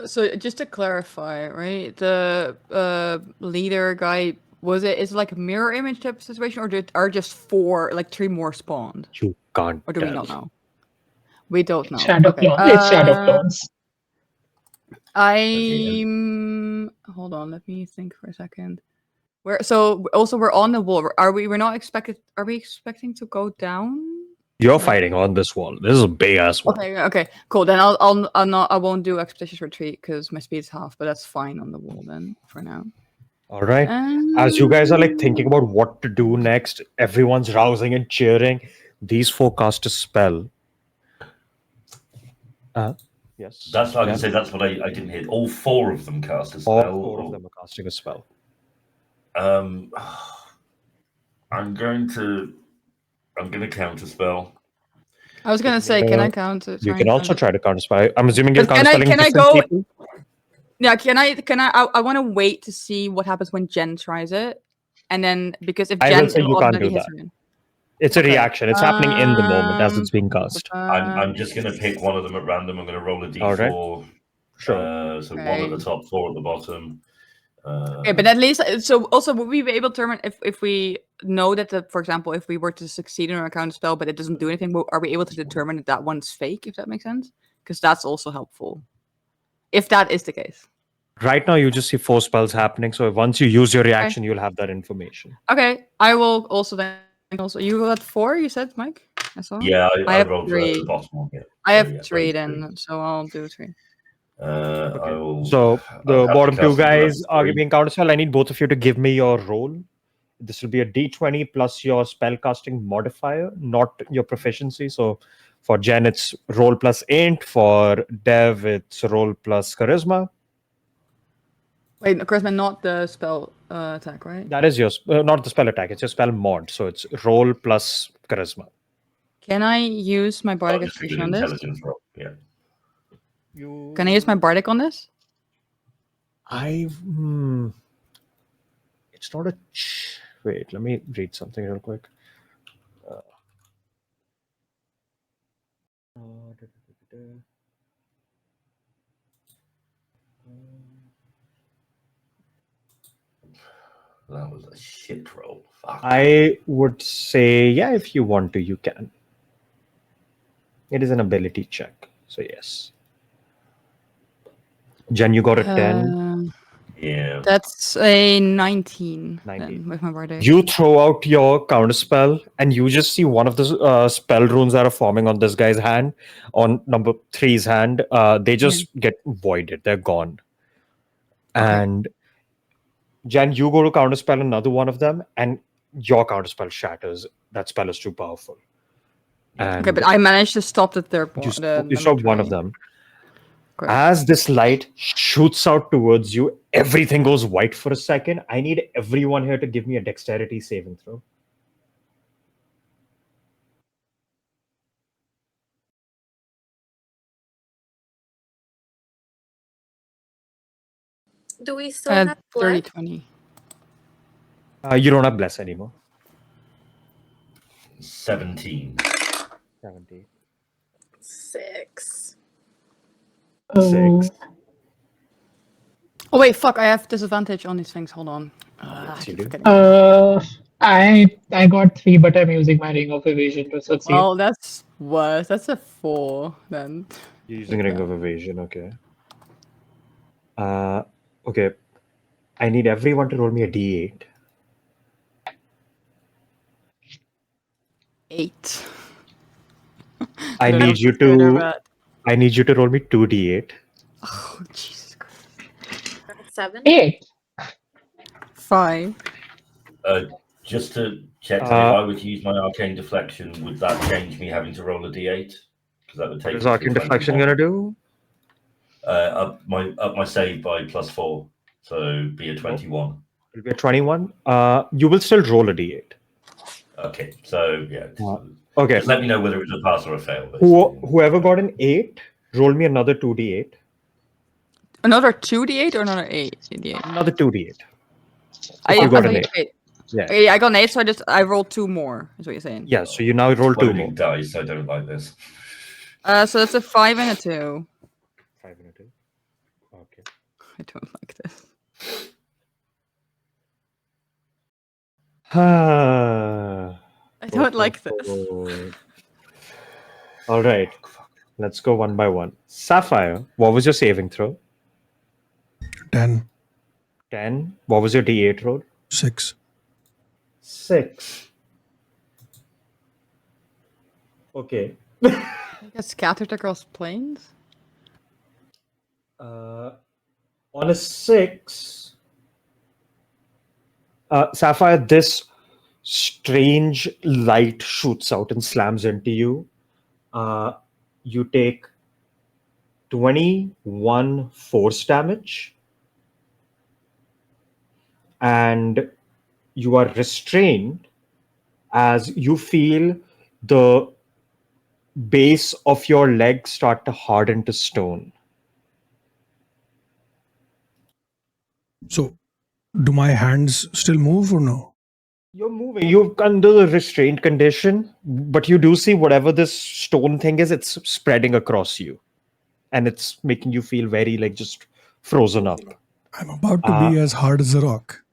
So just to clarify, right? The leader guy, is it like a mirror image type of situation, or are just 3 more spawned? You can't Or do we tell. not know? We don't know. Shadow Okay. clones. It's shadow clones. Hold on, let me think for a second. We're on the wall. We're not expected. Are we expecting to go down? You're fighting on this wall. This is a big ass wall. Okay, cool. Then I won't do expeditious retreat because my speed's half, but that's fine on the wall then for now. All right. As you guys are like thinking about what to do next, everyone's rousing and cheering. These 4 cast a spell. Yes. That's like I say. That's what I didn't hit. All 4 of them cast a spell. All 4 of them are casting a spell. I'm going to counter spell. I was gonna say, can I counter? You can also try to counter spell. I'm assuming you're But counter spelling can I different go- people? Yeah, can I want to wait to see what happens when Jen tries it, and then because if I Jen will say you can't automatically do hits that. her again. It's a Okay. reaction. It's happening in the moment as it's being cast. I'm just going to pick one of them at random. I'm going to roll a d4. All right. Sure. So 1 at the top, 4 at the bottom. Okay, but at least so also would we be able to determine if we know that for example, if we were to succeed in our counter spell but it doesn't do anything, are we able to determine that that one's fake? If that makes sense, because that's also helpful. If that is the case. Right now, you just see 4 spells happening. So once you use your reaction, you'll have that information. Okay, I will also then you got 4. You said, Mike. I saw. Yeah, I have rolled 3. the bottom one. Yeah. I have yeah, 3 right, then, so I'll do 3. I will. So I'll the have bottom to 2 cast it at guys level are 3. being counter spell. I need both of you to give me your roll. This will be a d20 plus your spellcasting modifier, not your proficiency. So for Jen, it's roll plus int. For Dev, it's roll plus charisma. Wait, charisma, not the spell attack, right? That is your not the spell attack. It's your spell mod. So it's roll plus charisma. Can I use my bardic Just inspiration an on this? intelligence roll. Yeah. Can I use my bardic on this? It's not a. Wait, let me read something real quick. That was a shit roll. Fuck. I would say, yeah, if you want to, you can. It is an ability check. So, yes. Jen, you got a 10. Yeah. That's a 19. 19. Then, with my bardic. You throw out your counterspell, and you just see one of the spell runes that are forming on this guy's hand, on number 3's hand. They just get voided. They're gone. Okay. And Jen, you go to counterspell another one of them, and your counterspell shatters. That spell is too powerful. And Okay, but I managed to stop the third one. you stop one of them. Great. As this light shoots out towards you, everything goes white for a second. I need everyone here to give me a dexterity saving throw. Do we still have 30, blood? 20. You don't have bless anymore. 17. 70. 6. 6. Oh wait, fuck! I have disadvantage on these things. Hold on. Yes, I you keep do. forgetting. I got 3, but I'm using my ring of evasion to succeed. Well, that's worse. That's a 4 then. You're using Ring of Evasion, okay. Okay. I need everyone to roll me a d8. 8. I No, need you that's good or to bad. I need you to roll me 2d8. Oh Jesus Christ. 7. 8. 5. Just to check, if Uh, I were to use my arcane deflection, would that change me having to roll a d8? Because that would what take is me to Arcane Deflection 21. gonna do? Up my save by +4, so be a 21. It'll be a 21. You will still roll a d8. Okay, so yeah. Okay. Just let me know whether it's a pass or a fail. Basically. Whoever got an 8, roll me another 2d8. Another 2d8 or another 8d8? Another 2d8. I you got thought an you- 8. wait. Yeah. Okay, I got an 8, so I rolled 2 more. Is what you're saying? Yeah, so you now roll 2 more. Exploding dice. I don't like this. So that's a 5 and a 2. 5 and a 2. Okay. I don't like this. I don't like this. All right. Let's go one by one. Sapphire, what was your saving throw? 10, 10. What was your d8 roll? 6. 6. Okay. I got scattered across planes. On a 6, Sapphire, this strange light shoots out and slams into you. You take 21 force damage, and you are restrained as you feel the base of your leg start to harden to stone. So, do my hands still move or no? You're moving. You're under the restrained condition, but you do see whatever this stone thing is, it's spreading across you. And it's making you feel very like just frozen up. I'm about to be as hard as a rock.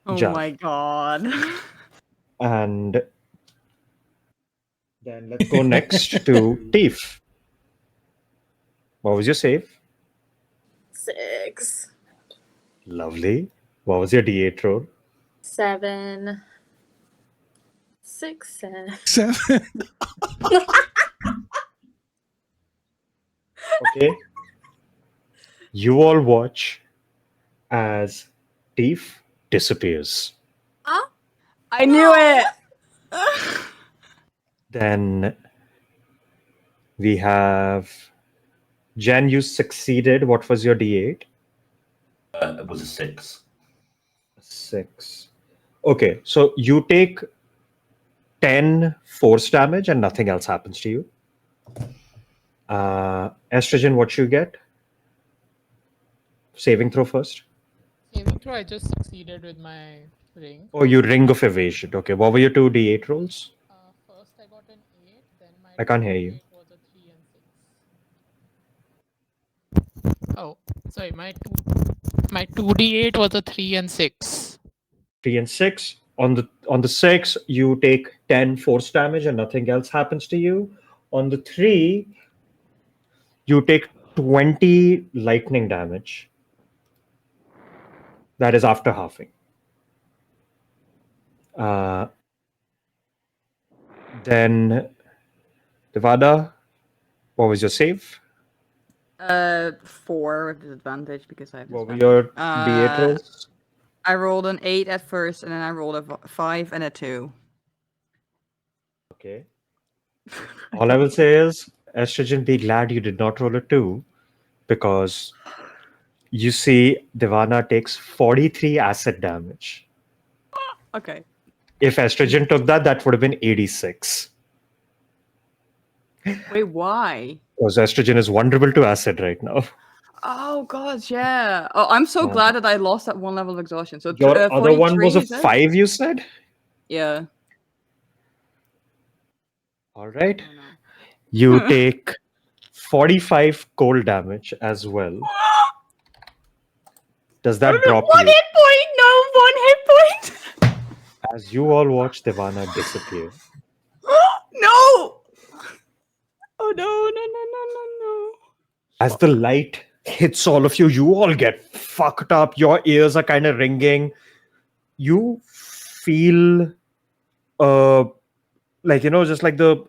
Oh Jump. my god. And then let's go next to Teef. What was your save? 6. Lovely. What was your D8 roll? 7. 6. 7. Okay. You all watch as Teef disappears. I knew it! Then we have Jen, you succeeded. What was your D8? It was a 6. 6. Okay, so you take 10 force damage and nothing else happens to you. Estrogen, what you get? Saving throw first. Saving throw, I just succeeded with my ring. Oh, you ring of evasion. Okay, what were your 2 D8 rolls? First, I got an 8, then my I can't hear you. 8 was a 3 and 6. Oh, sorry, my 2d8 was a 3 and 6. 3 and 6. On the 6, you take 10 force damage and nothing else happens to you. On the 3, you take 20 lightning damage. That is after halving. Then, Devada, what was your save? 4 with disadvantage because I have What were disadvantage. your D8 rolls? I rolled an 8 at first, and then I rolled a 5 and a 2. Okay. All I will say is, Estrogen, be glad you did not roll a 2, because you see Devana takes 43 acid damage. Okay. If Estrogen took that, that would have been 86. Wait, why? Because Estrogen is vulnerable to acid right now. Oh god, yeah. Oh, I'm so glad that I lost that 1 level of exhaustion. So Your other one was a 43, is it? 5, you said? Yeah. All right. I don't know. You take 45 cold damage as well. Does that drop One you? hit point! No, one hit point! As you all watch Devana disappear, No! Oh no, no, no, no, no, no. as the light hits all of you, you all get fucked up. Your ears are kind of ringing. You feel, like, just like the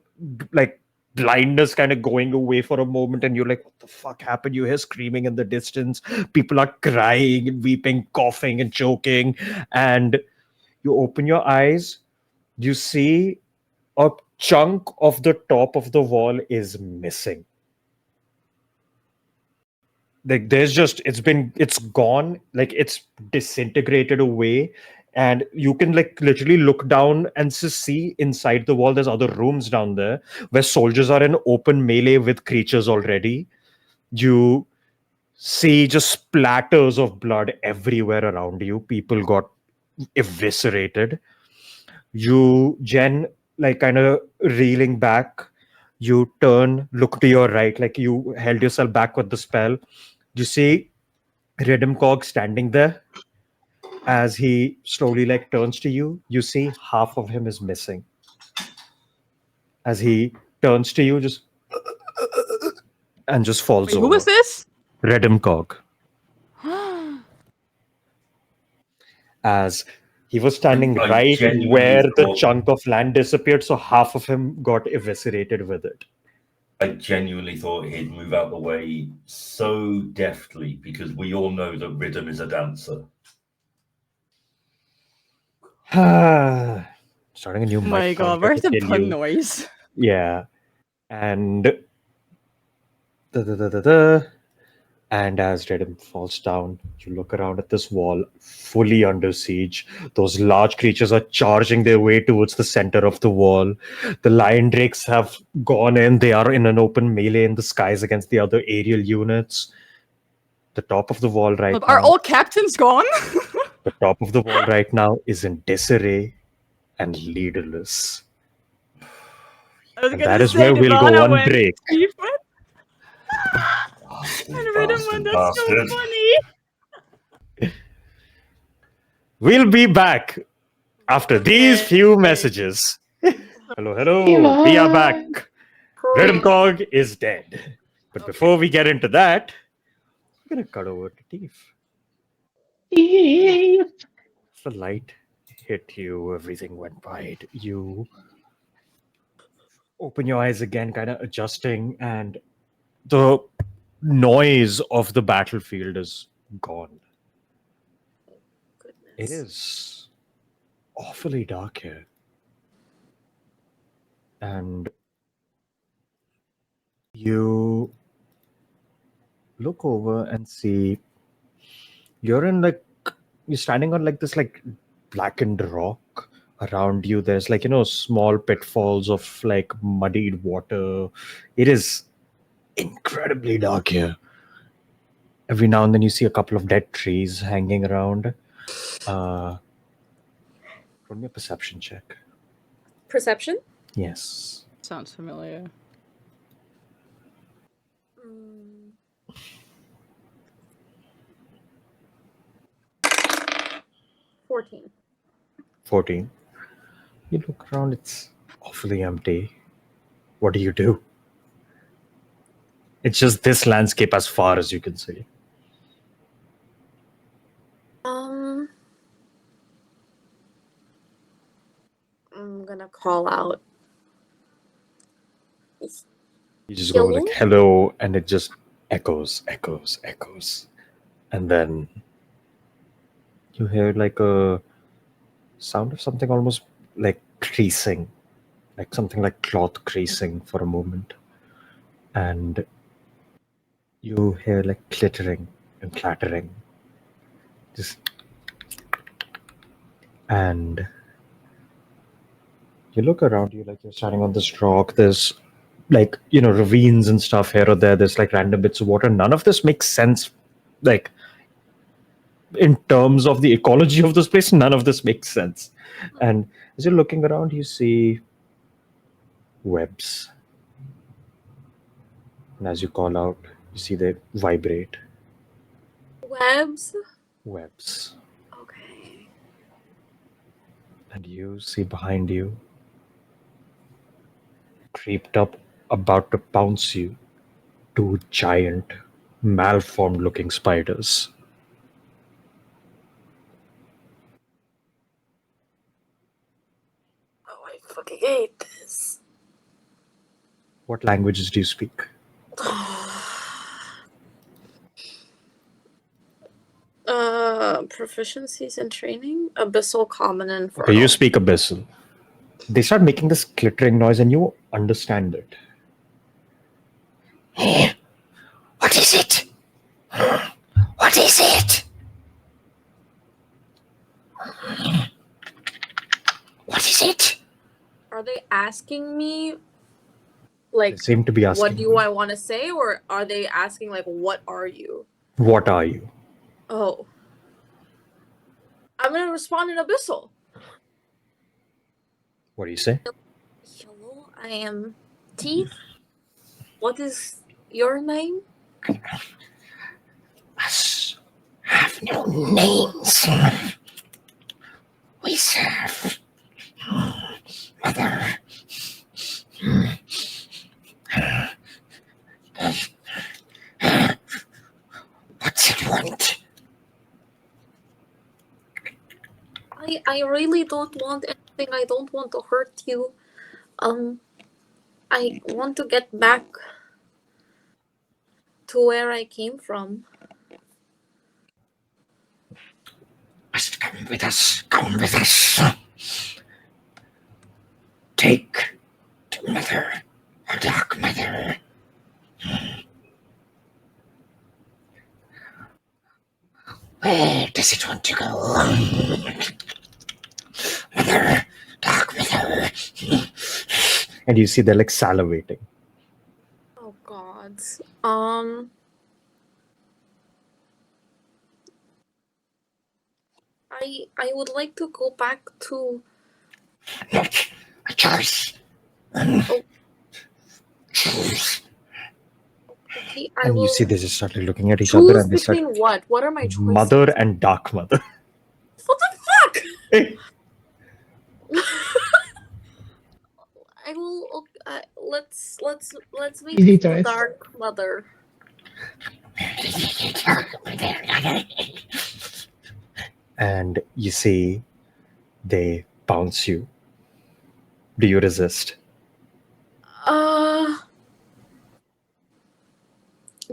like blindness kind of going away for a moment, and you're like, what the fuck happened? You hear screaming in the distance. People are crying and weeping, coughing and choking. And you open your eyes. You see a chunk of the top of the wall is missing. Like it's gone, like it's disintegrated away, and you can like literally look down and see inside the wall. There's other rooms down there where soldiers are in open melee with creatures already. You see just splatters of blood everywhere around you. People got eviscerated. You, Jen, like kind of reeling back. You turn, look to your right, like you held yourself back with the spell. You see Redemcog standing there. As he slowly like turns to you, you see half of him is missing. As he turns to you, just and just falls Wait, over. who is this? Redemcog. As he was standing I right genuinely where the thought- chunk of land disappeared, so half of him got eviscerated with it. I genuinely thought he'd move out the way so deftly because we all know that Rhythm is a dancer. Starting a new Oh my mic god, counter where's to the kill pun you. noise? Yeah. And and as Redem falls down, you look around at this wall, fully under siege. Those large creatures are charging their way towards the center of the wall. The lion drakes have gone in. They are in an open melee in the skies against the other aerial units. The top of the wall right Are now. all captains gone? The top of the wall right now is in disarray and leaderless. I was And gonna that is say where we'll go Nirvana on went break. Steve went. Bastard, And Rhythm bastard, went, that's so bastard. funny. We'll be back after these few messages. Hello, hello. We are back. Redemcog is dead. But before we get into that, we're going to cut over to Teef. The light hit you, everything went white. You open your eyes again, kind of adjusting, and the noise of the battlefield is gone. Goodness. It is awfully dark here. And you look over and see you're standing on like this like blackened rock. Around you there's like small pitfalls of like muddied water. It is incredibly dark here. Every now and then you see a couple of dead trees hanging around. Roll me a perception check. Perception? Yes. Sounds familiar. 14. 14. You look around, it's awfully empty. What do? It's just this landscape as far as you can see. I'm gonna call out. You just go like hello, and it just echoes. And then you hear like a sound of something almost like creasing, like something like cloth creasing for a moment. And you hear like clittering and clattering. Just and you look around you, like you're standing on this rock. There's like ravines and stuff here or there. There's like random bits of water. None of this makes sense, like in terms of the ecology of this place. None of this makes sense. And as you're looking around, you see webs, and as you call out, you see they vibrate. Webs? webs. Okay. And you see behind you, creeped up, about to pounce you, two giant, malformed looking spiders. Oh, I fucking hate this. What languages do you speak? Proficiencies and training? Abyssal, Common, and Infernal. Okay, you speak Abyssal. They start making this clittering noise and you understand it. What is it? What is it? What is it? Are they asking me, They like, seem to be asking. what do I want to say, or are they asking, like, what are you? What are you? Oh. I'm gonna respond in Abyssal. What do you say? Hello, I am Teeth. What is your name? Us have no names. We serve Mother. What's it want? I really don't want anything. I don't want to hurt you. I want to get back to where I came from. Must come with us. Come with us. Take to Mother, our Dark Mother. Where does it want to go? Mother, Dark Mother. And you see they're like salivating. Oh God. I would like to go back to. Not a choice. Choose. Okay, I And will you see they just started looking at each other choose and they start between what? What are my choices? Mother and Dark Mother. What the fuck? Hey. I will. Let's make Easy the choice. Dark Mother. And you see they bounce you. Do you resist?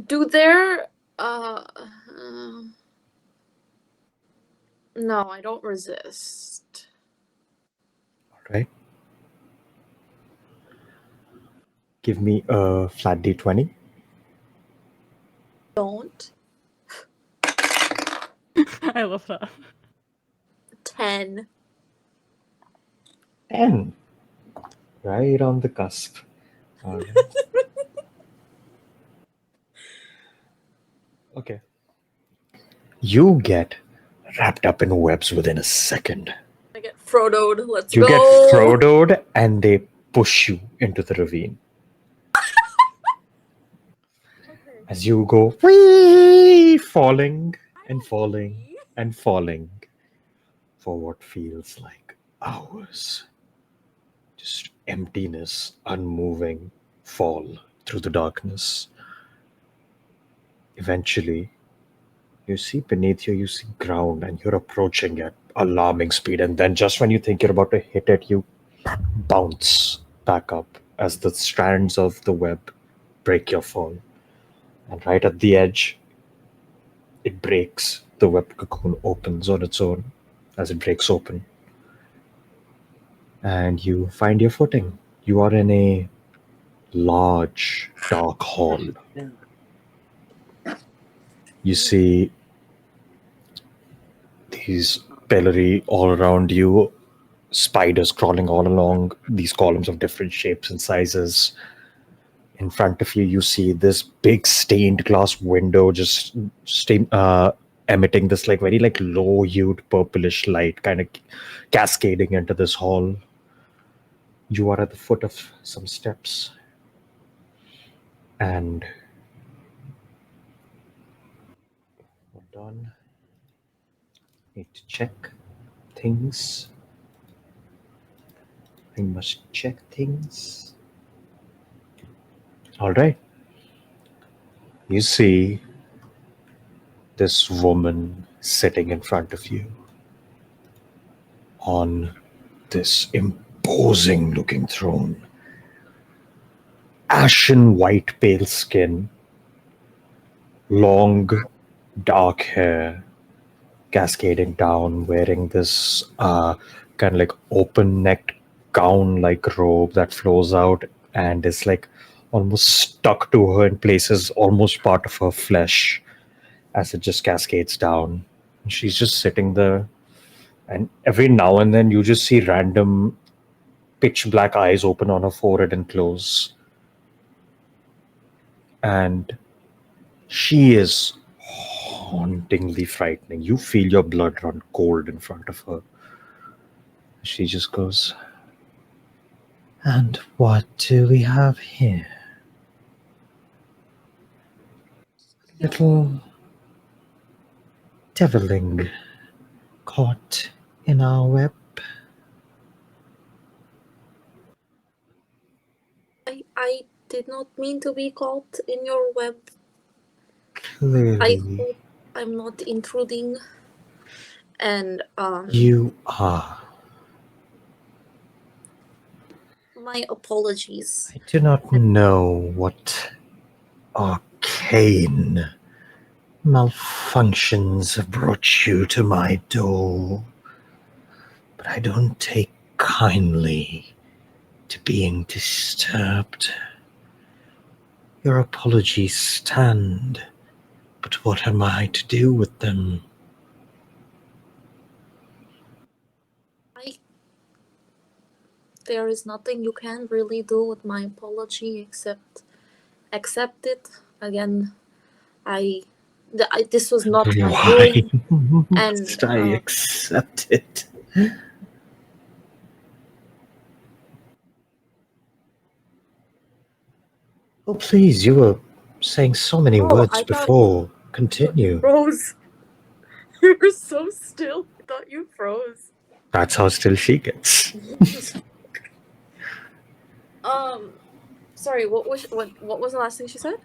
Do their no, I don't resist. Alright. Give me a flat D20. Don't. I love that. 10. 10. Right on the cusp. Alright. Okay. You get wrapped up in webs within a second. I get Frodo'd. Let's You go. get Frodo'd and they push you into the ravine. Okay. As you go whee, falling and falling and falling for what feels like hours. Just emptiness, unmoving, fall through the darkness. Eventually, you see beneath you, you see ground and you're approaching at alarming speed. And then just when you think you're about to hit it, you bounce back up as the strands of the web break your fall. And right at the edge, it breaks. The web cocoon opens on its own as it breaks open. And you find your footing. You are in a large, dark hall. You see these pillory all around you, spiders crawling all along these columns of different shapes and sizes. In front of you, you see this big stained glass window just emitting this like very like low hued purplish light kind of cascading into this hall. You are at the foot of some steps. And hold on. Need to check things. I must check things. All right. You see this woman sitting in front of you on this imposing looking throne. Ashen white pale skin, long dark hair cascading down, wearing this kind of like open necked gown like robe that flows out and is like almost stuck to her in places, almost part of her flesh as it just cascades down. And she's just sitting there, and every now and then you just see random pitch black eyes open on her forehead and close. And she is hauntingly frightening. You feel your blood run cold in front of her. She just goes, "And what do we have here? Little deviling caught in our web." I did not mean to be caught in your web. I Clearly, hope I'm not intruding. And you are. my apologies. I do not know what arcane malfunctions have brought you to my door, but I don't take kindly to being disturbed. Your apologies stand, but what am I to do with them? There is nothing you can really do with my apology except accept it. Again, this was not my Why doing. And must I accept it? Oh, please, you were saying so many Oh, words I thought before. Continue. froze. You were so still. I thought you froze. That's how still she gets. Sorry. What was the last thing she said?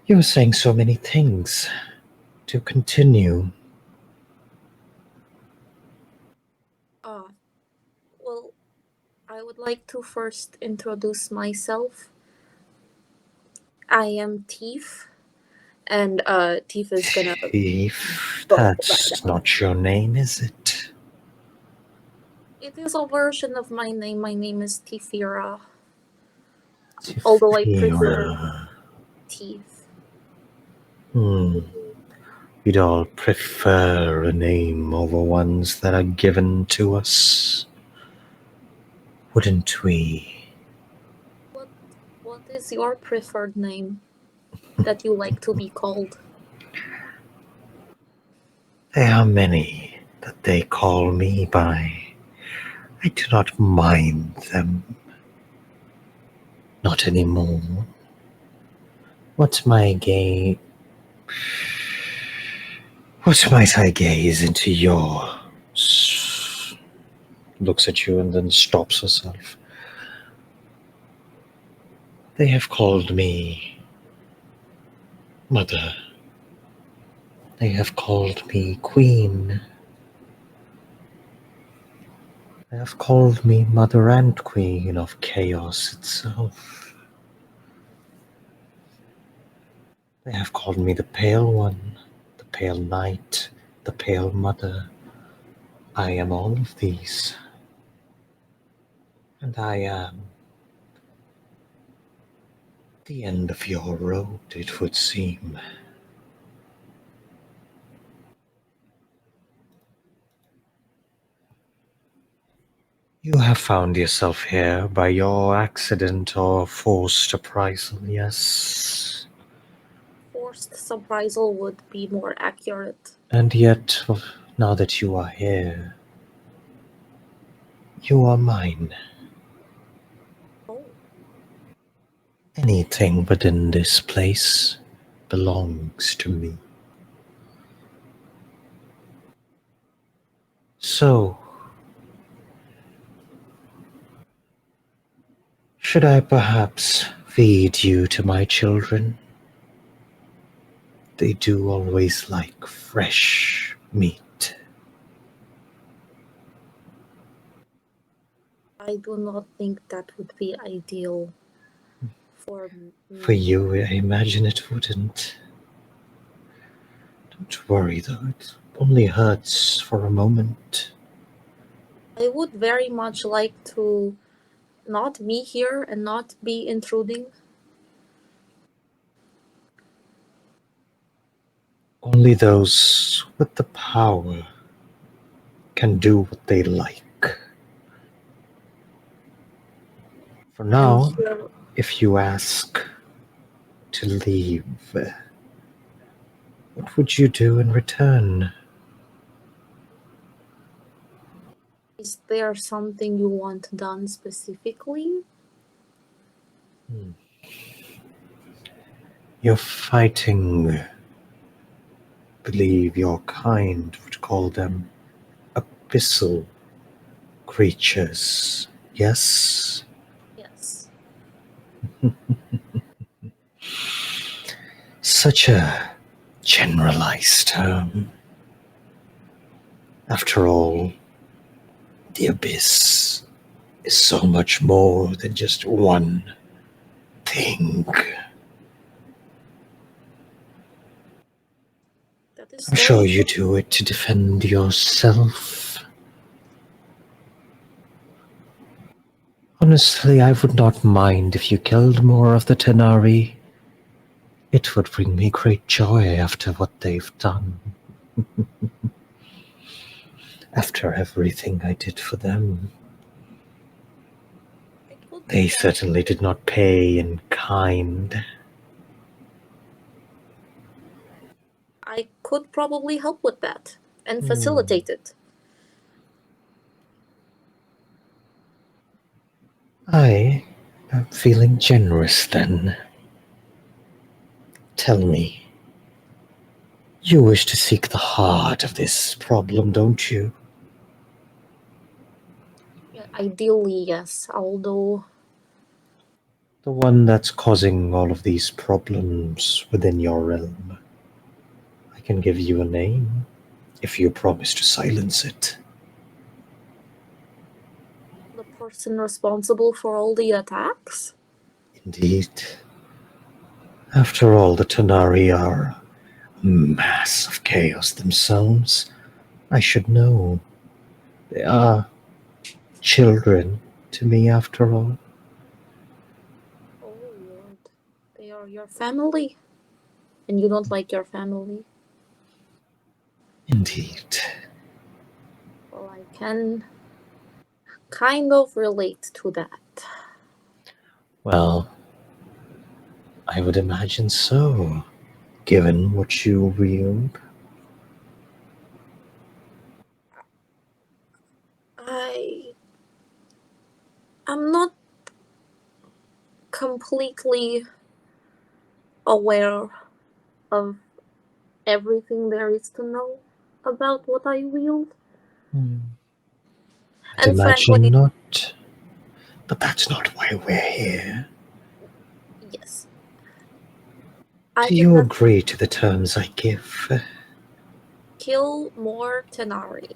You were saying so many things. To continue. Well, I would like to first introduce myself. I am Teef, and Teef is gonna. Thief, go that's not your name, is it? It is a version of my name. My name is Tifira. Although I prefer Tifira. Teef. We'd all prefer a name over ones that are given to us, wouldn't we? What is your preferred name that you like to be called? There are many that they call me by. I do not mind them. Not anymore. What might I gaze into your... Looks at you and then stops herself. They have called me Mother. They have called me Queen. They have called me Mother and Queen of Chaos itself. They have called me the Pale One, the Pale Knight, the Pale Mother. I am all of these. And I am the end of your road, it would seem. You have found yourself here by your accident or forced reprisal, yes? Forced surprisal would be more accurate. And yet, now that you are here, you are mine. Oh. Anything within this place belongs to me. So, should I perhaps feed you to my children? They do always like fresh meat. I do not think that would be ideal for For me. you, I imagine it wouldn't. Don't worry, though, it only hurts for a moment. I would very much like to not be here and not be intruding. Only those with the power can do what they like. For now, And here, if you ask to leave, what would you do in return? is there something you want done specifically? You're fighting, believe your kind would call them abyssal creatures, yes? Yes. Such a generalized term. After all, the abyss is so much more than just one thing. That is I'm sure very you true. do it to defend yourself. Honestly, I would not mind if you killed more of the Tenari. It would bring me great joy after what they've done. After everything I did for them. It would They be certainly did not pay in kind. I could probably help with that and facilitate it. I am feeling generous then. Tell me, you wish to seek the heart of this problem, don't you? Yeah, ideally, yes. Although The one that's causing all of these problems within your realm. I can give you a name if you promise to silence it. the person responsible for all the attacks? Indeed. After all, the Tanari are a mass of chaos themselves. I should know. They are children to me, after all. Oh Lord. They are your family. And you don't like your family. Indeed. Well, I can kind of relate to that. Well, I would imagine so, given what you wield. I'm not completely aware of everything there is to know about what I wield. I'd And imagine frankly, not. But that's not why we're here. yes. I Do did you not agree to the terms I give? kill more Tenari.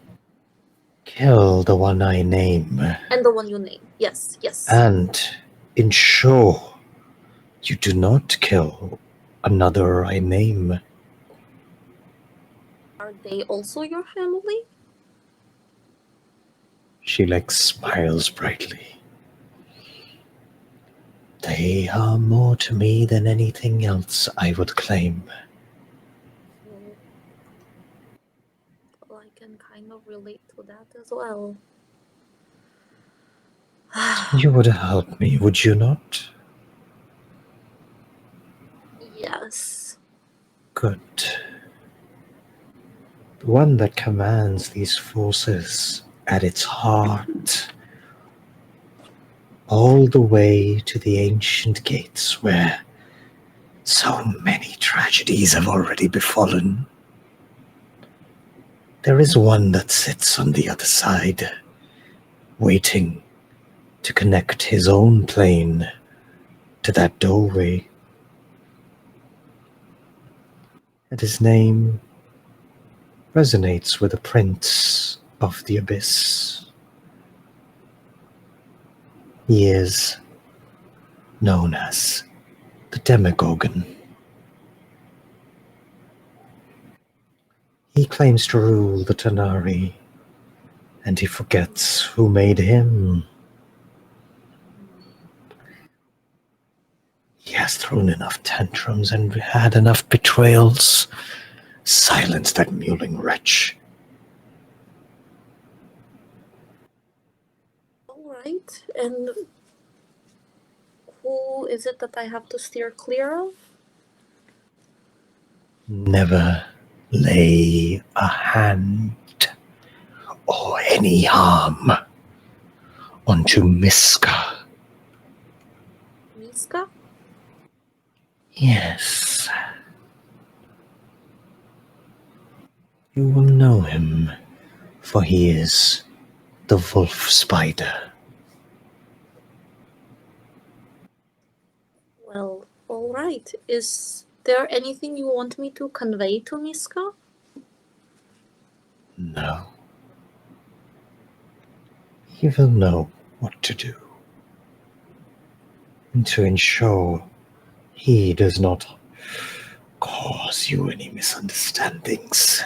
Kill the one I name, And the one you name. Yes, yes. and ensure you do not kill another I name. Are they also your family? She smiles brightly. They are more to me than anything else I would claim. Well, I can kind of relate to that as well. You would help me, would you not? Yes. Good. The one that commands these forces at its heart, all the way to the ancient gates where so many tragedies have already befallen. There is one that sits on the other side, waiting to connect his own plane to that doorway. And his name resonates with the Prince of the Abyss. He is known as the Demogorgon. He claims to rule the Tanari, and he forgets who made him. He has thrown enough tantrums and had enough betrayals. Silence that mewling wretch. All right. And who is it that I have to steer clear of? Never lay a hand or any harm onto Miska. Miska? Yes. You will know him, for he is the wolf spider. Well, all right. Is there anything you want me to convey to Miska? No. He will know what to do. And to ensure he does not cause you any misunderstandings.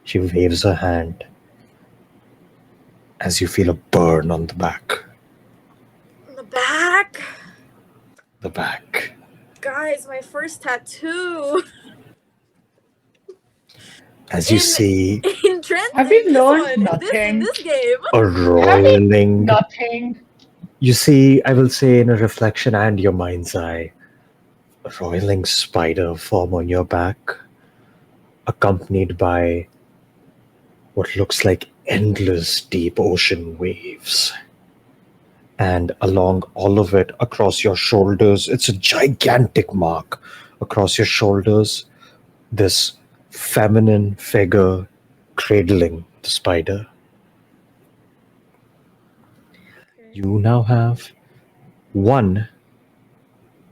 She waves her hand as you feel a burn on the back. The back? The back. Guys, my first tattoo. As you see In Trent, Have we in this learned one, in nothing? this game. a roiling. Nothing. You see, I will say in a reflection and your mind's eye, a roiling spider form on your back, accompanied by what looks like endless deep ocean waves. And along all of it, across your shoulders, it's a gigantic mark across your shoulders, this feminine figure cradling the spider. You now have one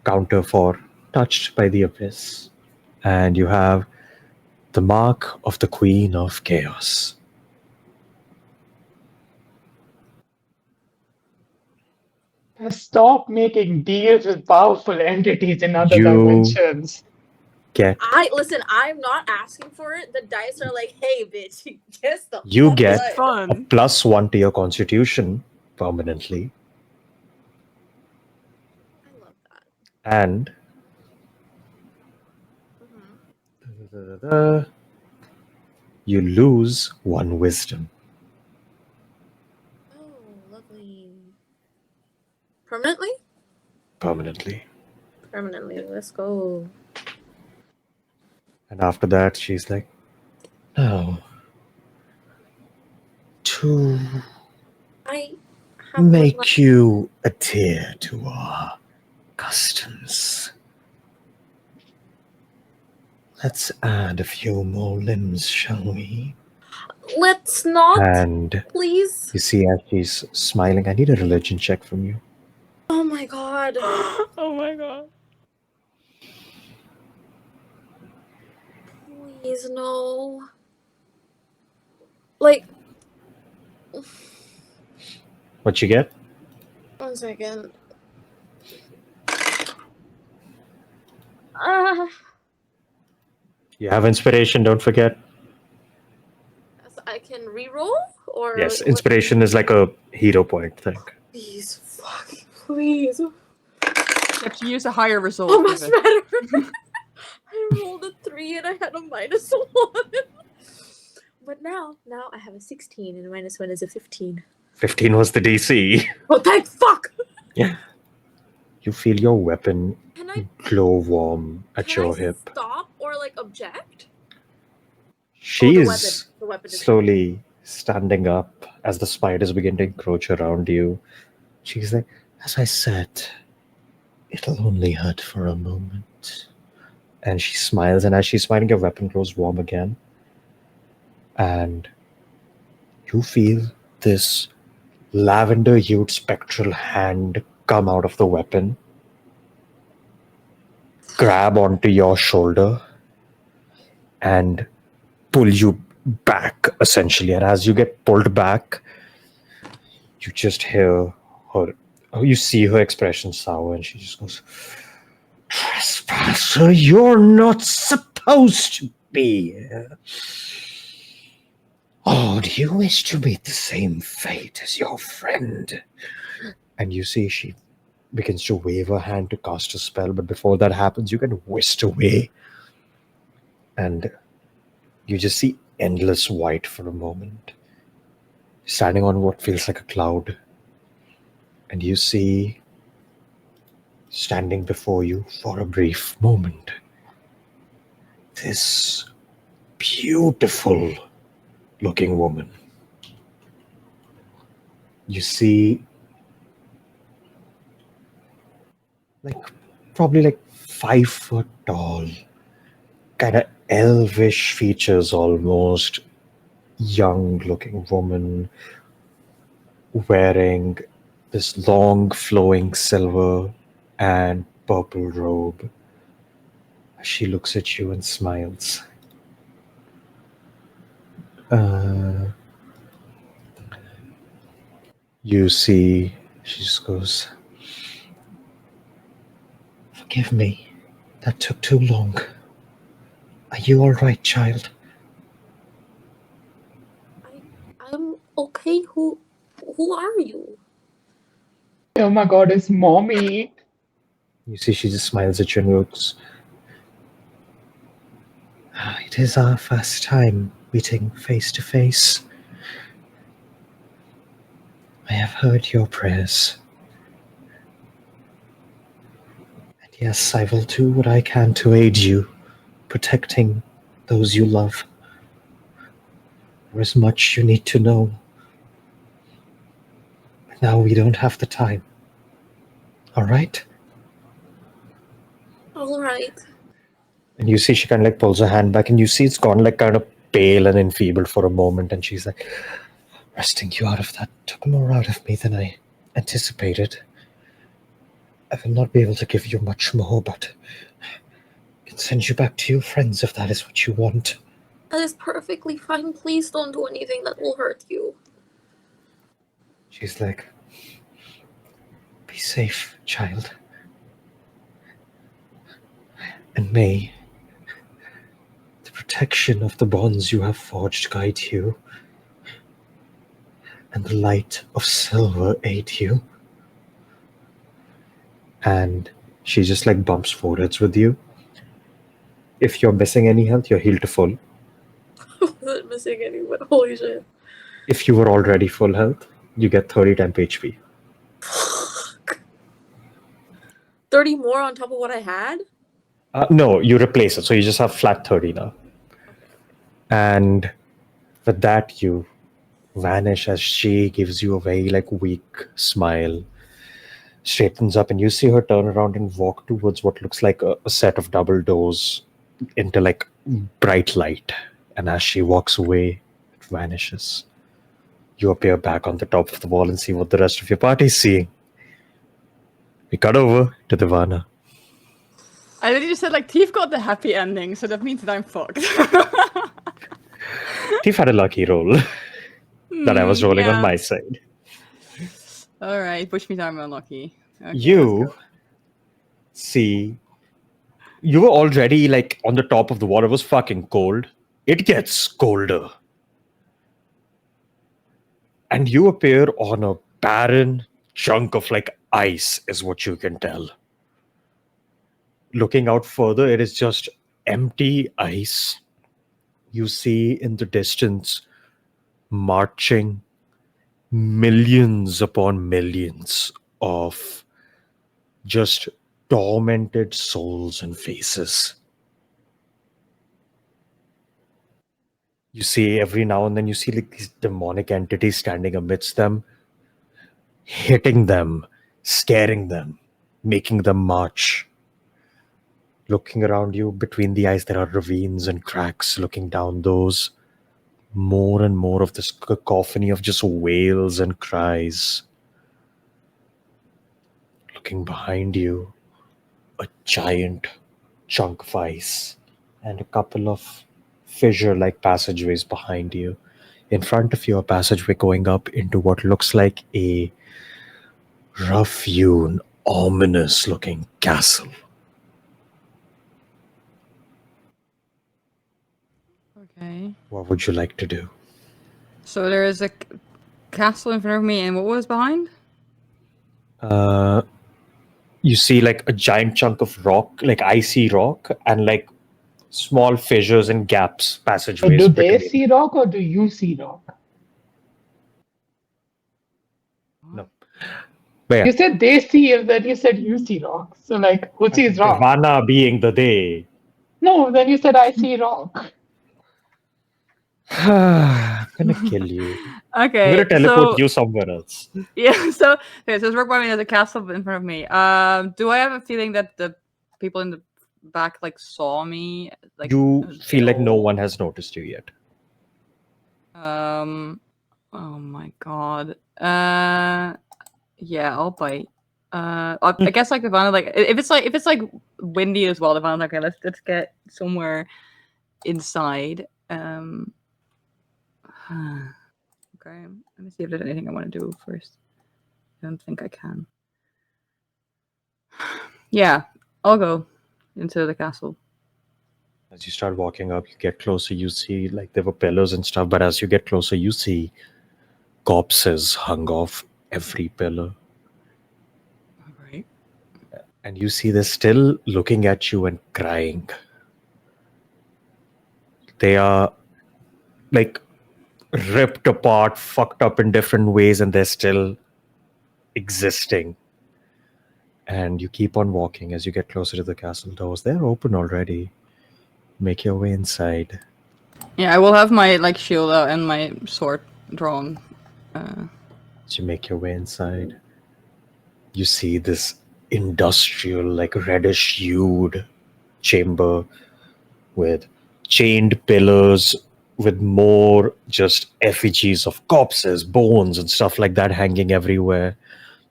counter for touched by the abyss, and you have the mark of the Queen of Chaos. Stop making deals with powerful entities in other You dimensions. get Listen, I'm not asking for it. The dice are like, hey, bitch, guess the You fuck get what? a Fun. +1 to your constitution permanently, I love that. and you lose 1 wisdom Oh, lovely. Permanently? permanently. Permanently. Let's go. And after that, she's like, now, to I have one last- make you adhere to our customs, let's add a few more limbs, shall we? Let's not, And please. you see as she's smiling, I need a religion check from you. Oh my god. Oh my god. Please, no. Like, What you get? 1 second. You have inspiration, don't forget. So I can re-roll? Or Yes, what- inspiration is like a hero point thing. Please, fucking please. You have to use a higher result. Oh, much Vivic. better. I rolled a 3 and I had a -1. But now I have a 16 and -1 is a 15. 15 was the DC. Oh, thank fuck! You feel your weapon Can I, glow warm at can your I hip. stop or like object? She the is The weapon is slowly standing up as the spiders begin to encroach around you. She's like, as I said, it'll only hurt for a moment. And she smiles, and as she's smiling, your weapon grows warm again. and you feel this lavender-hued spectral hand come out of the weapon, grab onto your shoulder, and pull you back, essentially. And as you get pulled back, you just hear her, you see her expression sour, and she just goes, "Trespasser, you're not supposed to be here. Oh, do you wish to meet the same fate as your friend?" And you see she begins to wave her hand to cast a spell, but before that happens, you get whisked away. And you just see endless white for a moment, standing on what feels like a cloud. And you see, standing before you for a brief moment, this beautiful looking woman. You see, probably 5 foot tall, kind of elvish features almost, young looking woman wearing this long flowing silver and purple robe. She looks at you and smiles. You see, she just goes, "Forgive me, that took too long. Are you all right, child?" I'm okay. Who are you? Oh my god, it's mommy. You see, she just smiles at you and looks. "It is our first time meeting face to face. I have heard your prayers. And yes, I will do what I can to aid you, protecting those you love. There is much you need to know. But now we don't have the time. All right?" All right. And you see she kind of pulls her hand back, and you see it's gone kind of pale and enfeebled for a moment, and she's like, "Wresting you out of that took more out of me than I anticipated. I will not be able to give you much more, but I can send you back to your friends if that is what you want." That is perfectly fine. Please don't do anything that will hurt you. She's like, "Be safe, child. And may the protection of the bonds you have forged guide you, and the light of silver aid you." And she just bumps forwards with you. If you're missing any health, you're healed to full. I wasn't missing any, but holy shit. If you were already full health, you get 30 temp HP. 30 more on top of what I had? No, you replace it, so you just have flat 30 now. Okay. And with that, you vanish as she gives you a very weak smile, straightens up, and you see her turn around and walk towards what looks like a set of double doors into bright light. And as she walks away, it vanishes. You appear back on the top of the wall and see what the rest of your party is seeing. We cut over to Divana. I literally just said Tief got the happy ending, so that means that I'm fucked. Tiff had a lucky roll that I was rolling on yeah. my side. All right, push me down, unlucky. Okay, You see, you were already on the top of the wall. It was fucking cold. It gets colder. And you appear on a barren chunk of ice, is what you can tell. Looking out further, it is just empty ice. You see in the distance marching millions upon millions of just tormented souls and faces. You see every now and then you see these demonic entities standing amidst them, hitting them, scaring them, making them march. Looking around you, between the ice there are ravines and cracks. Looking down those, more and more of this cacophony of just wails and cries. Looking behind you, a giant chunk of ice and a couple of fissure-like passageways behind you. In front of you, a passageway going up into what looks like a rough-hewn, ominous-looking castle. Okay. What would you like to do? So there is a castle in front of me, and what was behind? You see like a giant chunk of rock, like icy rock, and like small fissures and gaps, passageways Do they between. see rock or do you see rock? No. But yeah, You said they see, and then you said you see rock. So, like, who sees rock? Ivana being the they. No, then you said I see rock. I'm gonna kill you. Okay. I'm gonna teleport so, you somewhere else. Yeah. So there's rock by me. There's a castle in front of me. Do I have a feeling that the people in the back like saw me? Like You feel like no oh. one has noticed you yet. Oh my god. Yeah, I'll bite. I guess like Ivana, like if it's like windy as well, Ivana's like, okay, let's get somewhere inside. Okay, let me see if there's anything I want to do first. I don't think I can. Yeah, I'll go into the castle. As you start walking up, you get closer, you see like there were pillars and stuff, but as you get closer, you see corpses hung off every pillar. Alright. And you see they're still looking at you and crying. They are like ripped apart, fucked up in different ways, and they're still existing. And you keep on walking as you get closer to the castle doors. They're open already. Make your way inside. Yeah, I will have my like shield out and my sword drawn. As you make your way inside, you see this industrial, like reddish hued chamber with chained pillars with more just effigies of corpses, bones, and stuff like that hanging everywhere.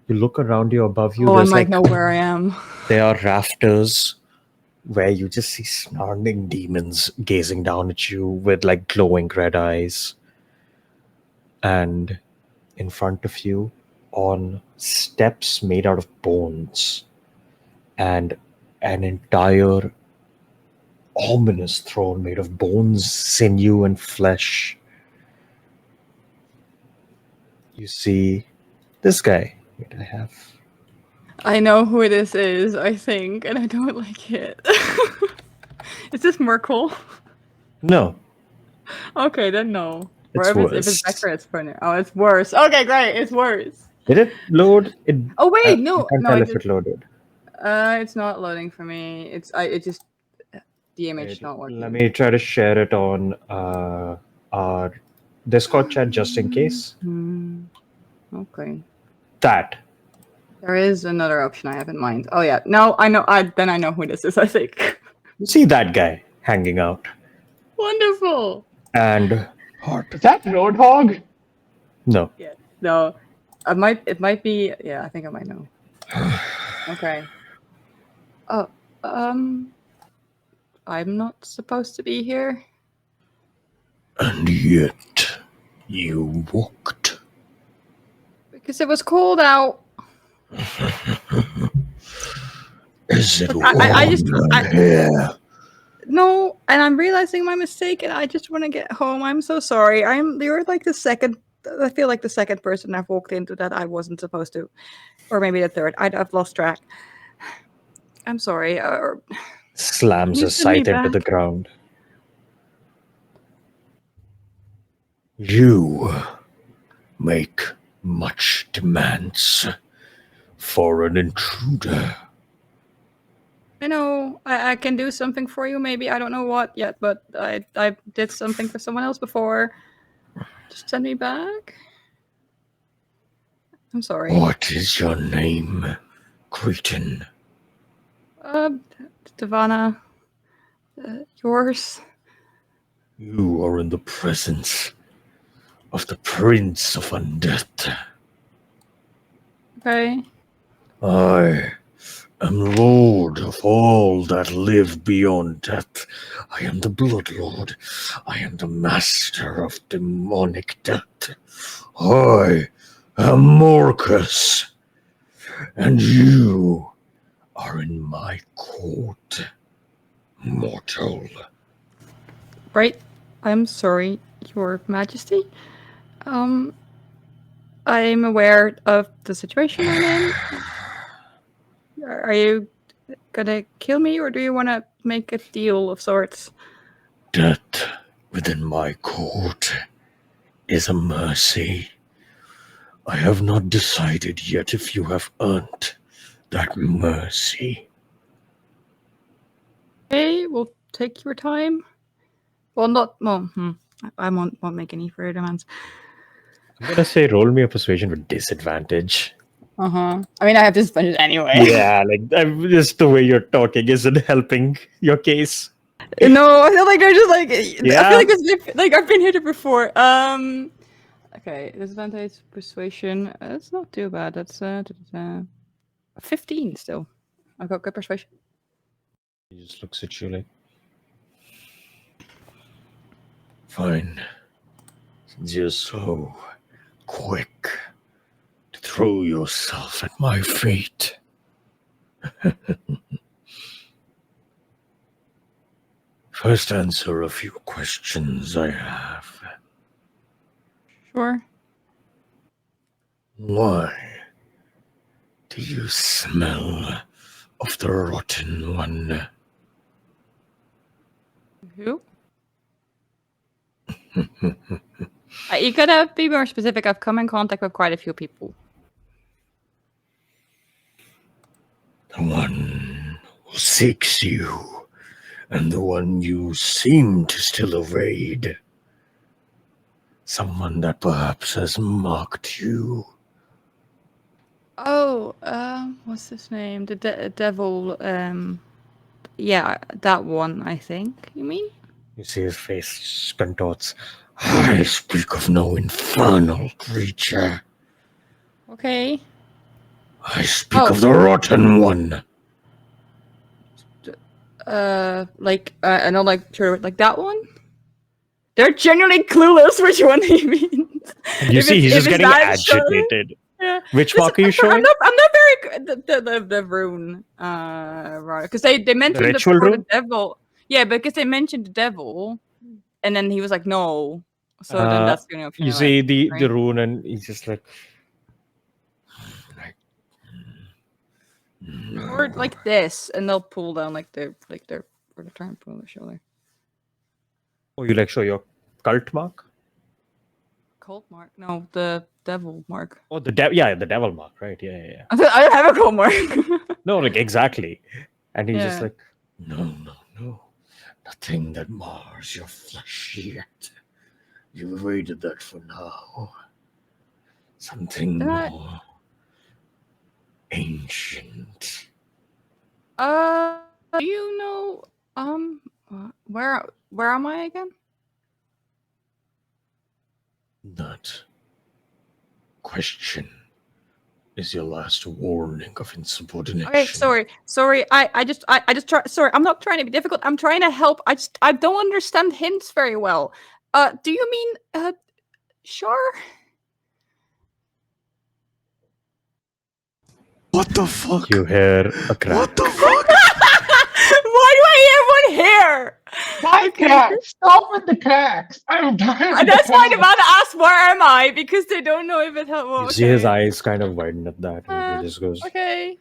You look around you, above you, Oh, I there's might like know where I am. there are rafters where you just see snarling demons gazing down at you with like glowing red eyes. And in front of you, on steps made out of bones, and an entire ominous throne made of bones, sinew, and flesh. You see this guy. Wait, I know who this is, I think, and I don't like it. Is this Merkel? No, Okay, then no. it's Or if it's worse. Becker, it's funny. Oh, it's worse. Okay, great, it's worse. Did it load? Oh wait, I no, can't no, tell I if did. it loaded. It's not loading for me. It just the image Wait, not working. let me try to share it on our Discord chat just in case. Okay. That. There is another option I have in mind. Oh yeah, no, I know. Then I know who this is. I think. You see that guy hanging out. Wonderful. And Is that Roadhog? no. Yeah. No. It might be. Yeah, I think I might know. Okay. Oh. I'm not supposed to be here. And yet you walked. Because it was cold out. Is it warm I just here? no, and I'm realizing my mistake, and I just want to get home. I'm so sorry. You're like the second. I feel like the second person I've walked into that I wasn't supposed to, or maybe the third. I've lost track. I'm sorry. Slams You his send me scythe into the back? ground. You make much demands for an intruder. I know I can do something for you. Maybe I don't know what yet, but I did something for someone else before. Just send me back. I'm sorry. What is your name, Cretan? Devana, yours. You are in the presence of the Prince of Undeath. Okay. I am Lord of all that live beyond death. I am the Blood Lord. I am the master of demonic death. I am Morcus, and you are in my court, mortal. Right. I'm sorry, Your Majesty. I'm aware of the situation I'm in. Are you gonna kill me, or do you want to make a deal of sorts? Death within my court is a mercy. I have not decided yet if you have earned that mercy. Okay, we'll take your time. Well, not. Well, I won't make any further demands. I'm gonna say roll me a persuasion with disadvantage. I mean, I have disadvantage anyway. Yeah, like just the way you're talking isn't helping your case. No, I feel like they're just like. I Yeah. feel like this. Like I've been here before. Okay, disadvantage persuasion. That's not too bad. That's 15 still. I've got good persuasion. He just looks at you like, Fine. Since you're so quick to throw yourself at my feet. First, answer a few questions I have. Sure. Why do you smell of the rotten one? Who? You gotta be more specific. I've come in contact with quite a few people. The one who seeks you, and the one you seem to still evade. Someone that perhaps has mocked you. Oh, what's his name? The devil. Yeah, that one. I think. You mean? you see his face contorts. I speak of no infernal creature. Okay. I speak of the rotten one. I know, like, sure, like that one. They're genuinely clueless which one he means. You see, he's just getting agitated. Yeah. Which mark are you showing? I'm not very good. The rune, right? Because they mentioned ritual before rune? the devil. Yeah, because they mentioned the devil, and then he was like, no. So then that's the only option. You I see like, the right? rune, and he's just like, Or like this, and they'll pull down like their or try and pull their shoulder. oh, you like show your cult mark? Cult mark? No, the devil mark. Oh, the devil mark, right? Yeah. I don't have a cult mark. No, like exactly. And he's just Yeah. like, No. Nothing that mars your flesh yet. You've evaded that for now. Something more ancient. Do you know, where am I again? That question is your last warning of insubordination. Okay, sorry. I just try. Sorry, I'm not trying to be difficult. I'm trying to help. I don't understand hints very well. Do you mean sure? What the fuck? you hear a crack. What the fuck? Why do I hear one here? Why cracks? Stop with the cracks. I'm tired of That's the why I'm cracks. about to ask where am I because they don't know if it helped. Well, You see his okay. eyes kind of widen at that, and he just goes, Okay.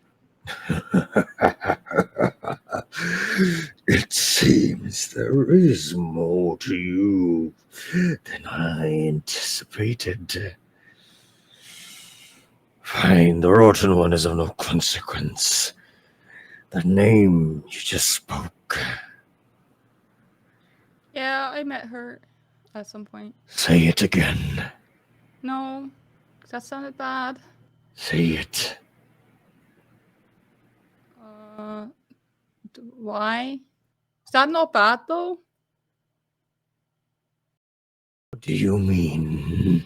It seems there is more to you than I anticipated. Fine, the rotten one is of no consequence. The name you just spoke. Yeah, I met her at some point. Say it again. No, that sounded bad. Say it. Why? Is that not bad though? do you mean?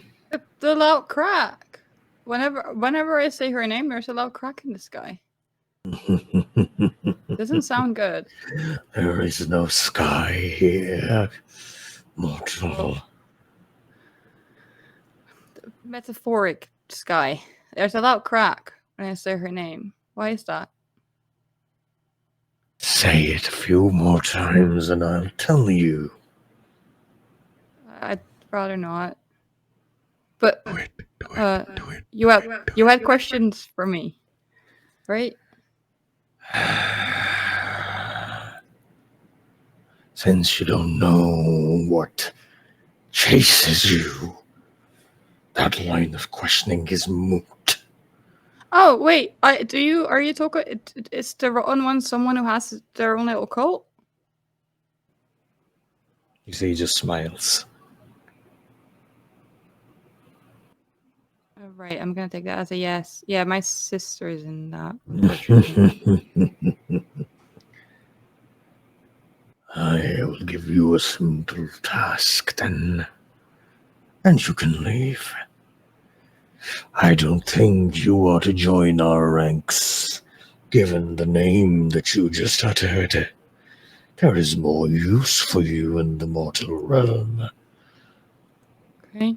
The loud crack. Whenever I say her name, there's a loud crack in the sky. Doesn't sound good. There is no sky here, mortal. Metaphoric sky. There's a loud crack when I say her name. Why is that? Say it a few more times and I'll tell you. I'd rather not. But Do it. you had questions for me, right? Since you don't know what chases you, that line of questioning is moot. Oh wait, are you talking? Is the rotten one someone who has their own little cult? You see, he just smiles. Right, I'm gonna take that as a yes. Yeah, my sister is in that. Unfortunately. I will give you a simple task then, and you can leave. I don't think you ought to join our ranks, given the name that you just uttered. There is more use for you in the mortal realm. Okay.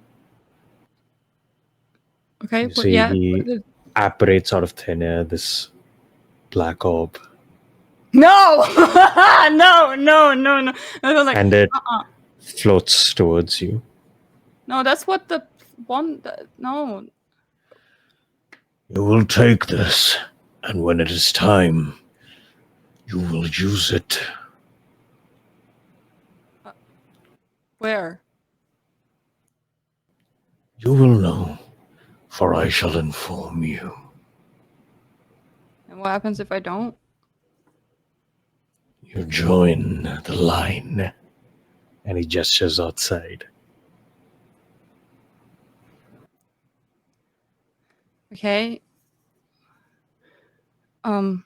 Okay, You but see, yeah. he apparates out of thin air, this black orb, No! no. I was like, and it uh-uh. floats towards you. No, that's what the one. No. You will take this, and when it is time, you will use it. Where? You will know, for I shall inform you. And what happens if I don't? You join the line. And he gestures outside. Okay. And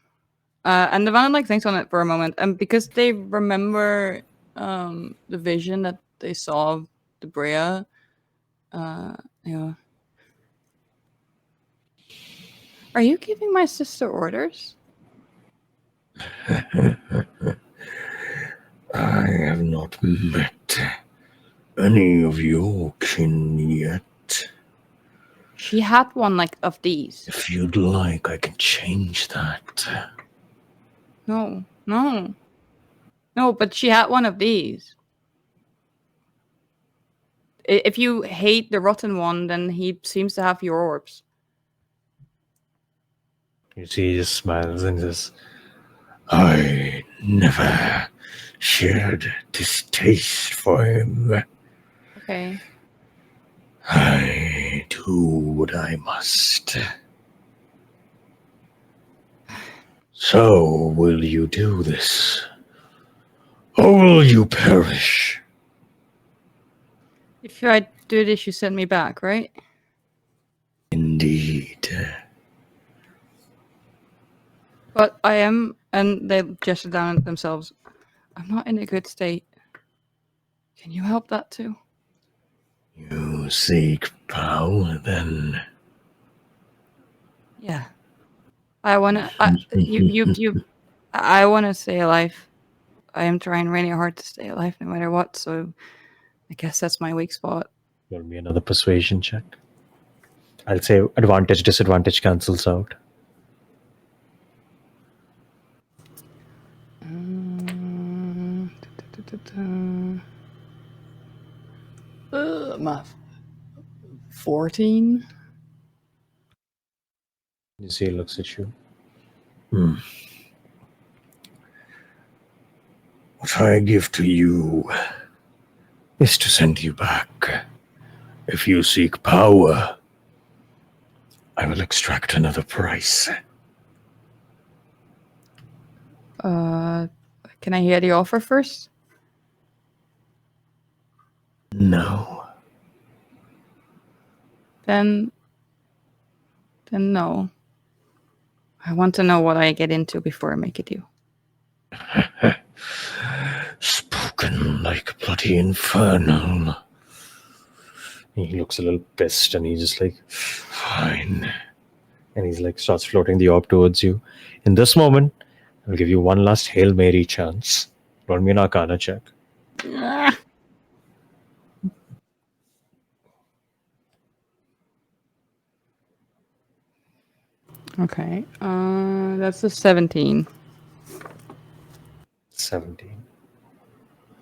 Nirvana like thinks on it for a moment, and because they remember the vision that they saw of the Brea, yeah. Are you giving my sister orders? I have not met any of your kin yet. She had one like of these. If you'd like, I can change that. No, but she had one of these. If you hate the rotten one, then he seems to have your orbs. You see, he just smiles and says, I never shared distaste for him. Okay. I do what I must. So, will you do this? Or will you perish? If I do this, you send me back, right? Indeed. But I am, and they gesture down at themselves. I'm not in a good state. Can you help that too? You seek power, then? Yeah. I wanna. I wanna stay alive. I am trying really hard to stay alive, no matter what. So, I guess that's my weak spot. roll me another persuasion check. I'll say advantage, disadvantage cancels out. Math. 14. You see, he looks at you. What I give to you is to send you back. If you seek power, I will extract another price. Can I hear the offer first? No. Then no. I want to know what I get into before I make a deal. Spoken like bloody infernal. He looks a little pissed and he's just like, fine. And he's like, starts floating the orb towards you. In this moment, I'll give you one last Hail Mary chance. Roll me an Arcana check. Okay. That's a 17. 17.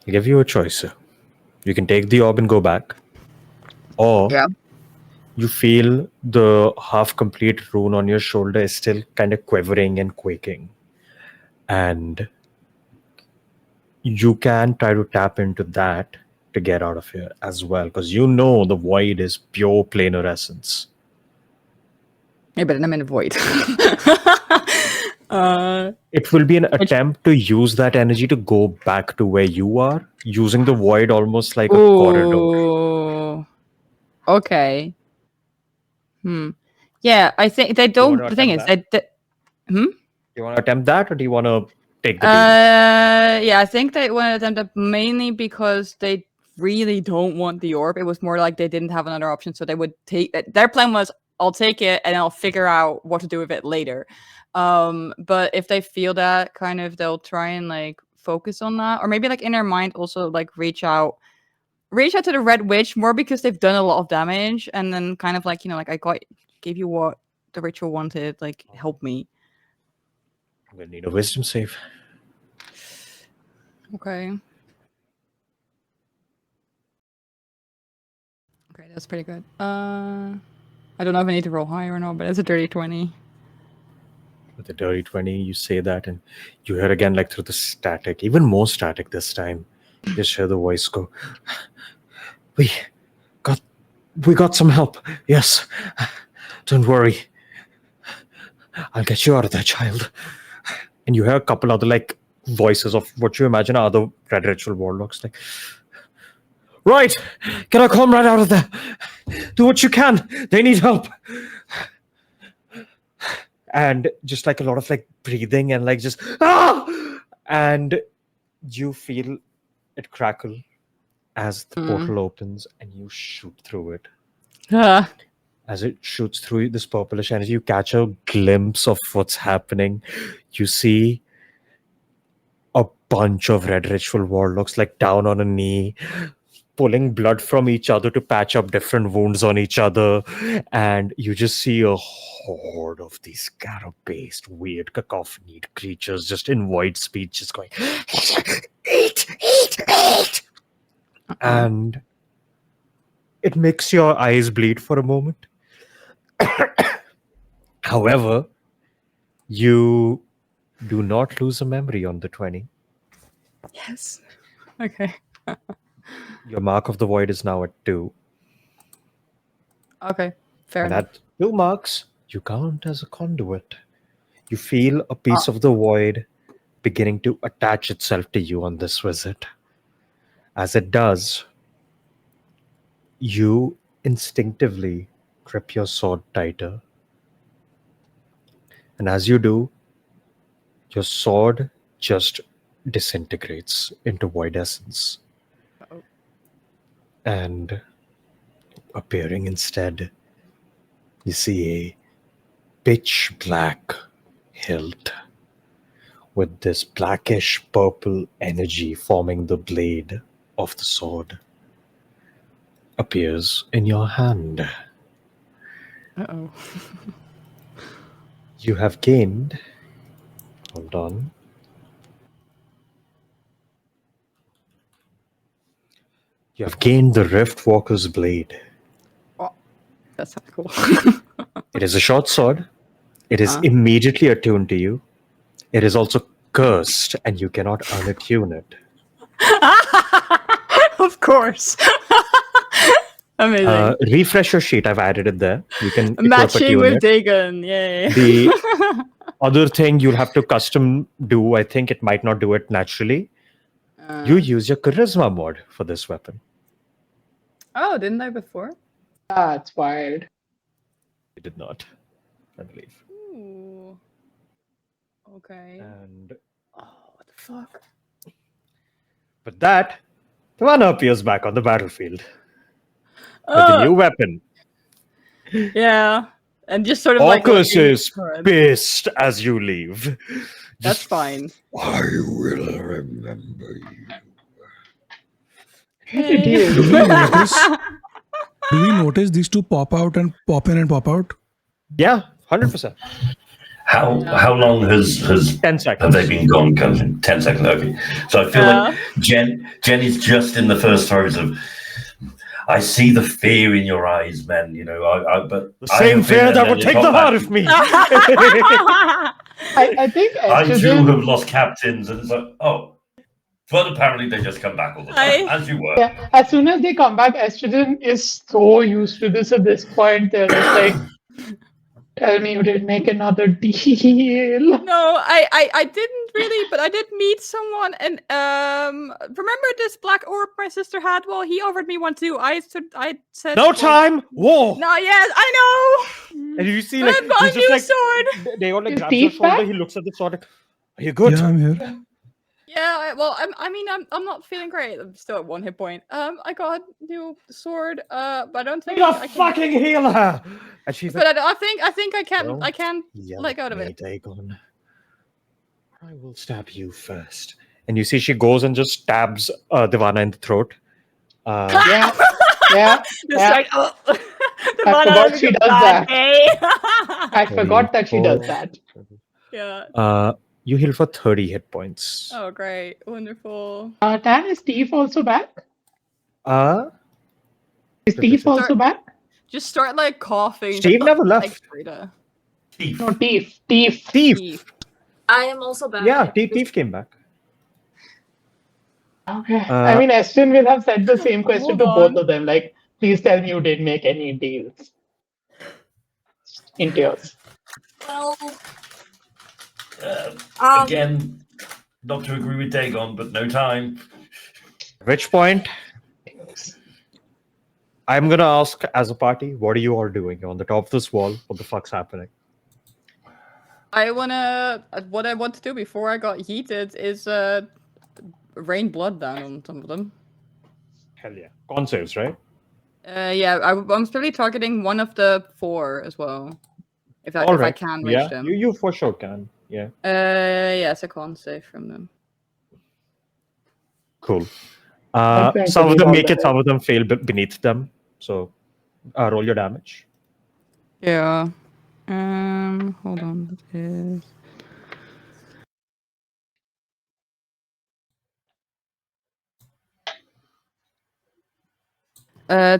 I'll give you a choice, sir. You can take the orb and go back. Or Yeah. you feel the half-complete rune on your shoulder is still kind of quivering and quaking. And you can try to tap into that to get out of here as well, because you know the void is pure planar essence. Yeah, but I'm in a void. It will be an attempt to use that energy to go back to where you are, using the void almost like a corridor. Ooh. Okay. Yeah, I think they You don't. wanna The thing attempt is, that? they, Do you want to attempt that, or do you want to take the beat? yeah, I think they wanted them to mainly because they really don't want the orb. It was more like they didn't have another option, so they would take it. Their plan was, I'll take it and I'll figure out what to do with it later. But if they feel that, kind of, they'll try and like focus on that, or maybe like in their mind also like reach out to the Red Witch more because they've done a lot of damage, and then kind of like, like I gave you what the ritual wanted, like help me. I'm going to need a wisdom save. Okay. Okay, that's pretty good. I don't know if I need to roll higher or not, but it's a dirty 20. With a dirty 20, you say that, and you hear again, like through the static, even more static this time. You just hear the voice go, We got some help. Yes. Don't worry. I'll get you out of there, child. And you hear a couple other like voices of what you imagine are other red ritual warlocks, like, right, get our comrade out of there. Do what you can. They need help. And just like a lot of like breathing and like just and you feel it crackle as the portal opens and you shoot through it. As it shoots through this purplish energy, you catch a glimpse of what's happening. You see a bunch of red ritual warlocks like down on a knee, pulling blood from each other to patch up different wounds on each other. And you just see a horde of these scarab-based, weird, cacophonied creatures just in void speech, just going, eat, eat, eat. And it makes your eyes bleed for a moment. However, you do not lose a memory on the 20. Yes. Okay. Your mark of the void is now at 2. Okay. Fair And enough. at 2 marks, you count as a conduit. You feel a piece of the void beginning to attach itself to you on this visit. As it does, you instinctively grip your sword tighter. And as you do, your sword just disintegrates into void essence. Uh-oh. And appearing instead, you see a pitch black hilt with this blackish purple energy forming the blade of the sword appears in your hand. Uh-oh. You have gained, hold on, you have gained the Riftwalker's blade. Oh, that sounds cool. It is a short sword. It is immediately attuned to you. It is also cursed, and you cannot unattune it. Of course. Amazing. Refresh your sheet. I've added it there. You can Matching attune with it. Dagon. Yay. The other thing you'll have to custom do, I think it might not do it naturally. You use your charisma mod for this weapon. Oh, didn't I before? That's wild. You did not, I believe. Ooh. Okay. And Oh, what the fuck? with that, Tawana appears back on the battlefield. with the new weapon. Yeah. And just sort of like Orcus looking is for it. pissed as you leave. That's Just, fine. I will remember you. Hey, deal. Do we notice? Do we notice these two pop out and pop in and pop out? yeah, 100%. How long has 10 seconds. have they been gone? 10 seconds. Okay, so I feel like Jenny's just in the first throes of. I see the fear in your eyes, men. You know, but The same fear that would take the heart of me. I think I too estrogen. have lost captains, and it's like, oh, but apparently they just come back all the time, as you were. Yeah, as soon as they come back, estrogen is so used to this at this point. They're just like, tell me you didn't make another deal. No, I didn't really, but I did meet someone, and remember this black orb my sister had? Well, he offered me one too. I said No time, war. No, yes, I know. And you see, But like, I've got a he's just new like, sword. they all like Is grabs your Steve shoulder. back? He looks at the sword. Like, are you good? Yeah, I'm here. Yeah, well, I'm not feeling great. I'm still at 1 hit point. I got a new sword. But I don't think You I can. fucking heal her. And she's like, But I think I can. Don't I can yell let go at of me, it. Dagon. I will stab you first. And you see, she goes and just stabs Divana in the throat. Yeah, yeah. Just Yeah. like, oh. I forgot she does that. Day. I forgot that she does that. Yeah. You heal for 30 hit points. Oh, great. Wonderful. Tan, is Steve also back? Is Steve Start- also back? Just start like coughing. Steve never Like left. Frida. Thief. No, Thief. Thief. Thief. I am also back. Yeah, Thief came back. Okay. I mean, Eston will have said the same question to both of them. Like, please tell me you didn't make any deals. In tears. Well, Again, not to agree with Dagon, but no time. At which point, I'm gonna ask as a party, what are you all doing? You're on the top of this wall. What the fuck's happening? What I want to do before I got yeeted is rain blood down on some of them. Hell yeah. Con saves, right? Yeah, I'm still targeting one of the 4 as well. If I Alright. can reach Yeah, them. you for sure can. Yeah. Yeah, it's a con save from them. Cool. Okay, Some so of we them all make it, die. some of them fail beneath them. So roll your damage. Yeah. Hold on. It is...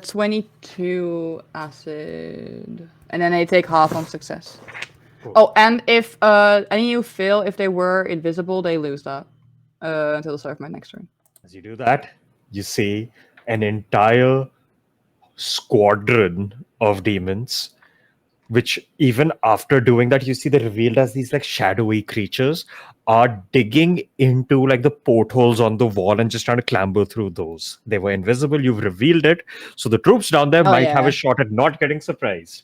22 acid. And then I take half on success. Cool. Oh, and if any of you fail, if they were invisible, they lose that. Until the start of my next turn. As you do that, you see an entire squadron of demons, which even after doing that, you see they're revealed as these like shadowy creatures are digging into like the portholes on the wall and just trying to clamber through those. They were invisible, you've revealed it, so the troops down there might have yeah. a shot at not getting surprised.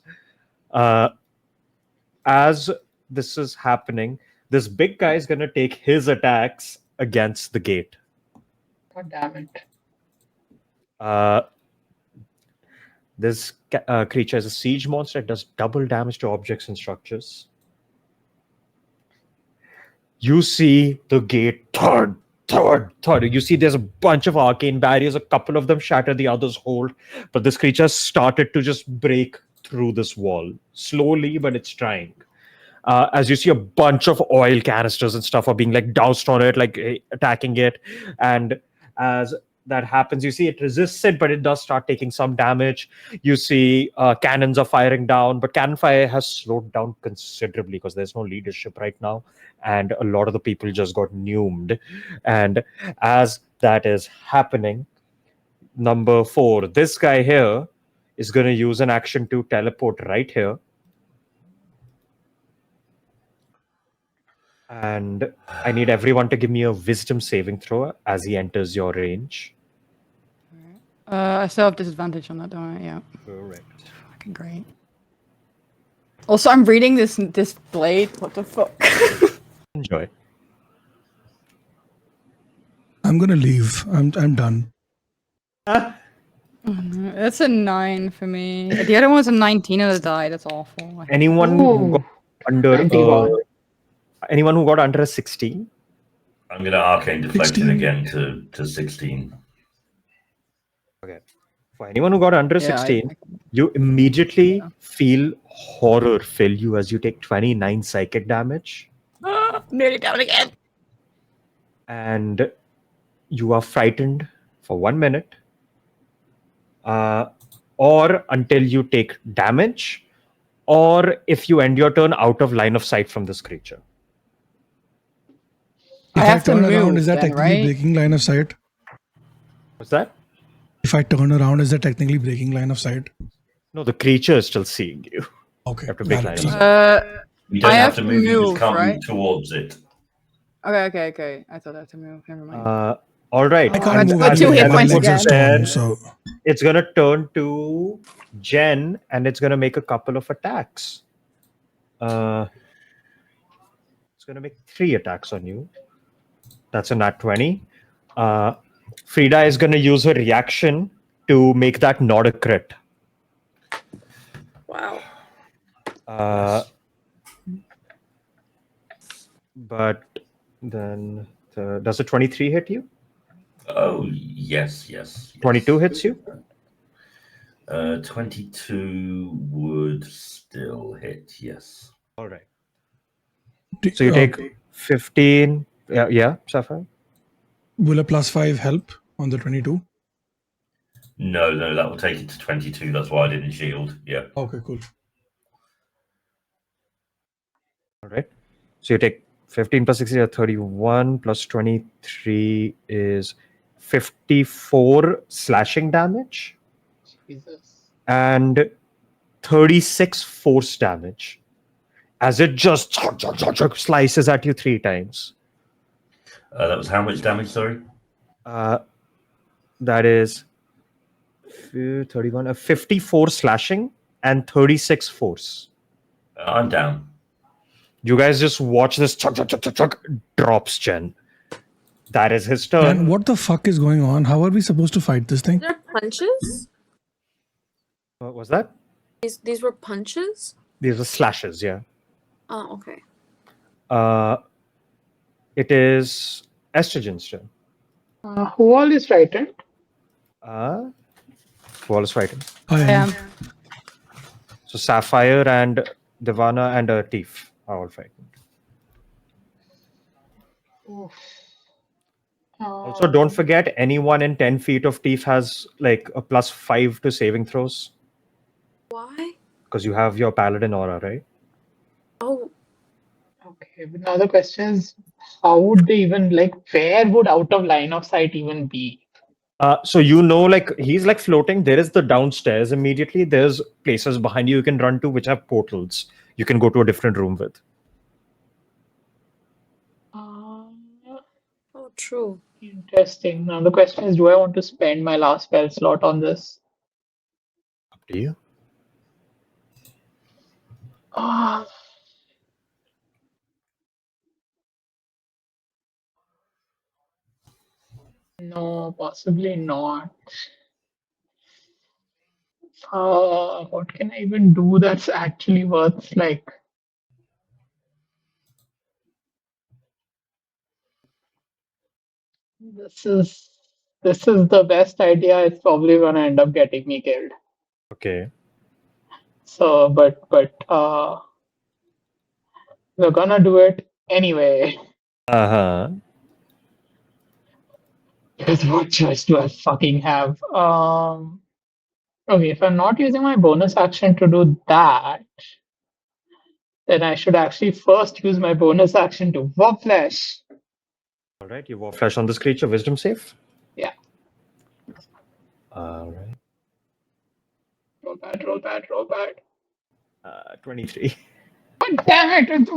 As this is happening, this big guy is going to take his attacks against the gate. God damn it. This creature is a siege monster. It does double damage to objects and structures. You see the gate thud. You see there's a bunch of arcane barriers. A couple of them shatter, the others hold. But this creature started to just break through this wall. Slowly, but it's trying. As you see a bunch of oil canisters and stuff are being like doused on it, like attacking it. And as that happens, you see it resists it, but it does start taking some damage. You see cannons are firing down, but cannon fire has slowed down considerably because there's no leadership right now. And a lot of the people just got numed. And as that is happening, number 4, this guy here is going to use an action to teleport right here. And I need everyone to give me a wisdom saving throw as he enters your range. I still have disadvantage on that, don't I? Yeah. Correct. Fucking great. Also, I'm reading this blade. What the fuck? Enjoy. I'm gonna leave. I'm done. That's a 9 for me. The other one's a 19 on the die. That's awful. Anyone who got Ooh, under 91. anyone who got under a 16? I'm going to arcane deflect it 16. again to 16. Okay. For anyone who got under a Yeah, 16, you immediately feel horror fill you as you take 29 psychic damage, nearly down again. and you are frightened for 1 minute, or until you take damage, or if you end your turn out of line of sight from this creature. If I I have to turn around, move is that then, technically right? breaking line of sight? What's that? If I turn around, is that technically breaking line of sight? No, the creature is still seeing you. Okay. have to break valid. line of sight. You don't I have have to to move, you just move, can't right? move towards it. Okay. I thought I had to move. Never mind. All right. I Oh, can't move but as 2 you hit get points my legs are again. strong, there, so it's going to turn to Jen, and it's going to make a couple of attacks. It's going to make 3 attacks on you. That's a nat 20. Frida is going to use her reaction to make that not a crit. Wow. But then, does a 23 hit you? Oh, yes. 22 hits you? 22 would still hit, yes. All right. So you take 15. Yeah, Sapphire? Will a +5 help on the 22? No, that will take it to 22. That's why I didn't shield. Yeah. Okay, cool. All right. So you take 15 plus 60 is 31 plus 23 is 54 slashing damage Jesus. and 36 force damage as it just slices at you 3 times. That was how much damage, sorry? That is 31, 54 slashing and 36 force. I'm down. You guys just watch this drops Jen. That is his turn. And what the fuck is going on? How are we supposed to fight this thing? They're punches? What was that? These were punches? These are slashes, yeah. Oh, okay. It is Estrogen's turn. Who all is frightened? Who is fighting? I am. So Sapphire and Devana and Teef are all fighting. Also, don't forget anyone in 10 feet of Teef has like a +5 to saving throws. Why? Because you have your paladin aura, right? Oh, Okay, but now the question is, how would they even, like, where would out of line of sight even be? So you know, like he's like floating. There is the downstairs immediately. There's places behind you can run to which have portals. You can go to a different room with. oh, true. Interesting. Now the question is, do I want to spend my last spell slot on this? Up to you. Ah. No, possibly not. What can I even do that's actually worth, like, this is the best idea. It's probably gonna end up getting me killed. Okay. So, but we're gonna do it anyway. Because what choice do I fucking have? Okay, if I'm not using my bonus action to do that, then I should actually first use my bonus action to Warp Flash. All right. You war flash on this creature. Wisdom save. Yeah. All right. Roll bad. 23. God damn it!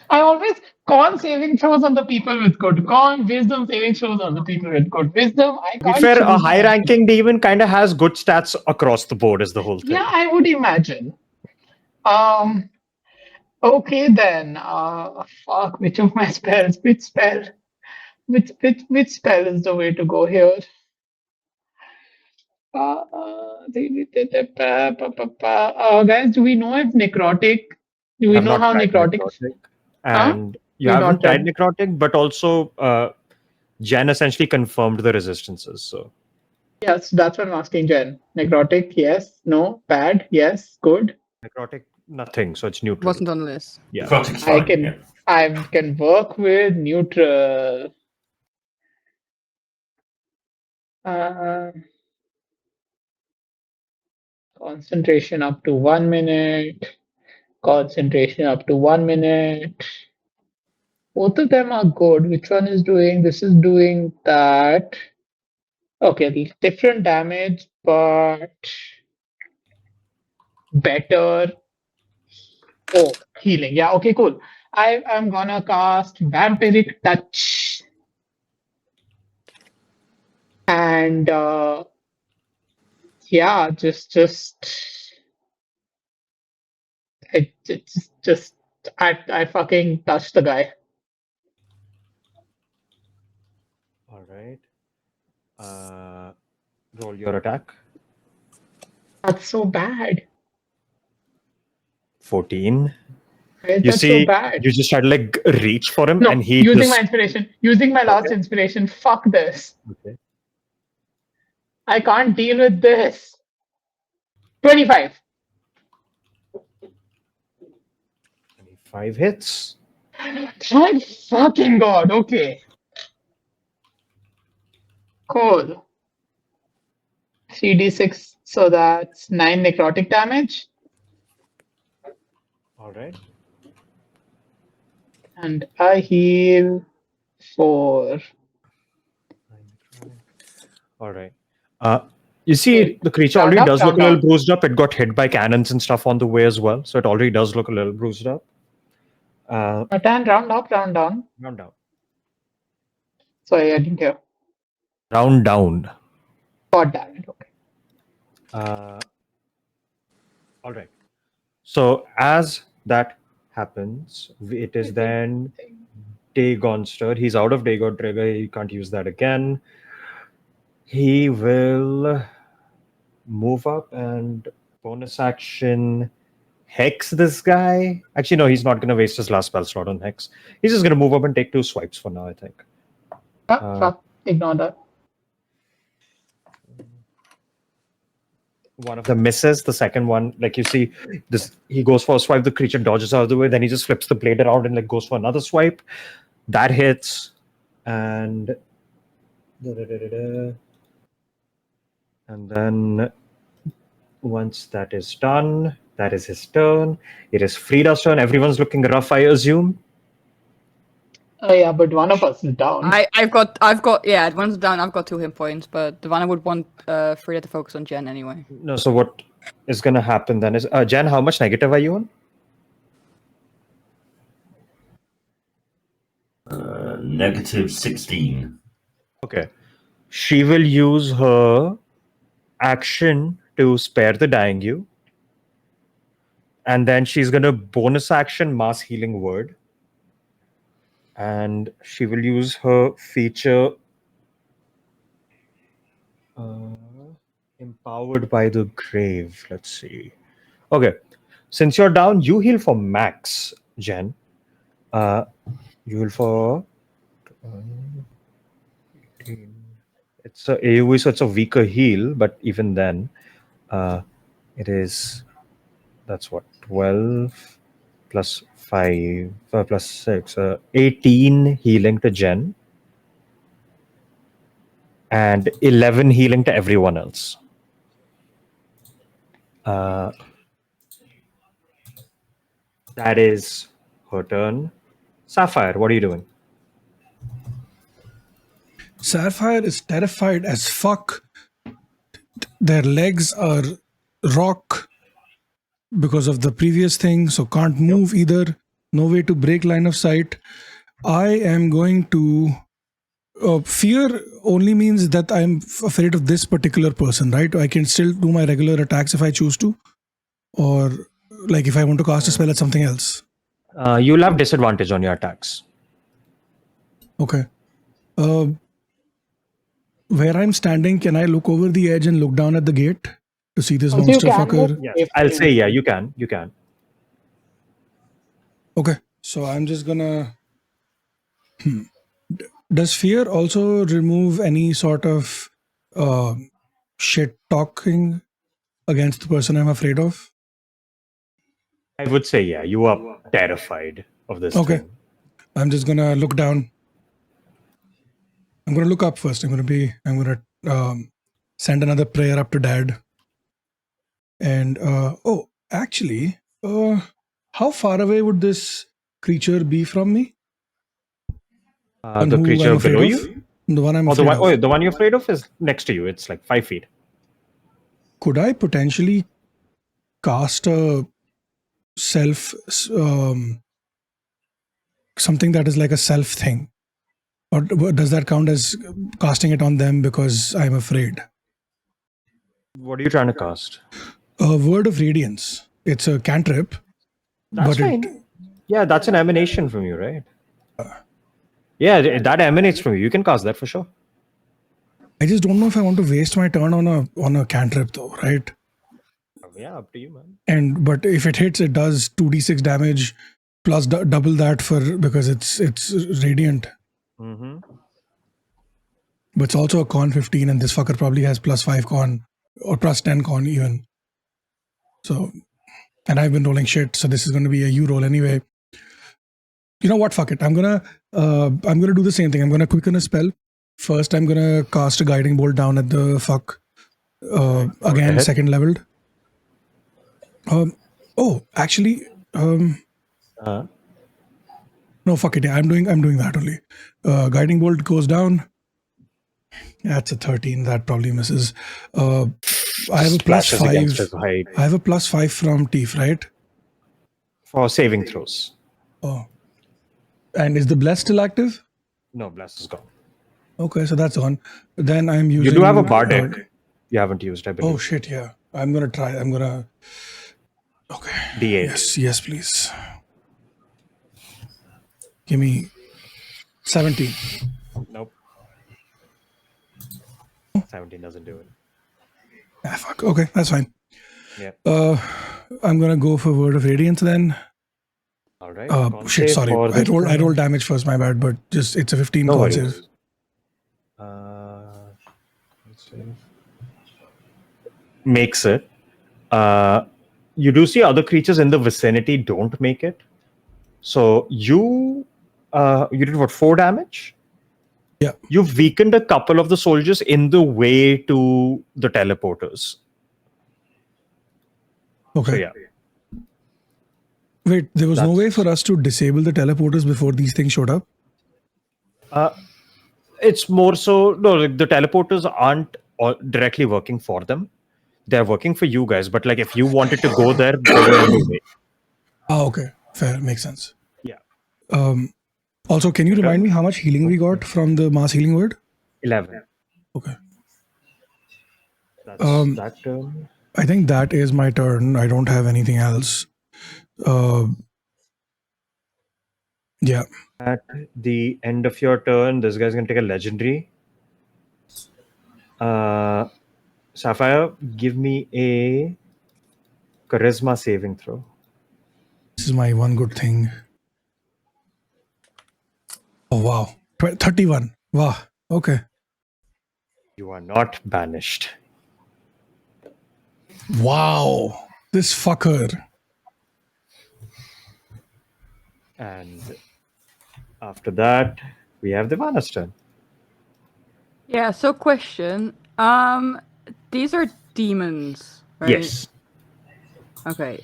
I always con saving throws on the people with good con, wisdom saving throws on the people with good wisdom. I To be can't fair, a choose high one. ranking demon kind of has good stats across the board, is the whole thing. Yeah, I would imagine. Okay then. Fuck. Which of my spells? Which spell? Which spell is the way to go here? Guys, do we know if necrotic? Do we Have know not how tried necrotic? necrotic, Huh? and you We've haven't not tried tried. necrotic, but also Jen essentially confirmed the resistances. So Yes, that's what I'm asking, Jen. Necrotic, yes, no, bad, yes, good. necrotic, nothing. So it's neutral. Wasn't on the list. Yeah. Necrotic's I fine. Yeah. can work with neutral. Uh, concentration up to 1 minute. Concentration up to 1 minute. Both of them are good. Which one is doing? This is doing that. Okay, different damage, but better. Oh, healing. Yeah, okay, cool. I am gonna cast Vampiric Touch. And yeah, just I fucking touched the guy. All right. Roll your attack. That's so bad. 14. Right? You That's so see, bad. you just try to like reach for him, No, and he using just my inspiration. Using my last inspiration. Fuck this. okay. I can't deal with this. 25. 25 hits. Thank fucking God. Okay. Cool. 3d6. So that's 9 necrotic damage. All right. And I heal 4. All right. You see, Wait, the creature round already up, does look round a little down. bruised up. It got hit by cannons and stuff on the way as well, so it already does look a little bruised up. Matan, round up, round down. Round down. Sorry, I didn't hear. Round down. God damn it. Okay. All right. So as that happens, it is then Dagonster. He's out of Dagon Trigger. He can't use that again. He will move up and bonus action Hex this guy. Actually, no, he's not going to waste his last spell slot on Hex. He's just going to move up and take 2 swipes for now, I think. Fuck. Ignore that. One of them misses. The second one, like you see, this he goes for a swipe. The creature dodges out of the way. Then he just flips the blade around and like goes for another swipe. That hits, and then once that is done, that is his turn. It is Frida's turn. Everyone's looking rough, I assume. Yeah, but one of us is down. I've got yeah, one's down. I've got 2 hit points, but Devana would want Frida to focus on Jen anyway. No, so what is going to happen then is, Jen, how much negative are you on? Negative 16. Okay. She will use her action to spare the dying you. And then she's going to bonus action mass healing word. And she will use her feature empowered by the grave. Let's see. Okay. Since you're down, you heal for max, Jen. You heal for... it's a AoE, so it's a weaker heal, but even then, it is... That's what? 12 plus 5 plus 6. 18 healing to Jen. And 11 healing to everyone else. That is her turn. Sapphire, what are you doing? Sapphire is terrified as fuck. Their legs are rock because of the previous thing, so can't move either. No way to break line of sight. I am going to... fear only means that I'm afraid of this particular person, right? I can still do my regular attacks if I choose to. Or like if I want to cast a spell at something else. You'll have disadvantage on your attacks. Okay. where I'm standing, can I look over the edge and look down at the gate to see this Also, you monster can fucker? move Yes, if I'll you- say yeah. You can. You can. Okay, so I'm just gonna. Does fear also remove any sort of shit talking against the person I'm afraid of? I would say yeah. You are terrified of this Okay. thing. I'm just gonna look down. I'm gonna look up first. I'm gonna send another prayer up to Dad. And actually, how far away would this creature be from me? One The who creature I'm afraid below of? you, The one I'm or the afraid one, of. the one you're afraid of is next to you. It's like 5 feet. Could I potentially cast a self something that is like a self thing, or does that count as casting it on them because I'm afraid? What are you trying to cast? A word of radiance. It's a cantrip. That's but fine. Yeah, that's an emanation from you, right? Yeah, that emanates from you. You can cast that for sure. I just don't know if I want to waste my turn on a cantrip though, right? Yeah, up to you, man. But if it hits, it does 2d6 damage plus double that because it's radiant. Mm-hmm. But it's also a con 15, and this fucker probably has plus 5 con or plus 10 con even. So, and I've been rolling shit, so this is going to be a U roll anyway. You know what? Fuck it. I'm gonna do the same thing. I'm gonna quicken a spell. First, I'm gonna cast a guiding bolt down at the fuck. Again, ahead. second leveled. Actually, Uh, no, fuck it. Yeah, I'm doing that only. Guiding bolt goes down. That's a 13. That probably misses. I have a plus splashes against 5. his height I have a plus 5 from Teef, right? for saving throws. Oh. And is the bless still active? No, blast is gone. Okay, so that's on. Then I'm You using. do have a bardic. You haven't used, I believe. Oh shit! Yeah, I'm gonna try. Okay. D8. Yes, please. Give me 17. Nope. 17 doesn't do it. Ah, fuck. Okay, that's fine. Yeah. I'm gonna go for word of radiance then. All right. Shit. Sorry, I rolled damage first. My bad. But just it's a 15 No con worries. save. Let's see. Makes it. You do see other creatures in the vicinity don't make it. So you did what, 4 damage? Yeah. You've weakened a couple of the soldiers in the way to the teleporters. Okay. So yeah. Wait, there was no That's- way for us to disable the teleporters before these things showed up? It's more so no, like the teleporters aren't directly working for them. They're working for you guys, but like if you wanted to go there were no way. Oh, okay. Fair. Makes sense. Yeah. Also, can you remind me how much healing we got from the mass healing word? 11. Okay. That's that I think that is my turn. I don't have anything else. Yeah. At the end of your turn, this guy's gonna take a legendary. Sapphire, give me a charisma saving throw. This is my one good thing. Oh, wow. 31. Wow. Okay. You are not banished. Wow. This fucker. And after that, we have the Vana's turn. Yeah, so question. These are demons, right? Yes. Okay.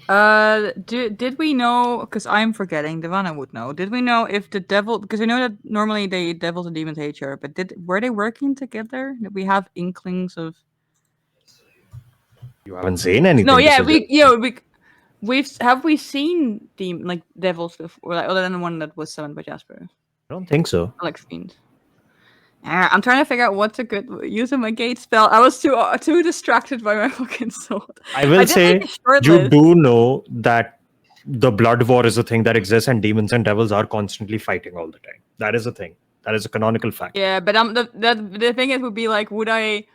Did we know? Because I'm forgetting. Devana would know. Did we know if the devil? Because we know that normally devils and demons hate each other. But were they working together? Did we have inklings of? You haven't seen anything. No. to Yeah. suggest- We seen devils before, like, other than the one that was summoned by Jasper, I don't think so. like fiend. I'm trying to figure out what's a good use of my gate spell. I was too distracted by my fucking sword. I will did say make a short you list. do know that the blood war is a thing that exists and demons and devils are constantly fighting all the time. That is a thing. That is a canonical fact. Yeah, but the thing is, would be like, would I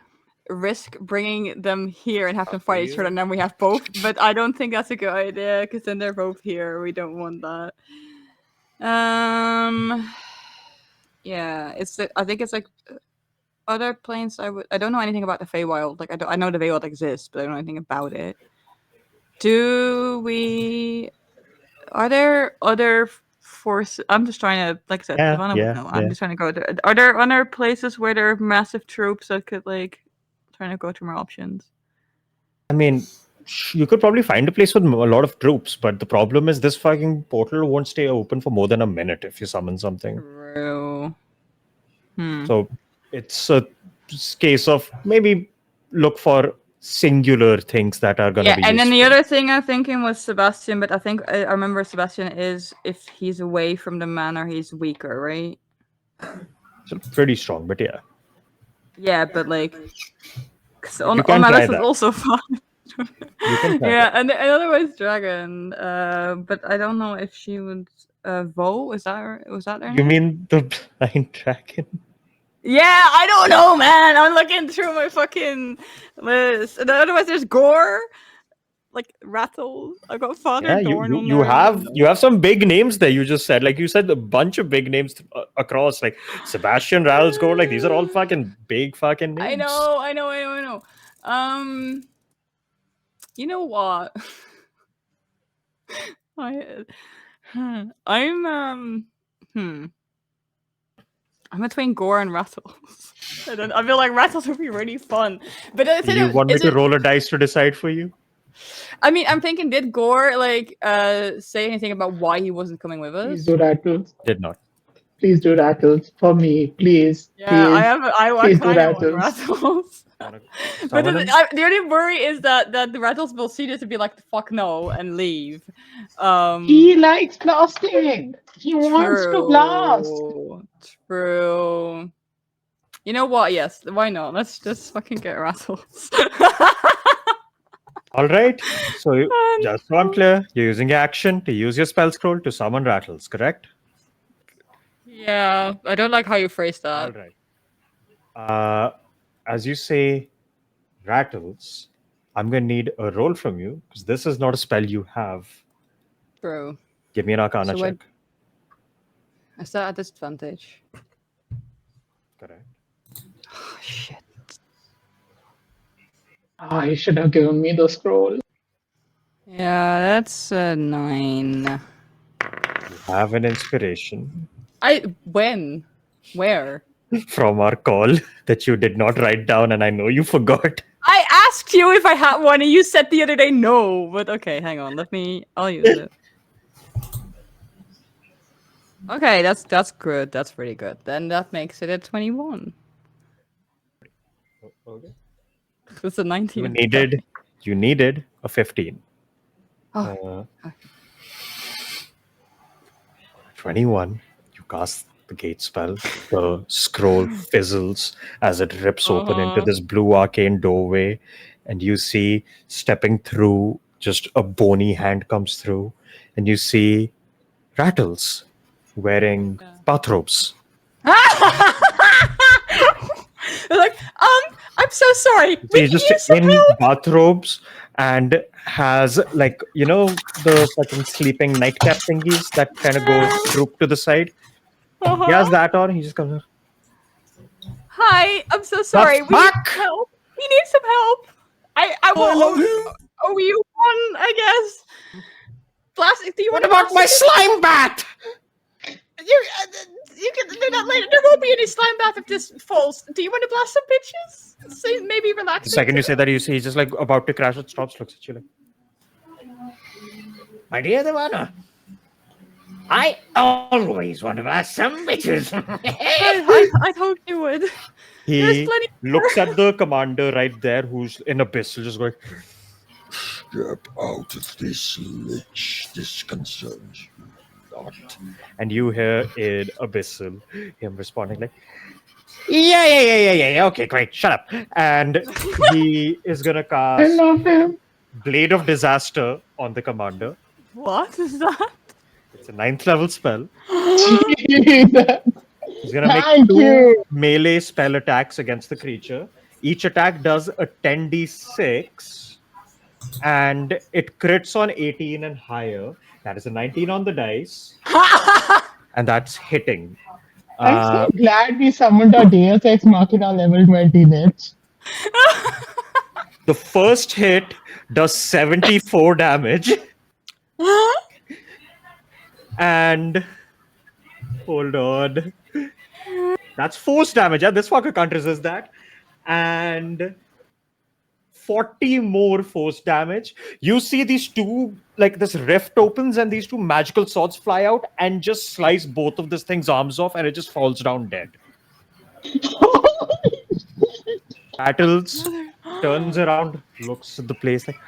risk bringing them here and have them fight each other, and then we have both? But I don't think that's a good idea, because then they're both here. We don't want that. Yeah, I think it's like other planes. I don't know anything about the Feywild. Like I know the Feywild exists, but I don't know anything about it. Are there other forces? I'm just trying to, like I said, Ivana would know. I'm just trying to go there. Are there other places where there are massive troops that could, like, trying to go through more options? I mean, you could probably find a place with a lot of troops, but the problem is this fucking portal won't stay open for more than a minute if you summon something. True. So it's a case of maybe look for singular things that are going to be and then the useful. other thing I'm thinking was Sebastian, but I think I remember Sebastian is, if he's away from the manor, he's weaker, right? So pretty strong, but yeah. Yeah, but like, You on can my try list is that. also fun. You can try Yeah, and otherwise Dragon. But I don't know if she would. Vo, was that her You name? mean the blind dragon? Yeah, I don't know, man. I'm looking through my fucking list. And otherwise, there's Gore, like Rattles. I got Father Yeah, Dorn on you there. you have some big names there. You just said, like you said, a bunch of big names across, like Sebastian, Rattles, Gore. Like these are all fucking big fucking names. I know. You know what? I'm between Gore and Rattles. I feel like Rattles would be really fun. But the thing You want me is to roll a dice to decide for you? I mean, I'm thinking, did Gore like say anything about why he wasn't coming with us? Please do Rattles. Did not. Please do Rattles for me, please. Yeah, please. I Please do kind of want Rattles. Rattles. But the only worry is that the Rattles will see this and be like, "Fuck no," and leave. He likes blasting. He wants to blast. True. You know what? Yes, why not? Let's just fucking get Rattles. All right. So just so I'm clear, you're using action to use your spell scroll to summon Rattles, correct? Yeah, I don't like how you phrase All that. right. As you say, Rattles, I'm gonna need a roll from you because this is not a spell you have. True. Give me an Arcana So check. Is that at disadvantage? Correct. Oh, shit. You should have given me the scroll. Yeah, that's a 9. You have an inspiration When? Where? from our call that you did not write down, and I know you forgot. I asked you if I had one, and you said the other day no. But okay, hang on. I'll use it. Okay, that's good. That's pretty good. Then that makes it a 21. Okay. It's a 19. You needed a 15. Oh. 21. You cast the gate spell. The scroll fizzles as it rips open into this blue arcane doorway, and you see stepping through, just a bony hand comes through, and you see Rattles wearing bathrobes. Like, I'm so sorry. He's just in bathrobes and has, like, you know, the fucking sleeping nightcap thingies that kind of go droop to the side. He has that on. He just comes. Hi, I'm so sorry. We need some help. We need some help. I will owe you one, I guess. Do you What about my slime bat? You can do that later. There won't be any slime bath if this falls. Do you want to blast some bitches? So maybe relax. The second you say that, you see he's just like about to crash. It stops, looks at you like, my dear Devana, I always want to blast some bitches. I hoped you would. He looks at the commander right there, who's in abyss, just going, Step out of this lich. This concerns you not. And you hear in abyssal him responding like, yeah, okay, great, shut up. And he is gonna I cast love him. Blade of Disaster on the commander. What is that? It's a 9th level spell. Jesus. He's gonna make Thank 2 you. melee spell attacks against the creature. Each attack does a 10d6, and it crits on 18 and higher. That is a 19 on the dice, and that's hitting. I'm so glad we summoned our Deus Ex Machina level 20 niche. The first hit does 74 damage, and hold on, that's force damage. Yeah, this fucker can't resist that, and 40 more force damage. You see these two, like this rift opens and these 2 magical swords fly out and just slice both of this thing's arms off, and it just falls down dead. Battles turns around, looks at the place like,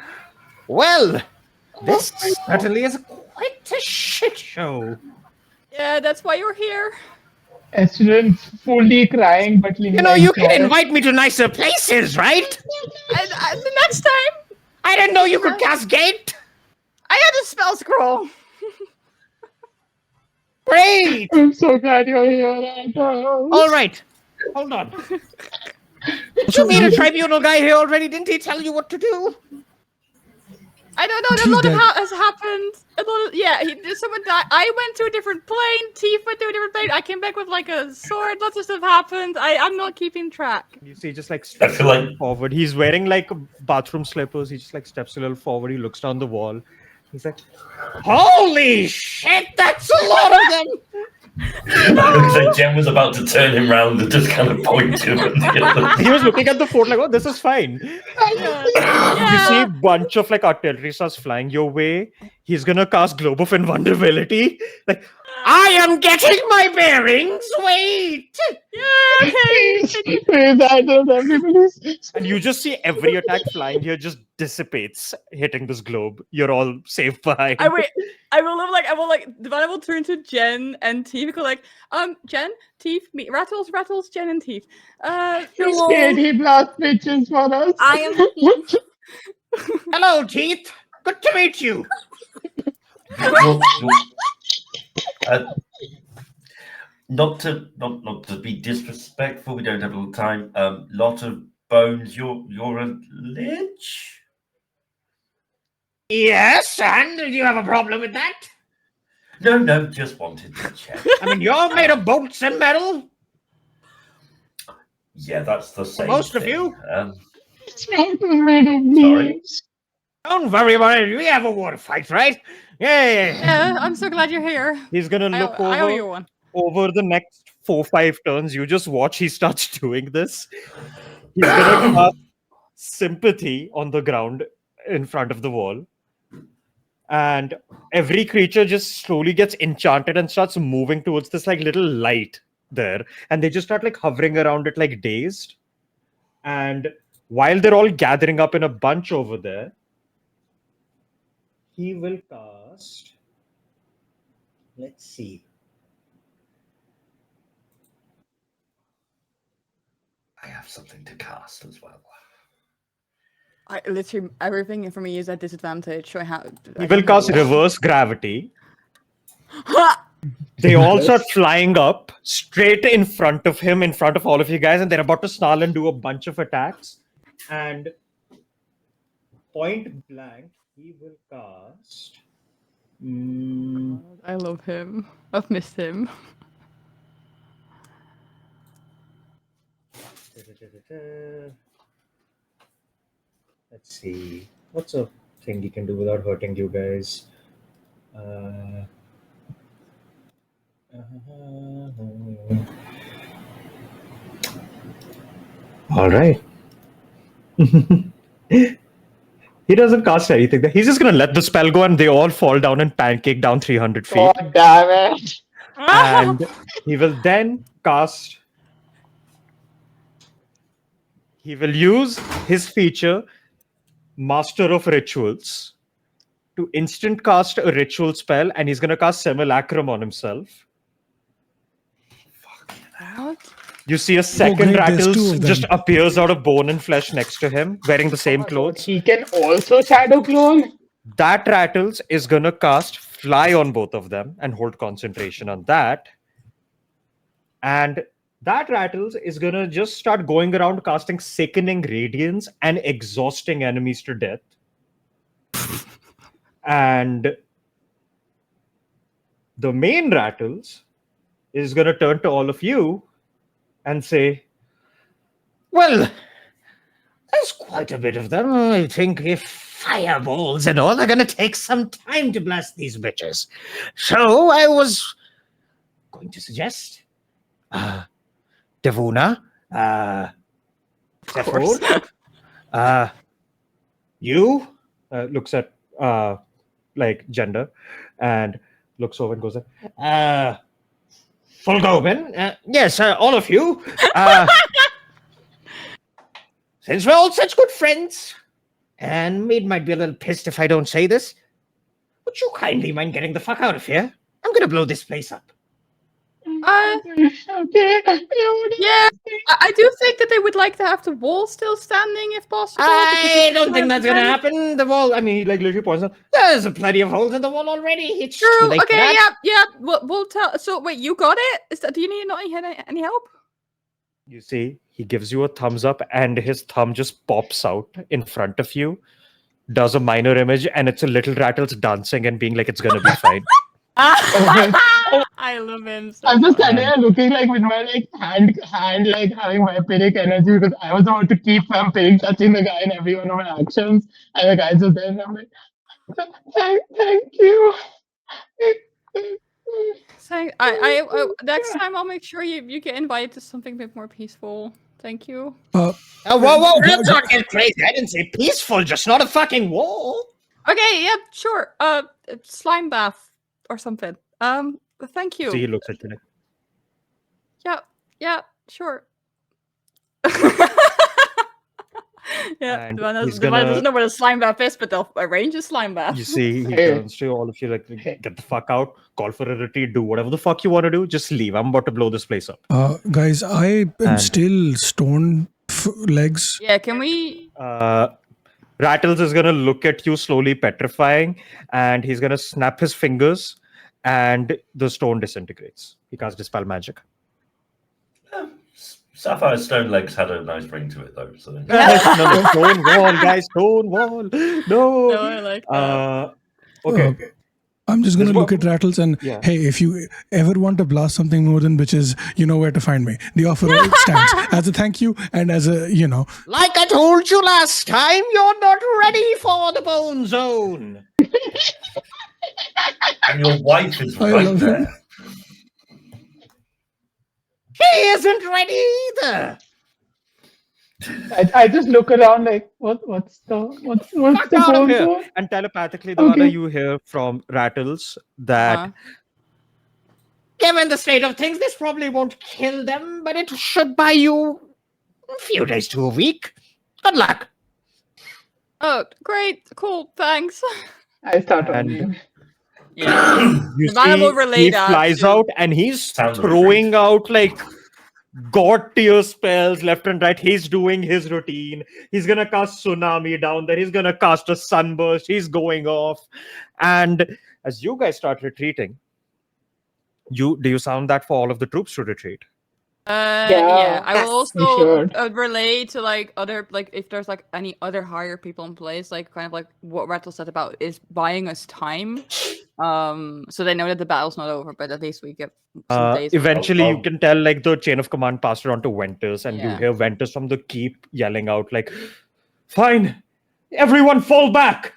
well, this certainly is quite a shit show. Yeah, that's why you're here. Esrin fully crying, but leaving You know, like you can joy. invite me to nicer places, right? The next time, I didn't know you could cast Gate. I had a spell scroll. Great. I'm so glad you're here. Anto. All right, hold on. Did you meet a tribunal guy here already? Didn't he tell you what to do? I don't know. A He's lot of dead. has happened. A lot of someone died. I went to a different plane. Tief went to a different plane. I came back with like a sword. Lots of stuff happened. I'm not keeping track. You see, just like I steps feel like forward. He's wearing like bathroom slippers. He just like steps a little forward. He looks down the wall. He's like, "Holy shit, that's a lot of them!" it looks like Jen was about to turn him round and just kind of point to him. He was looking at the fort like, "Oh, this is fine." You see a bunch of like artillery starts flying your way. He's gonna cast Globe of Invulnerability. Like, I am getting my bearings. Wait. Please, Anto, everybody's. And you just see every attack flying here just dissipates, hitting this globe. You're all safe behind. I will Devana will turn to Jen and Tief. Go like, Jen, Tief, meet Rattles, Jen, and Tief. He's scared he blast bitches for us. I am Tief. Hello, Teeth. Good to meet you. Not to be disrespectful, we don't have a lot of time. Lot of bones. You're a lich? Yes, and do you have a problem with that? No, just wanted to check. I mean, you're made of bolts and metal. Yeah, that's the same. Most of thing. you. His mouth was made of Sorry. leaves. Don't worry about it. We have a war fight, right? Yeah. Yeah, I'm so glad you're here. He's gonna look I owe you over one. over the next 4-5 turns. You just watch. He starts doing this. He's gonna cast sympathy on the ground in front of the wall, and every creature just slowly gets enchanted and starts moving towards this like little light there, and they just start like hovering around it like dazed. And while they're all gathering up in a bunch over there, he will cast, let's see, I have something to cast as well. I literally everything for me is at disadvantage. So I have. he will cast reverse gravity. They all start flying up straight in front of him, in front of all of you guys, and they're about to snarl and do a bunch of attacks. And point blank, he will cast. I love him. I've missed him. Let's see. What's a thing he can do without hurting you guys? All right. He doesn't cast anything. He's just going to let the spell go and they all fall down and pancake down 300 feet. God damn it. And he will then cast. He will use his feature, Master of Rituals, to instant cast a ritual spell, and he's going to cast Simulacrum on himself. What? You see a second great, there's 2 Rattles of them. just appears out of bone and flesh next to him, wearing the same clothes. He can also shadow clone. That Rattles is going to cast Fly on both of them and hold concentration on that. And that Rattles is gonna just start going around casting Sickening Radiance and exhausting enemies to death. And the main Rattles is gonna turn to all of you and say, well, there's quite a bit of them. I think if fireballs and all are going to take some time to blast these bitches. So I was going to suggest Devona, Sephor, you, looks at like gender and looks over and goes, Fulgoben, yes, all of you. Since we're all such good friends, and Mead might be a little pissed if I don't say this, would you kindly mind getting the fuck out of here? I'm gonna blow this place up. Okay. Yeah, I do think that they would like to have the wall still standing if possible. I don't think that's gonna happen. The wall, I mean, he like literally points out, there's plenty of holes in the wall already. It's too True. late for Okay. that. Yeah. We'll tell. So wait, you got it? Is that? Do you need any help? You see, he gives you a thumbs up, and his thumb just pops out in front of you, does a minor image, and it's a little Rattles dancing and being like, it's gonna be fine. I love him. So I'm just much. standing there looking like with my like hand like having vampiric energy because I was about to keep vampiric touching the guy in every one of my actions, and the guy's just there, and I'm like, thank you. So I next time I'll make sure you get invited to something a bit more peaceful. Thank you. Whoa, let's not get crazy. I didn't say peaceful, just not a fucking wall. Okay. Yeah. Sure. Slime bath or something. Thank you. See, he looks at you like, Yeah. Sure. Yeah, And Devon he's doesn't gonna- know what a slime bath is, but they'll arrange a slime bath. you see, he Hey. turns to all of you like, get the fuck out, call for a retreat, do whatever the fuck you want to do, just leave. I'm about to blow this place up. Guys, I am And- still stoned legs. Yeah, can we? Rattles is gonna look at you slowly petrifying, and he's gonna snap his fingers, and the stone disintegrates. He casts Dispel Magic. Sapphire Stone Legs had a nice ring to it, though. So No, stone wall, guys, stone wall. No. No, I like that. Okay. I'm just gonna There's look one- at Rattles and Yeah. hey, if you ever want to blast something more than bitches, you know where to find me. The offer stands as a thank you and as a Like I told you last time, you're not ready for the Bone Zone. and your wife is I right love him. there. He isn't ready either. I just look around like what's the Fuck out of bone here. zone? And telepathically, the one Okay. you hear from Rattles that Uh-huh. given the state of things, this probably won't kill them, but it should buy you a few days to a week. Good luck. Oh, great, cool, thanhanks. I start And- running. Yeah. You Savannah will see, relay he that flies to- out and he's Sound of throwing out like god tier spells left and right. He's doing his routine. He's gonna cast tsunami down there. He's gonna cast a sunburst. He's going off. And as you guys start retreating, do you sound that for all of the troops to retreat? Yeah. I will we also should. relay to like other if there's like any other higher people in place, like kind of like what Rattle said about is buying us time. So they know that the battle's not over, but at least we get some days. Eventually, you Oh. can tell like the chain of command passed around to Ventus, and you Yeah. hear Ventus from the keep yelling out like, "Fine, everyone, fall back!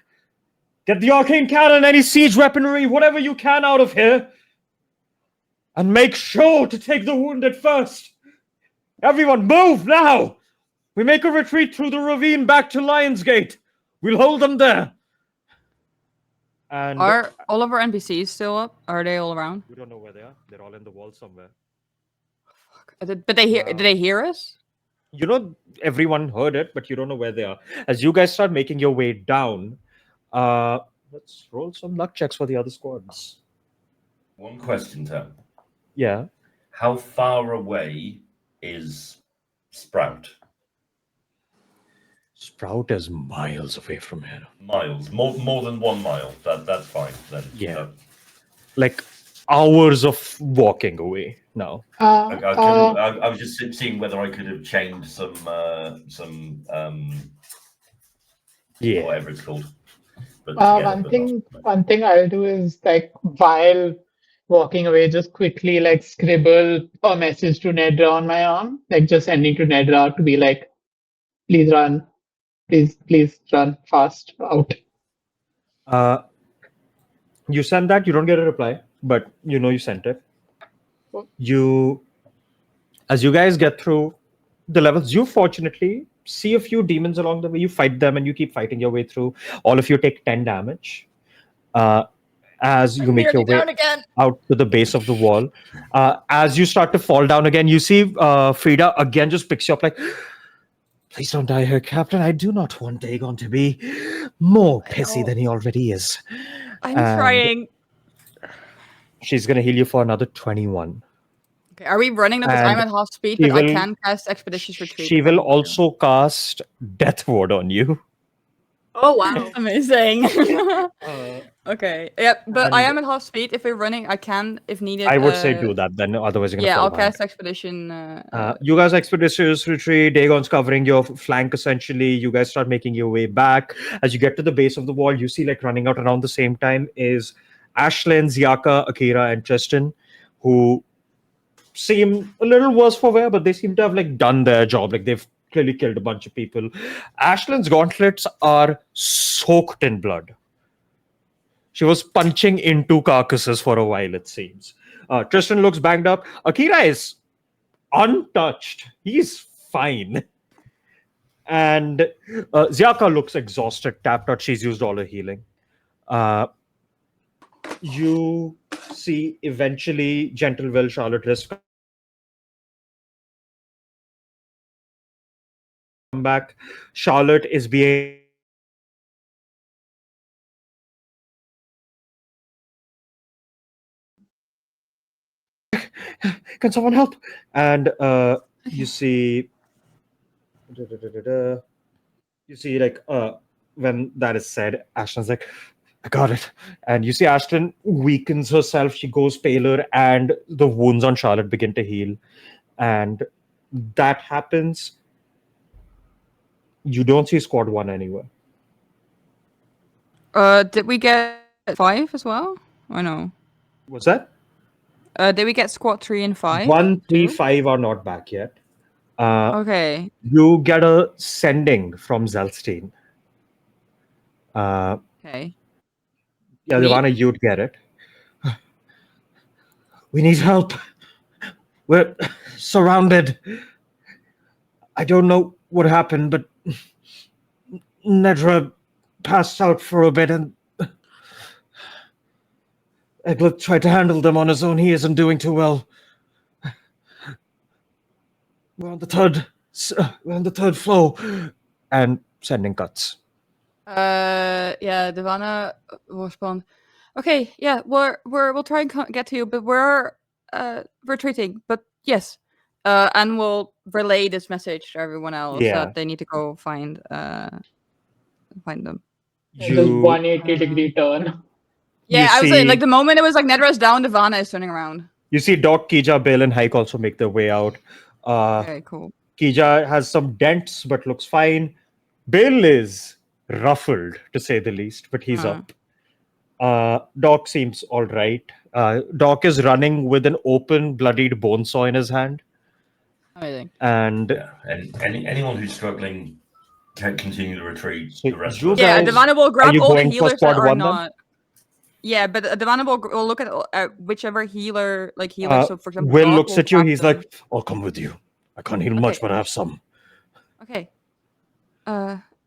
Get the arcane cannon, any siege weaponry, whatever you can out of here, and make sure to take the wounded first. Everyone, move now! We make a retreat through the ravine back to Lion's Gate. We'll hold them there." And Are all of our NPCs still up? Are they all around? we don't know where they are. They're all in the wall somewhere. But they hear? Wow. Did they hear us? You know, everyone heard it, but you don't know where they are. As you guys start making your way down, let's roll some luck checks for the other squads. One question, Tom. Yeah. How far away is Sprout? Sprout is miles away from here. Miles, more than 1 mile. That's fine. Then Yeah. Like hours of walking away, now. I was just seeing whether I could have chained some Yeah. whatever it's called. But together, One but thing, not. one thing I'll do is like while walking away, just quickly like scribble a message to Nedra on my arm, like just sending to Nedra to be like, please run, please run fast out. You send that, you don't get a reply, but you know you sent it. As you guys get through the levels, you fortunately see a few demons along the way. You fight them and you keep fighting your way through. All of you take 10 damage. As you make your way out to the base of the wall. As you start to fall down again, you see Frida again just picks you up like, please don't die here, Captain. I do not want Dagon to be more pissy than he already is. I'm And trying. she's going to heal you for another 21. Okay, are we running? Because I'm And at half speed, she but I will- can cast Expeditious Retreat. She if I will need to. also cast Death Ward on you. Oh wow. Amazing. Okay. Yep. But I and am at half speed. If we're running, I can, if needed. I would say do that, then otherwise you're going to Yeah, fall I'll behind. cast Expedition. You guys expeditious retreat. Dagon's covering your flank essentially. You guys start making your way back. As you get to the base of the wall, you see like running out around the same time is Ashlyn, Ziaka, Akira, and Tristan, who seem a little worse for wear, but they seem to have like done their job. Like they've clearly killed a bunch of people. Ashlyn's gauntlets are soaked in blood. She was punching into carcasses for a while, it seems. Tristan looks banged up. Akira is untouched. He's fine. And Ziaka looks exhausted, tapped out. She's used all her healing. You see eventually Gentle Will, Charlotte Risk come back. Charlotte is being can someone help? And you see you see like when that is said, Ashton's like, I got it. And you see Ashton weakens herself, she goes paler, and the wounds on Charlotte begin to heal. And that happens. You don't see squad 1 anywhere. Did we get 5 as well? Or no? What's that? Did we get squad 3 and 5? 1, 3, too? 5 are not back yet. Okay. You get a sending from Zelstein. Okay. Yeah, Me? Ivana, you'd get it. We need help. We're surrounded. I don't know what happened, but Nedra passed out for a bit and Egbert tried to handle them on his own. He isn't doing too well. We're on the third floor, and sending cuts. Yeah, Devana will respond. Okay, yeah, we'll try and get to you, but we're retreating. But yes, and we'll relay this message to everyone else that they need to go find them. Just 180-degree turn. Yeah, I was saying, like the moment it was like Nedra's down, Devana is turning around. You see Doc, Kija, Bill, and Hike also make their way out. Okay, cool. Kija has some dents but looks fine. Bill is ruffled, to say the least, but he's up. Doc seems all right. Doc is running with an open, bloodied bone saw in his hand. Amazing. And anyone who's struggling can continue the retreat. So the rest you of us. Yeah, guys- Devana will grab you all the going for healers squad that are 1 then? not. Yeah, but Devana will look at whichever healer, like healer. So for example, Will Doc looks will at you. grab He's them. like, I'll come with you. I can't heal much, but I have some. Okay.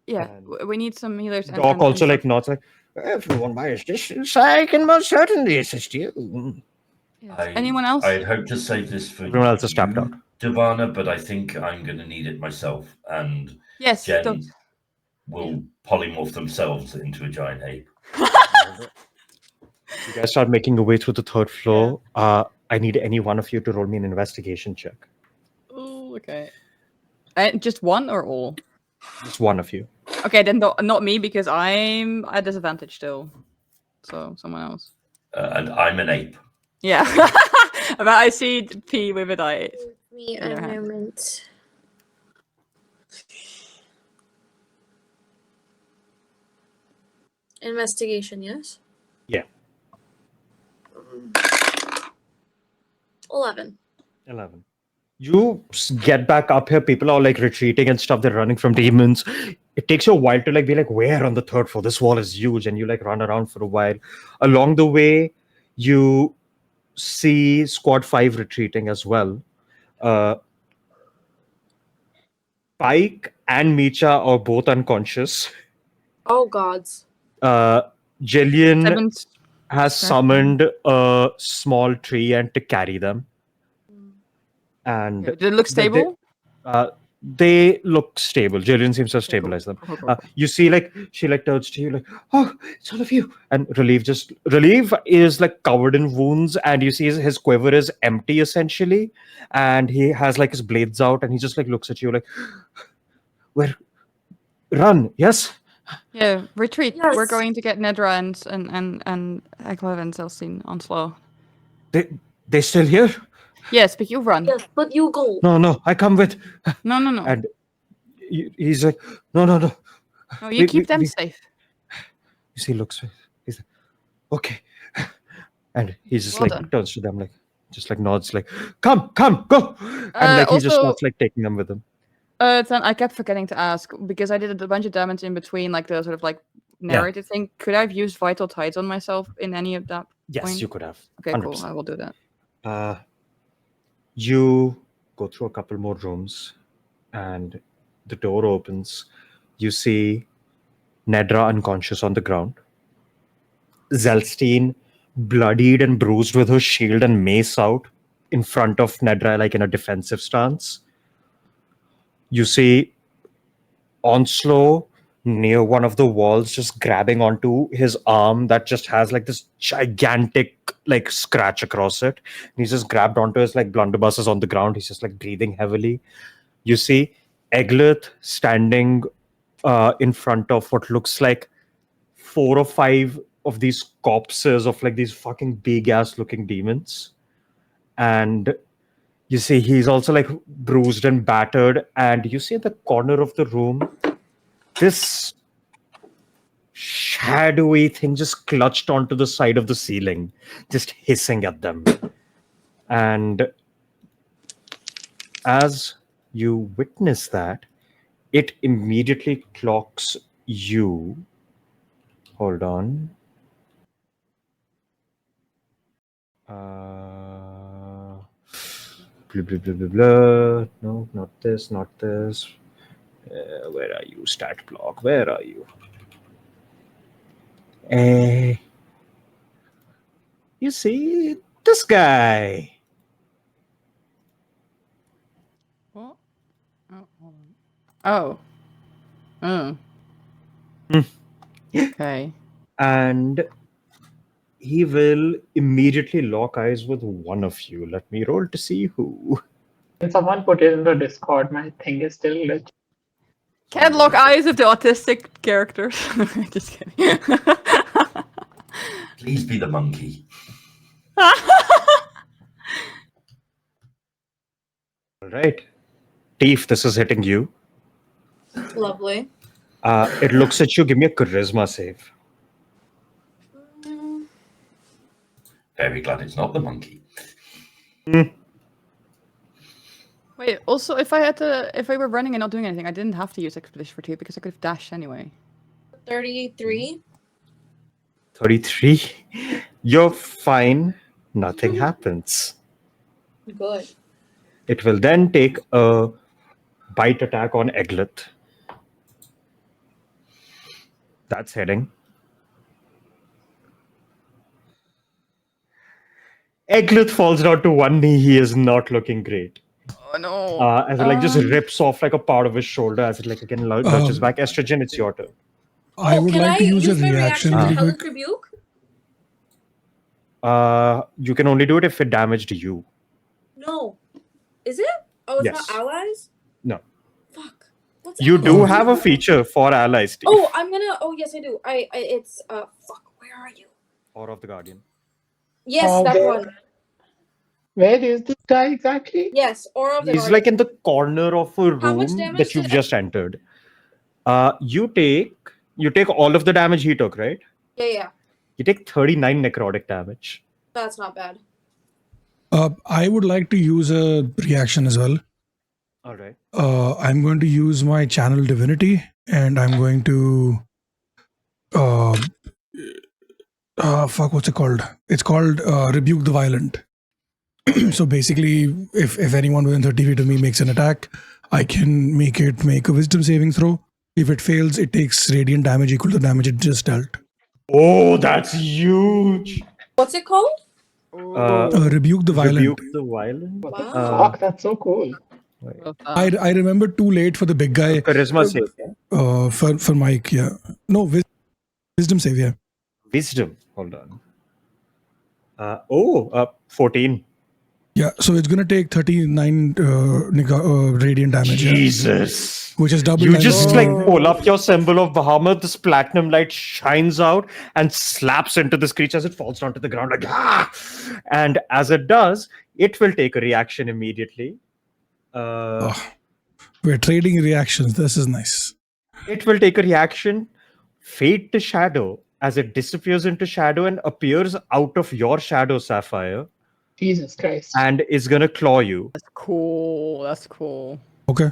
Yeah, we need some healers. Doc also like nods like, everyone by his distance, I can most certainly assist you. Yes. Anyone else? I'd hope to save this for Everyone else is tapped out. Devana, but I think I'm going to need it myself. And Yes. Jen will polymorph themselves into a giant ape. You guys start making your way through the 3rd floor. I need any one of you to roll me an investigation check. Oh, okay. Just one or all? Just one of you. Okay, then not me because I'm at disadvantage still. So someone else. And I'm an ape. Yeah. But I see P with a die. Give me In a their hand. moment. Investigation, yes? Yeah. 11. 11. You get back up here. People are like retreating and stuff. They're running from demons. It takes you a while to like be like, where on the third floor? This wall is huge, and you like run around for a while. Along the way, you see Squad 5 retreating as well. Pike and Micha are both unconscious. Oh, gods. Jillian Seventh. has Scratch summoned a small tree and to carry them. And Did it look stable? they look stable. Jillian seems to have Okay, cool. stabilized them. Cool. You see, like she like turns to you, like, "Oh, it's all of you." And Relief is like covered in wounds, and you see his quiver is empty essentially, and he has like his blades out, and he just like looks at you like, "Where? Run? Yes." Yeah, retreat. We're Yes. going to get Nedra and Eklov and Celestine on slow. They still here? Yes, but you run. Yes, but you go. No, I come with. No. And he's like, no. No, you keep them we- safe. You see, looks. He's like, okay. And he just Well like done. turns to them, like, just like nods, like, come, go. And like he just Also- starts like taking them with him. Then I kept forgetting to ask because I did a bunch of damage in between, like the sort of like narrative thing. Could I have used vital tides on myself in any of that? Yes, point? you could have. Okay, cool. 100%. I will do that. You go through a couple more rooms, and the door opens. You see Nedra unconscious on the ground. Zelstein bloodied and bruised with her shield and mace out in front of Nedra, like in a defensive stance. You see Onslow near one of the walls, just grabbing onto his arm that just has like this gigantic like scratch across it. And he's just grabbed onto his like blunderbuss is on the ground. He's just like breathing heavily. You see Eglith standing in front of what looks like 4 or 5 of these corpses of like these fucking big ass looking demons. And you see he's also like bruised and battered. And you see at the corner of the room, this shadowy thing just clutched onto the side of the ceiling, just hissing at them. And as you witness that, it immediately clocks you. Hold on. Blah, blah, blah, blah, blah. No, not this. Where are you, stat block? Where are you? You see this guy. What? Oh, hold on. Oh. Okay. And he will immediately lock eyes with one of you. Let me roll to see who. Can someone put it in the Discord? My thing is still glitched. Can't lock eyes with the autistic characters. Just kidding. Please be the monkey. All right. Teef, this is hitting you. Lovely. It looks at you. Give me a charisma save. Very glad it's not the monkey. Wait, also, if I were running and not doing anything, I didn't have to use Expedition for 2 because I could have dashed anyway. 33. 33. You're fine. Nothing happens. Good. It will then take a bite attack on Eglith. That's hitting. Eglith falls down to one knee. He is not looking great. Oh no. As it like just rips off like a part of his shoulder as it like again lurches back. Estrogen, it's your turn. I would can like to use a my reaction to really Hellish quick. Rebuke? You can only do it if it damaged you. No. Is it? Oh, it's Yes. not allies? No. Fuck. What's You do allies? have a feature for allies, Steve. Oh, I'm gonna. Oh, yes, I do. It's fuck. Where are you? Aura of the Guardian. Yes, that Okay. one. Where is this guy exactly? Yes, Aura of the He's Guardian. like in the corner of a How much room damage that you've did just entered. You take all of the damage he took, right? Yeah. You take 39 necrotic damage. That's not bad. I would like to use a reaction as well. All right. I'm going to use my channel divinity, and I'm going to what's it called? It's called rebuke the violent. So basically, if anyone within 30 feet of me makes an attack, I can make it make a wisdom saving throw. If it fails, it takes radiant damage equal to the damage it just dealt. Oh, that's huge. What's it called? Rebuke the violent. Rebuke the violent. What the Wow. fuck? That's so cool. I remember too late for the big guy. Charisma save. Yeah? For Mike, yeah. No, wisdom save, yeah. Wisdom. Hold on. 14. Yeah, so it's gonna take 39 radiant damage. Jesus. Yeah, which is double. You damage. just like pull up your symbol of Bahamut, this platinum light shines out and slaps into this creature as it falls onto the ground like ah! And as it does, it will take a reaction immediately. We're trading reactions. This is nice. It will take a reaction, fade to shadow as it disappears into shadow and appears out of your shadow, Sapphire, Jesus Christ. and is gonna claw you. That's cool. That's cool. Okay.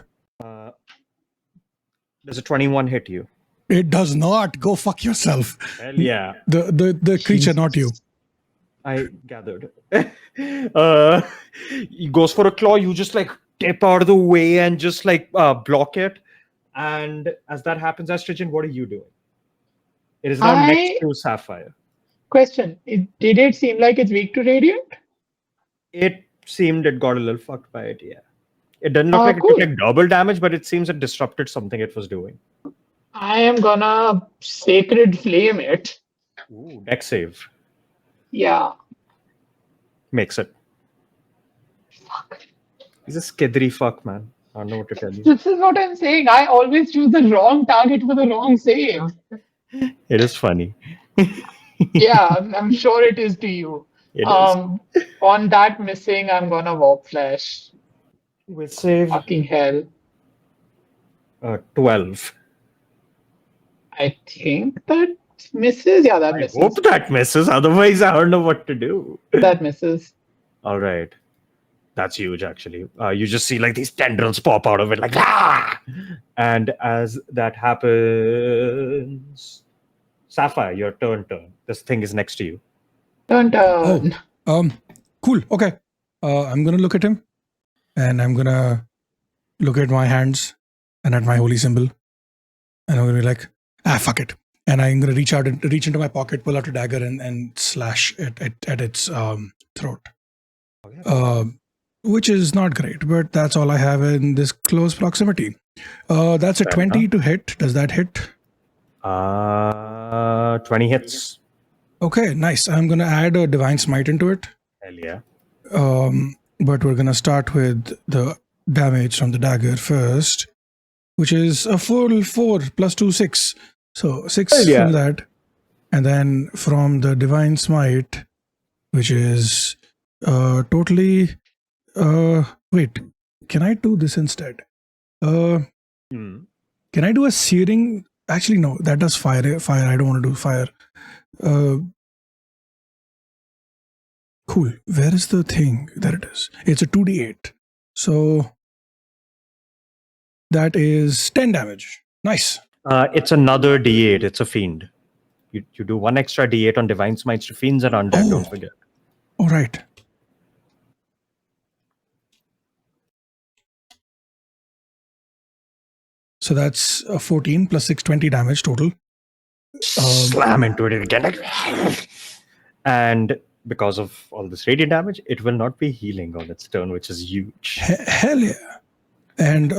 Does a 21 hit you? It does not. Go fuck yourself. Hell yeah. The creature, not you. I gathered. He goes for a claw. You just like tip out of the way and just like block it. And as that happens, Astrigen, what are you doing? It is now next to Sapphire. Question. Did it seem like it's weak to radiant? It seemed it got a little fucked by it, yeah. It doesn't look like cool. it took like double damage, but it seems it disrupted something it was doing. I am gonna Sacred Flame it. Ooh, deck save. Yeah. Makes it. Fuck. He's a skidry fuck, man. I don't know what to tell you. This is what I'm saying. I always choose the wrong target for the wrong save. It is funny. Yeah, I'm sure it is to you. It is. On that missing, I'm gonna Warp Flash. With save Fucking hell. 12. I think that misses. Yeah, that I misses. hope that misses. Otherwise, I don't know what to do. That misses. All right. That's huge, actually. You just see like these tendrils pop out of it, like ah! And as that happens, Sapphire, your turn. This thing is next to you. Turn. Cool. Okay. I'm gonna look at him, and I'm gonna look at my hands and at my holy symbol, and I'm gonna be like, fuck it. And I'm gonna reach into my pocket, pull out a dagger, and slash it at its throat. Which is not great, but that's all I have in this close proximity. That's a 20 to hit. Does that hit? 20 hits. Okay, nice. I'm gonna add a divine smite into it. Hell yeah. But we're gonna start with the damage from the dagger first, which is a full 4 plus 2, 6. So 6 from that, and then from the divine smite, which is totally. Wait, can I do this instead? Can I do a searing? Actually, no, that does fire. Fire. I don't want to do fire. Cool. Where is the thing? There it is. It's a 2d8. So that is 10 damage. Nice. It's another D8. It's a fiend. You do 1 extra D8 on divine smites to fiends and undead. Don't forget. All right. So that's 14 plus 6, 20 damage total. Slam into it again. And because of all this radiant damage, it will not be healing on its turn, which is huge. Hell yeah. And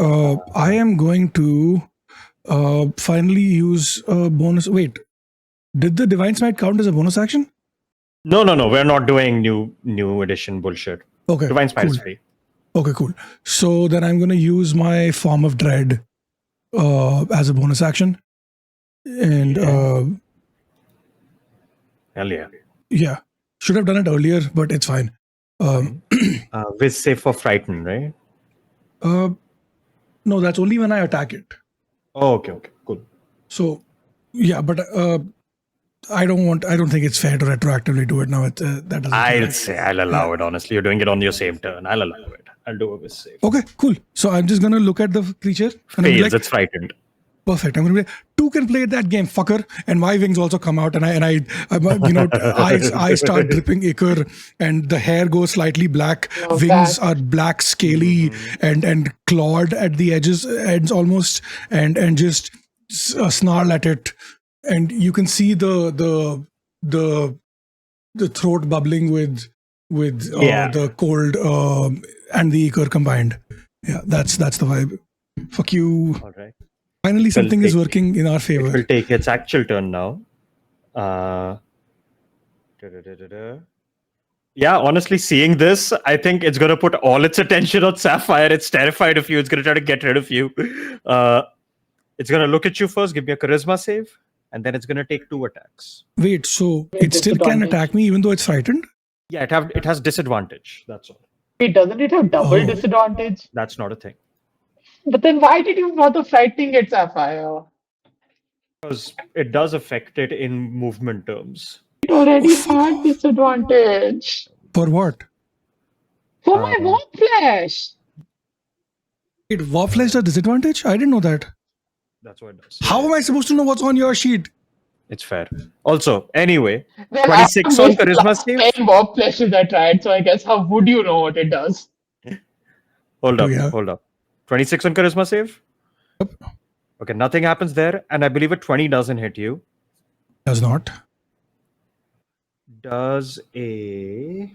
I am going to finally use a bonus. Wait, did the Divine Smite count as a bonus action? No. We're not doing new edition bullshit. Okay. Divine Smite cool. is free. Okay, cool. So then I'm going to use my Form of Dread as a bonus action. And hell yeah. Yeah. Should have done it earlier, but it's fine. With save for frightened, right? No, that's only when I attack it. Oh, okay, cool. So, yeah, but I don't think it's fair to retroactively do it now. That doesn't. I'll say I'll allow it. Honestly, you're doing it on your same turn. I'll allow it. I'll do a with save. Okay, cool. So I'm just gonna look at the creature and I'm Fails. like, It's frightened. perfect. I'm gonna be like, 2 can play that game, fucker. And my wings also come out, and I start dripping ichor, and the hair goes slightly black. Oh, Wings that- are black, scaly, and clawed at the ends almost, and just snarl at it, and you can see the throat bubbling with the cold and the ichor combined. Yeah, that's the vibe. Fuck you. All right. Finally, something is take- working in our It will favor. take its actual turn now. Yeah, honestly, seeing this, I think it's going to put all its attention on Sapphire. It's terrified of you. It's going to try to get rid of you. It's going to look at you first, give me a charisma save, and then it's going to take 2 attacks. Wait, so Wait, it still can disadvantage. attack me even though it's frightened? Yeah, it has disadvantage. That's all. Wait, doesn't it have double Oh. disadvantage? That's not a thing. But then why did you bother frightening it, Sapphire? Because it does affect it in movement terms. It already had disadvantage. For what? For my warp flash. Wait, Warflash does disadvantage? I didn't know that. That's what it does. How am I supposed to know what's on your sheet? It's fair. Also, anyway, Well, 26 I on missed charisma the save. 10 warp flashes I tried, so I guess how would you know what it does? Hold Oh, up, yeah. hold up. 26 on charisma save? Yep. Okay, nothing happens there, and I believe a 20 doesn't hit you. Does not. Does a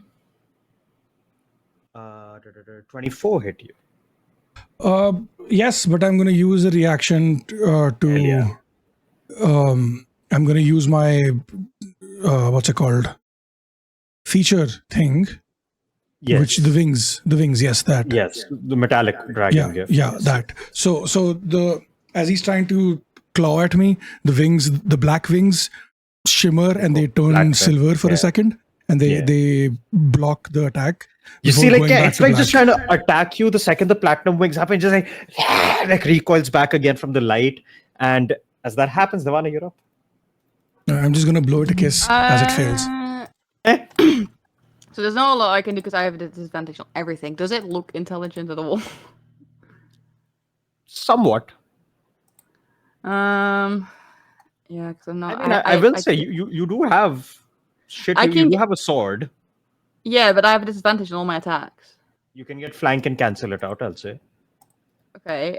24 hit you? Yes, but I'm going to use a reaction to. Hell yeah. I'm going to use my what's it called? Feature thing. Yes. Which the wings. Yes, that. Yes, the metallic dragon Yeah, gift. yeah, yes. that. So as he's trying to claw at me, the black wings shimmer and they turn black silver for yeah. a second, and Yeah. they block the attack. You before see, like, going yeah, back it's to like black. just trying to attack you. The second the platinum wings happen, just like recoils back again from the light. And as that happens, Devana, you're up. I'm just gonna blow it a kiss as it fails. So there's not a lot I can do because I have a disadvantage on everything. Does it look intelligent at all? Somewhat. Yeah, because I'm not. I mean, I will say you do have shit. I You can do get- have a sword. Yeah, but I have a disadvantage on all my attacks. You can get flank and cancel it out. I'll say. Okay.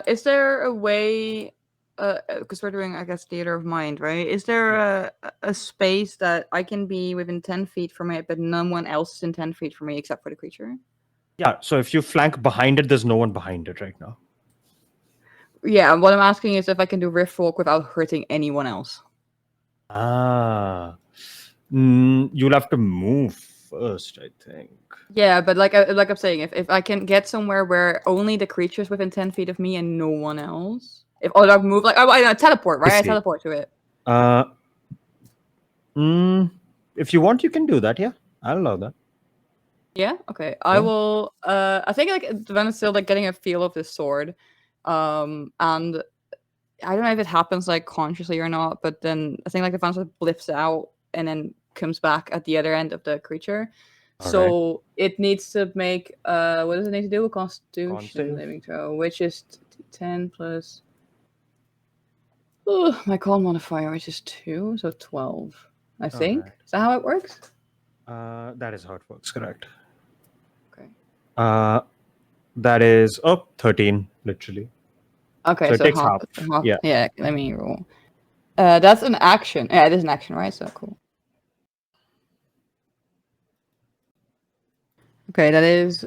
Is there a way? Because we're doing, I guess, theater of mind, right? Is there a space that I can be within 10 feet from it, but no one else is in 10 feet from me except for the creature? Yeah. So if you flank behind it, there's no one behind it right now. Yeah. What I'm asking is if I can do rift walk without hurting anyone else. Ah. You'll have to move first, I think. Yeah, but like I'm saying, if I can get somewhere where only the creature's within 10 feet of me and no one else. If I move like I teleport, right? I see. teleport to it. If you want, you can do that. Yeah, I'll allow that. Yeah. Okay. I Yeah. will. I think like Devanna's still like getting a feel of this sword, and I don't know if it happens like consciously or not. But then I think like Devanna blips out and then comes back at the other end of the creature. All So it needs to make what does it need to do? A Con Constitution save. saving throw, which is 10 plus. My con modifier, which is 2, so 12. I think. Alright. Is that how it works? That is how it works. Correct. Okay. That is 13, literally. Okay, So it so takes half. half. Yeah. Yeah. Let me roll. That's an action. Yeah, it is an action, right? So cool. Okay, that is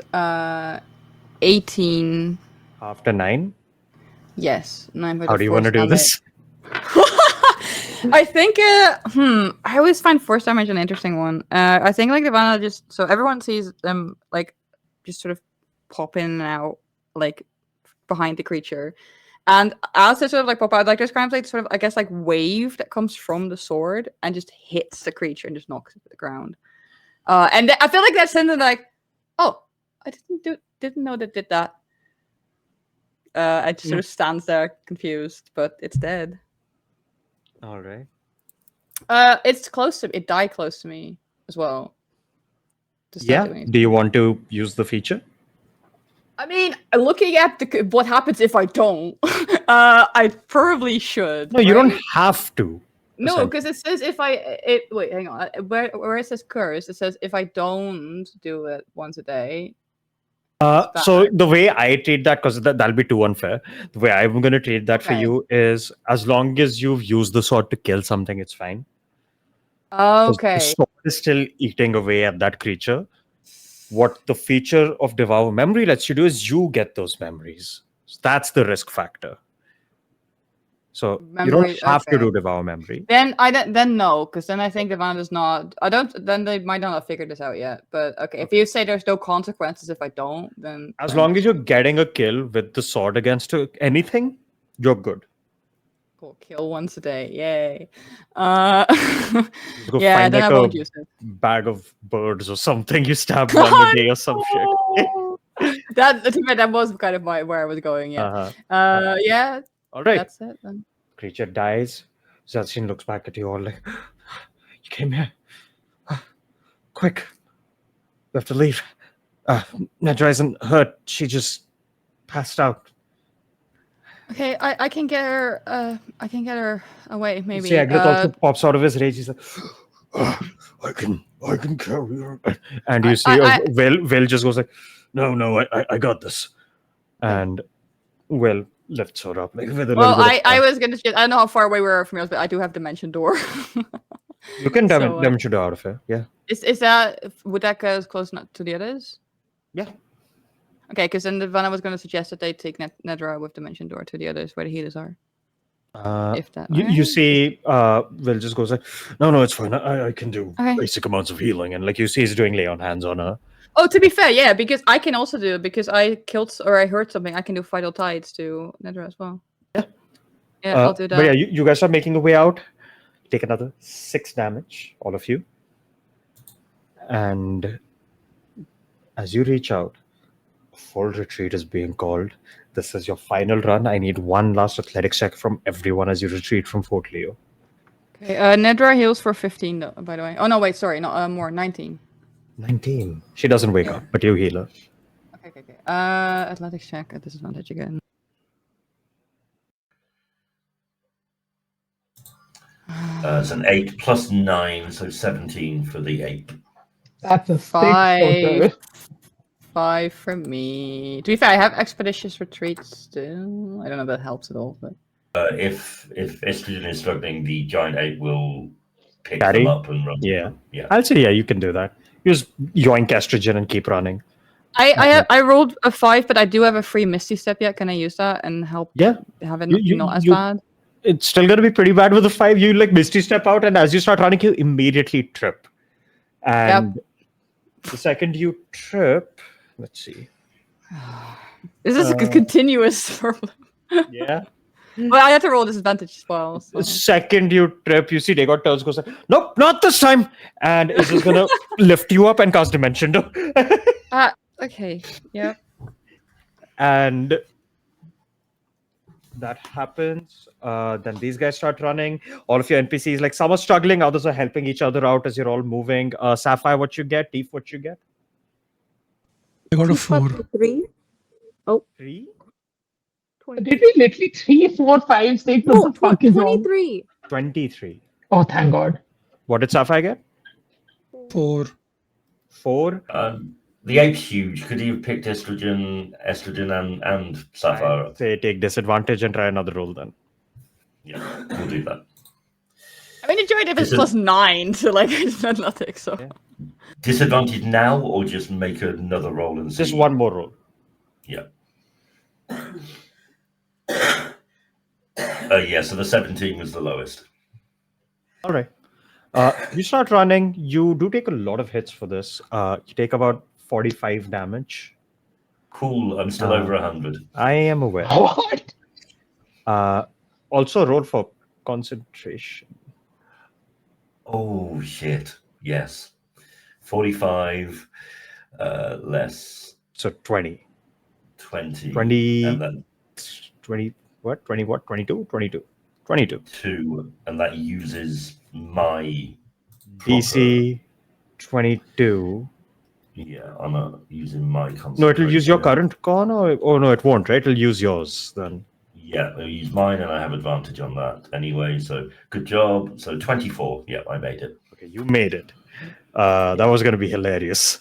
18. After 9. Yes, 9. How do you want to do this? I think I always find force damage an interesting one. I think like Devanna just so everyone sees them like just sort of pop in and out like behind the creature. And as they sort of like pop out, like there's kind of like sort of I guess like wave that comes from the sword and just hits the creature and just knocks it to the ground. And I feel like that sentence like, oh, I didn't know that did that. It just sort of stands there confused, but it's dead. All right. It's close to it died close to me as well. Does that Yeah. do anything? Do you want to use the feature? I mean, looking at what happens if I don't, I probably should. No, you don't right? have to. No, because it says if wait, hang on. Where it says curse, it says if I don't do it once a day. So the way I treat that, because that'll be too unfair. The way I'm going to treat that for Okay. you is, as long as you've used the sword to kill something, it's fine. 'Cause the Okay. sword is still eating away at that creature. What the feature of Devour Memory lets you do is you get those memories. So that's the risk factor. So you don't Memory, have to okay. do Devour Memory. Then no, because then I think the van is not. I don't. Then they might not have figured this out yet. But okay, if you say there's no consequences if I don't, then As long as you're getting a kill with the sword against anything, you're good. cool, kill once a day, yay. Just go Yeah, find then like I a won't use it. bag of birds or something. You stab one a day or some shit. That was kind of where I was going. Yeah. Yeah. All right. That's it then. Creature dies. Zelsin looks back at you all like, you came here. Quick. We have to leave. Nedra isn't hurt. She just passed out. Okay, I can get her. I can get her away. Maybe. See, Agrit also pops out of his rage. He's like, I can carry her. And you see, Will just goes like, no, I got this. And Will lifts her up like with a well, little bit. I was gonna suggest. I don't know how far away we were from yours, but I do have Dimension Door. You can So, Dimension Door out of here. Yeah. Is that would that go close enough to the others? Yeah. Okay, because then Vanna was going to suggest that they take Nedra with Dimension Door to the others where the healers are. If that You see, Will just goes like, no, it's fine. I can do Okay. basic amounts of healing, and like you see, he's doing lay on hands on her. Oh, to be fair, yeah, because I can also do it because I killed or I hurt something. I can do Vital Tides to Nedra as well. Yeah. Yeah, I'll do that. But yeah, you guys are making your way out. Take another 6 damage, all of you. And as you reach out, full retreat is being called. This is your final run. I need one last athletics check from everyone as you retreat from Fort Leo. Okay, Nedra heals for 15, though, by the way. Oh, no, wait, sorry, no, more, 19. 19. She doesn't wake up, but you heal her. Okay. Athletics check at disadvantage again. It's an 8 plus 9, so 17 for the 8. That's a 6 5. total. 5 for me. To be fair, I have Expeditious Retreat still. I don't know if that helps at all, but... If Estrogen is struggling, the giant ape will pick Carry? them up and run. Yeah. Yeah. I'll say, yeah, you can do that. You just yoink estrogen and keep running. I rolled a 5, but I do have a free Misty Step yet. Can I use that and help have it not as bad? It's still going to be pretty bad with the 5. You like Misty Step out, and as you start running, you immediately trip. And the second you trip, let's see. This is a continuous problem. Yeah. Well, I had to roll disadvantage as well. So. The second you trip, you see Dagot turns, goes like, nope, not this time. And it's just going to lift you up and cast Dimension Door. Okay. Yeah. And that happens. Then these guys start running. All of your NPCs, like some are struggling, others are helping each other out as you're all moving. Sapphire, what you get? Teef, what you get? I got a 4. 3. Oh. 3? Did we literally 3, 4, 5, 6? No, What the fuck is wrong? 23. 23. Oh, thank God. What did Sapphire get? 4. 4. The ape's huge. Could you have picked Estrogen and Sapphire up? Say take disadvantage and try another roll then. Yeah, we'll do that. I mean, enjoyed if it's plus 9 to like athletics. So. Yeah. Disadvantage now, or just make another roll and see? Just one more roll. Yeah. Yeah, so the 17 was the lowest. All right. You start running. You do take a lot of hits for this. You take about 45 damage. Cool, I'm still over 100. I am aware. What? Also roll for concentration. Oh, shit. Yes. 45 less So 20. 20. 20. And then 20. What? 20 what? 22? 22. 22. 2. And that uses my DC 22. Yeah, I'm not using my concentration. No, it'll use your current con, or oh no, it won't, right? It'll use yours then. Yeah, I'll use mine, and I have advantage on that anyway. So good job. So 24. Yeah, I made it. Okay, you made it. That was going to be hilarious.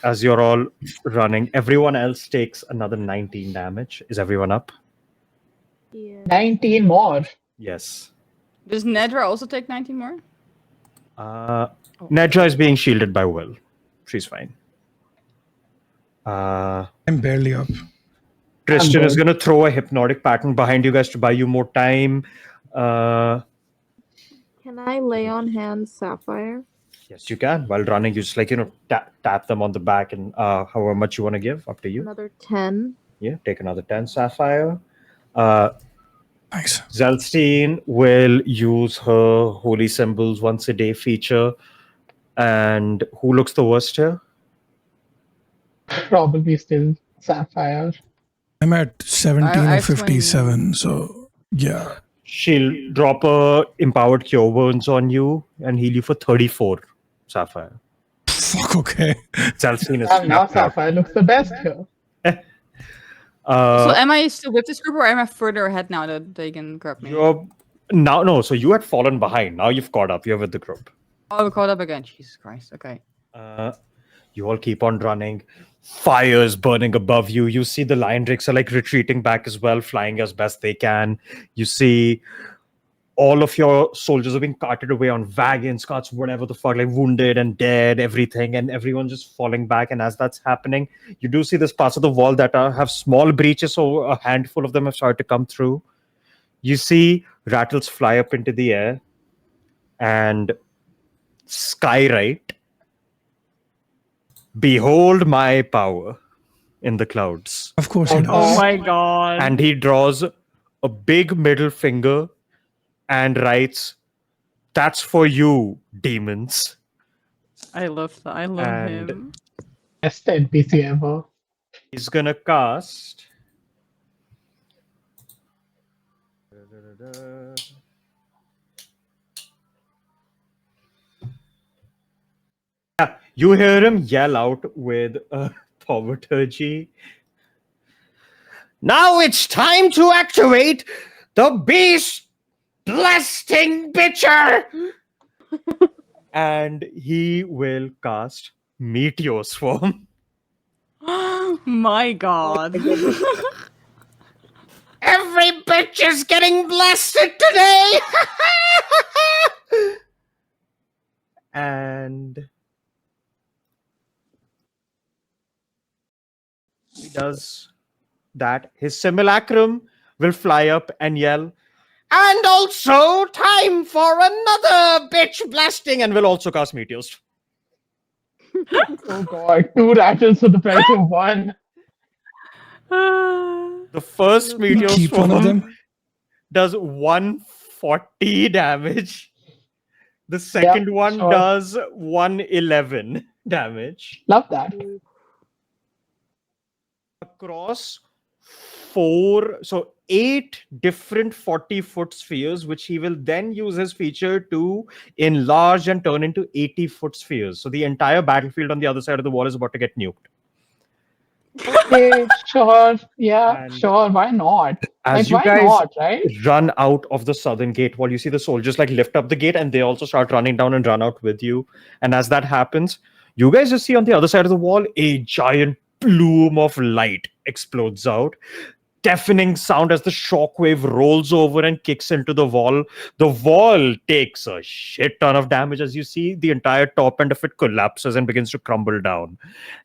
As you're all running, everyone else takes another 19 damage. Is everyone up? Yeah. 19 more. Yes. Does Nedra also take 19 more? Nedra is being shielded by Will. She's fine. I'm barely up. Tristan is good. going to throw a hypnotic pattern behind you guys to buy you more time. Can I lay on hands Sapphire? Yes, you can. While running, you just tap them on the back and however much you want to give, up to you. Another 10. Yeah, take another 10 Sapphire. Nice. Zelstein will use her Holy Symbols once a day feature. And who looks the worst here? Probably still Sapphire. I'm at 17 I or have 57, so yeah. She'll drop a Empowered Cure Wounds on you and heal you for 34 Sapphire. Fuck, okay. Zelstein is And now snapped out. Sapphire looks the best here. So am I still with this group, or am I further ahead now that they can grab me? So you had fallen behind. Now you've caught up. You're with the group. Oh, we caught up again. Jesus Christ. Okay. You all keep on running. Fires burning above you. You see the lion drakes are like retreating back as well, flying as best they can. You see all of your soldiers are being carted away on wagons, carts, whatever the fuck, like wounded and dead, everything, and everyone just falling back. And as that's happening, you do see this parts of the wall that have small breaches, so a handful of them have started to come through. You see rattles fly up into the air and skywrite, "Behold my power," in the clouds. Of course he Oh, does. Oh my god. And he draws a big middle finger and writes, "That's for you, demons." I love that. I love And- him. Best NPC ever. He's gonna cast. Yeah, you hear him yell out with thaumaturgy. "Now it's time to activate the beast blasting bitcher!" And he will cast Meteor Swarm. My god. Every bitch is getting blasted today! And he does that. His simulacrum will fly up and yell, "And also time for another bitch blasting," and will also cast Meteors. Oh god, 2 rattles for the price of 1. The first Meteor Keep one of Swarm them. does 140 damage. The second one sure. does 111 damage. Love that. Across 8 different 40-foot spheres, which he will then use his feature to enlarge and turn into 80-foot spheres. So the entire battlefield on the other side of the wall is about to get nuked. Okay, sure. Yeah, And sure. Why not? As Like, you why guys not, right? run out of the southern gate wall, you see the soldiers like lift up the gate and they also start running down and run out with you. And as that happens, you guys just see on the other side of the wall a giant plume of light explodes out. Deafening sound as the shockwave rolls over and kicks into the wall. The wall takes a shit ton of damage as you see the entire top end of it collapses and begins to crumble down.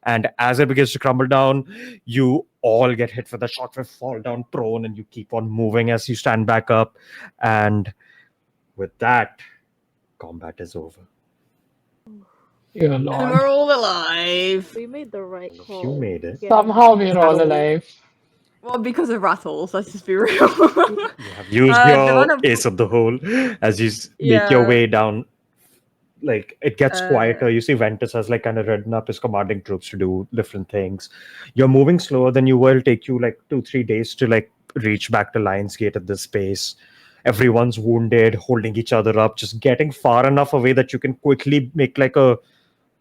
And as it begins to crumble down, you all get hit with the shockwave, fall down prone, and you keep on moving as you stand back up. And with that, combat is over. Dear And Lord. we're all alive. We made the right If call. you made it, Getting Somehow we're all out. alive. Well, because of rattles, let's just be real. you have used your Devana- ace of the hole as you make your Yeah. way down like it gets quieter. Uh, You see Ventus has like kind of ridden up his commanding troops to do different things. You're moving slower than you will. Take you like 2-3 days to like reach back to Lionsgate at this pace. Everyone's wounded, holding each other up, just getting far enough away that you can quickly make like a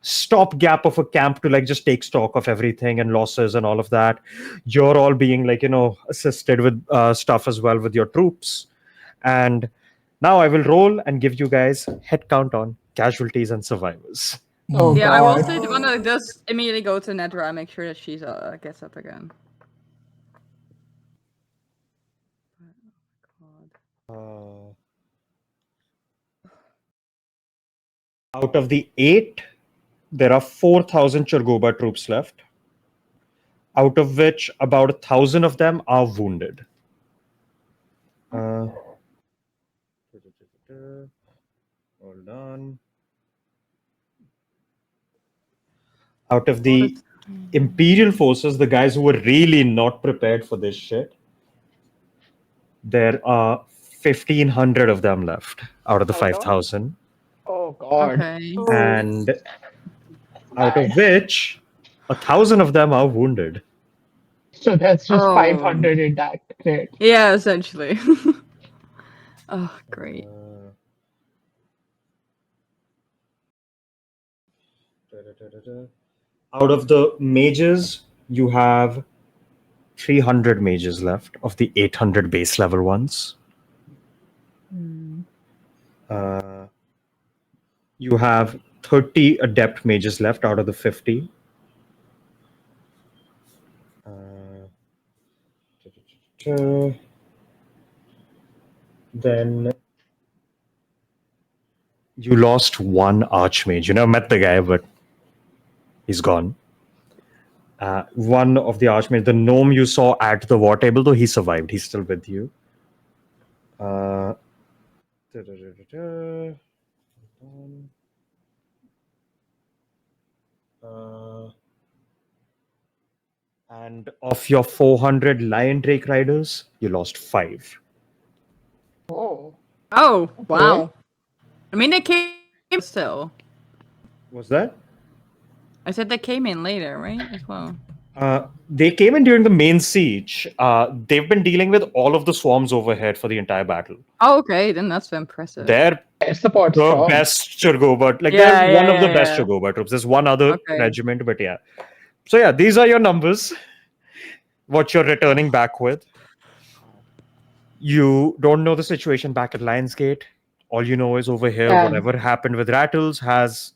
stopgap of a camp to like just take stock of everything and losses and all of that. You're all being like, assisted with stuff as well with your troops. And now I will roll and give you guys head count on casualties and survivors. Oh yeah, I will god. say Devana does immediately go to Nedra and make sure that she's gets up again. Out of the 8, there are 4,000 Churgoba troops left, out of which about 1,000 of them are wounded. Hold on. Out of the Imperial forces, the guys who were really not prepared for this shit, there are 1,500 of them left out of the 5,000. Oh god. Okay. And out of which 1,000 of them are wounded. So that's just Oh. 500 intact. Great. Yeah, essentially. Oh, great. Out of the mages, you have 300 mages left of the 800 base level ones. You have 30 adept mages left out of the 50. Then you lost one archmage. You never met the guy, but he's gone. One of the archmages, the gnome you saw at the war table, though, he survived. He's still with you. And of your 400 lion drake riders, you lost 5. Oh. Oh, wow. I mean, they came still. Was that? I said they came in later, right? As well. They came in during the main siege. They've been dealing with all of the swarms overhead for the entire battle. Oh, okay. Then that's impressive. They're Support the strong. best Churgoba. Like, Yeah, they're one yeah, of the yeah, best yeah. Churgoba troops. There's one other Okay. regiment, but yeah. So yeah, these are your numbers. What you're returning back with. You don't know the situation back at Lionsgate. All you know is over here, Yeah. whatever happened with Rattles has,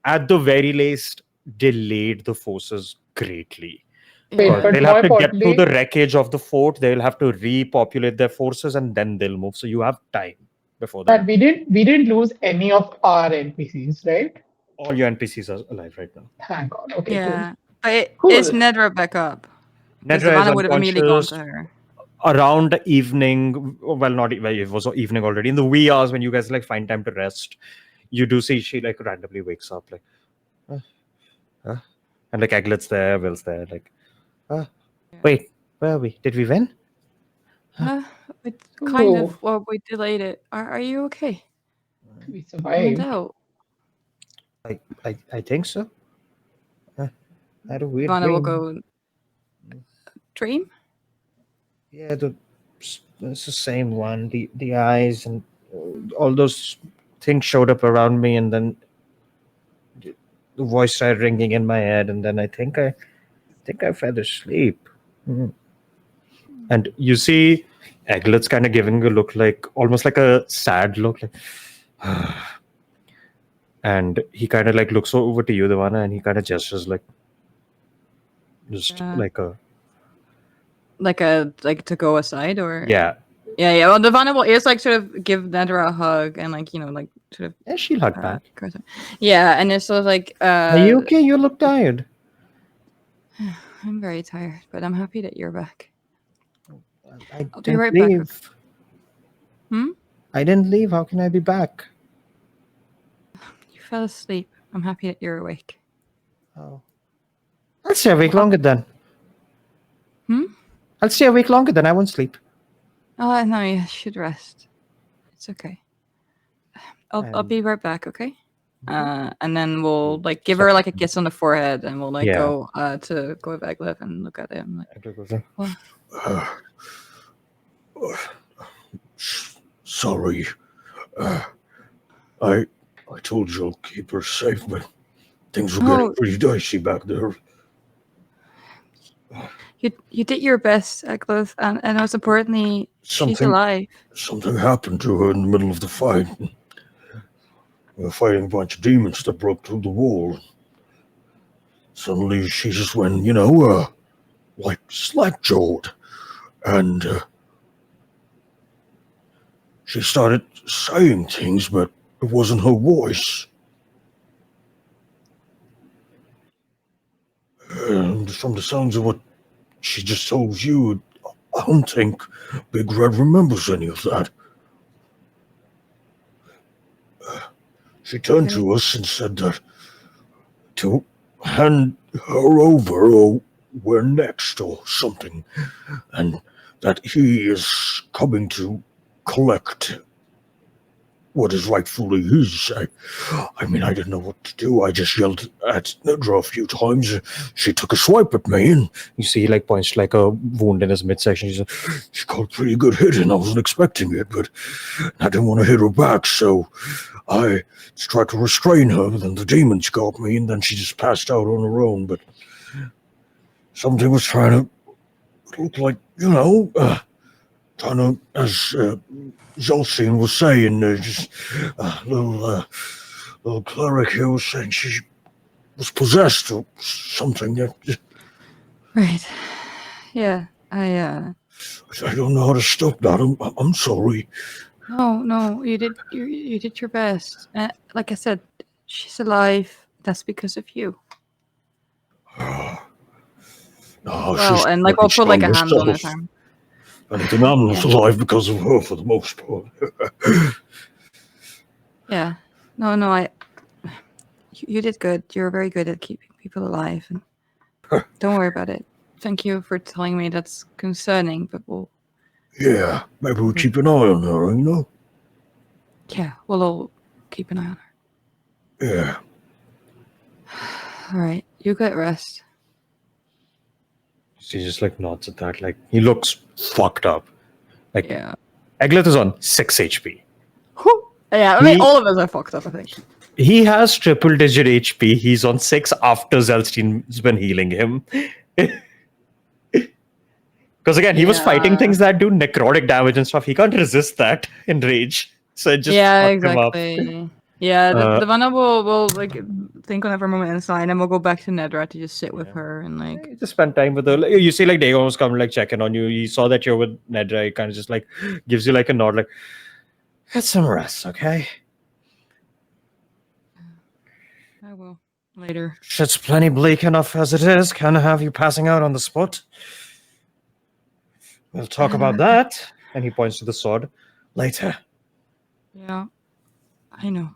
at the very least, delayed the forces greatly. Wait, Yeah. but They'll more have to get through importantly, the wreckage of the fort. They'll have to repopulate their forces, and then they'll move. So you have time before that. but we didn't lose any of our NPCs, right? All your NPCs are alive right now. Thank God. Okay, Yeah. But Cool. is Nedra back up? Because Nedra is Savannah would have immediately gone unconscious. to her. Around evening, well, not well, it was evening already. In the wee hours when you guys like find time to rest, you do see she like randomly wakes up like, and like Aglet's there, Will's there, like, wait, where are we? Did we win? It's kind Ooh. of. Well, we delayed it. Are you okay? We I went survived. out. I think so. I had a weird Savannah will dream. go. Dream? Yeah, it's the same one. The eyes and all those things showed up around me, and then the voice started ringing in my head, and then I think I fell asleep. And you see, Eglet's kind of giving a look like almost like a sad look, like, and he kind of like looks over to you, Devana, and he kind of gestures like, just like a to go aside or yeah. Yeah. Well, Devana will is like sort of give Nedra a hug and like like sort of Yeah, she'll hug back. Yeah, and it's sort of like Are you okay? You look tired. I'm very tired, but I'm happy that you're back. I'll be right back, okay? I didn't leave. How can I be back? You fell asleep. I'm happy that you're awake. Oh. I'll stay awake longer then. I'll stay awake longer then. I won't sleep. Oh no, you should rest. It's okay. I'll be right back, okay? And then we'll like give her like a kiss on the forehead, and we'll like go to Eglith and look at him. Like, what? Sorry. I told you I'll keep her safe, but things were getting pretty dicey back there. You did your best, Eglith, and most importantly, she's alive. Something happened to her in the middle of the fight. We were fighting a bunch of demons that broke through the wall. Suddenly she just went, like slack-jawed. And she started saying things, but it wasn't her voice. And from the sounds of what she just told you, I don't think Big Red remembers any of that. She turned to us and said that to hand her over, or we're next, or something, and that he is coming to collect what is rightfully his. I mean, I didn't know what to do. I just yelled at Nidra a few times. She took a swipe at me, and you see, like, points to, like, a wound in his midsection. She got a pretty good hit, and I wasn't expecting it, but I didn't want to hit her back, so I tried to restrain her, but then the demons got me, and then she just passed out on her own, but something was trying to look like, trying to, as Zolcine was saying, just a little cleric here was saying she was possessed or something. Right. Yeah, I don't know how to stop that. I'm sorry. No, you did your best. Like I said, she's alive. That's because of you. Well, and like we'll put like a hand on his arm. Anything I'm not alive because of her for the most part. Yeah. No, you did good. You're very good at keeping people alive. And don't worry about it. Thank you for telling me that's concerning, but we'll... Yeah, maybe we'll keep an eye on her, Yeah, we'll all keep an eye on her. Yeah. All right, you get rest. She just like nods at that. Like he looks fucked up. Like yeah, Eglith is on 6 HP. Yeah, I mean all of us are fucked up. I think he has triple-digit HP. He's on 6 after Zelstein's been healing him. Because again, he was fighting things that do necrotic damage and stuff. He can't resist that in rage. So it just fucked him up. Yeah, the vulnerable will like think on every moment inside, and we'll go back to Nedra to just sit with her and like just spend time with her. You see, like Dagon was coming, like checking on you. He saw that you're with Nedra. He kind of just like gives you like a nod, like get some rest, okay? I will later. Shit's plenty bleak enough as it is. Can't have you passing out on the spot. We'll talk about that. And he points to the sword later. Yeah, I know.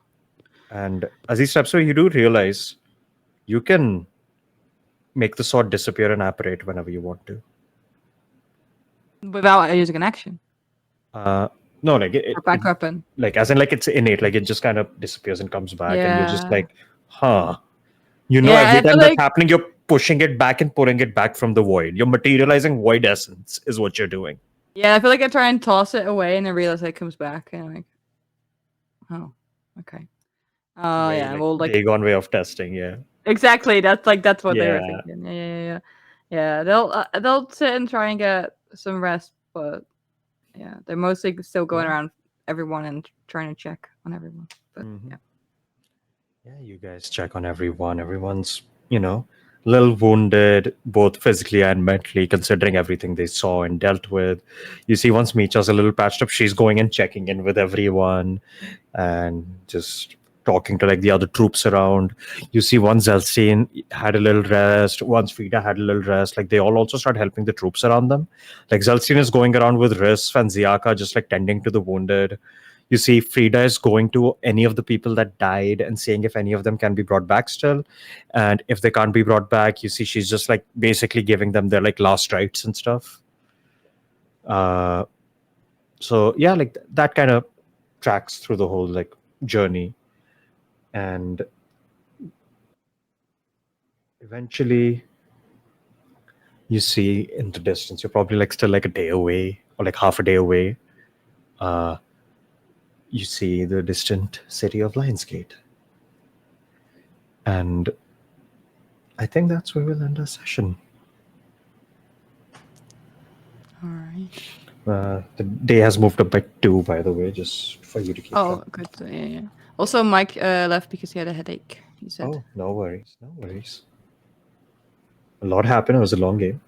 And as he steps away, you do realize you can make the sword disappear and apparate whenever you want to. Without using an action? No, like or back weapon. Like as in like it's innate, like it just kind of disappears and comes back, and you're just like, huh. Every time that's happening, you're pushing it back and pulling it back from the void. You're materializing void essence is what you're doing. Yeah, I feel like I try and toss it away and I realize it comes back and I'm like, oh, okay. Oh yeah, like, well like Dagon way of testing, yeah. Exactly. That's what they were thinking. Yeah. They'll sit and try and get some rest, but yeah, they're mostly still going around everyone and trying to check on everyone. But yeah, you guys check on everyone. Everyone's, a little wounded, both physically and mentally, considering everything they saw and dealt with. You see, once Micha's a little patched up, she's going and checking in with everyone and just talking to like the other troops around. You see, once Zelstein had a little rest, once Frida had a little rest, like they all also start helping the troops around them. Like Zelstein is going around with Riss and Ziaka just like tending to the wounded. You see Frida is going to any of the people that died and seeing if any of them can be brought back still. And if they can't be brought back, you see she's just like basically giving them their like last rites and stuff. So yeah, like that kind of tracks through the whole like journey. and eventually you see in the distance, you're probably like still like a day away or like half a day away. You see the distant city of Lionsgate. And I think that's where we'll end our session. All right. The day has moved up by 2, by the way, just for you to keep Oh, track. good. Yeah. Also, Mike left because he had a headache. He said. Oh, no worries. No worries. A lot happened. It was a long game.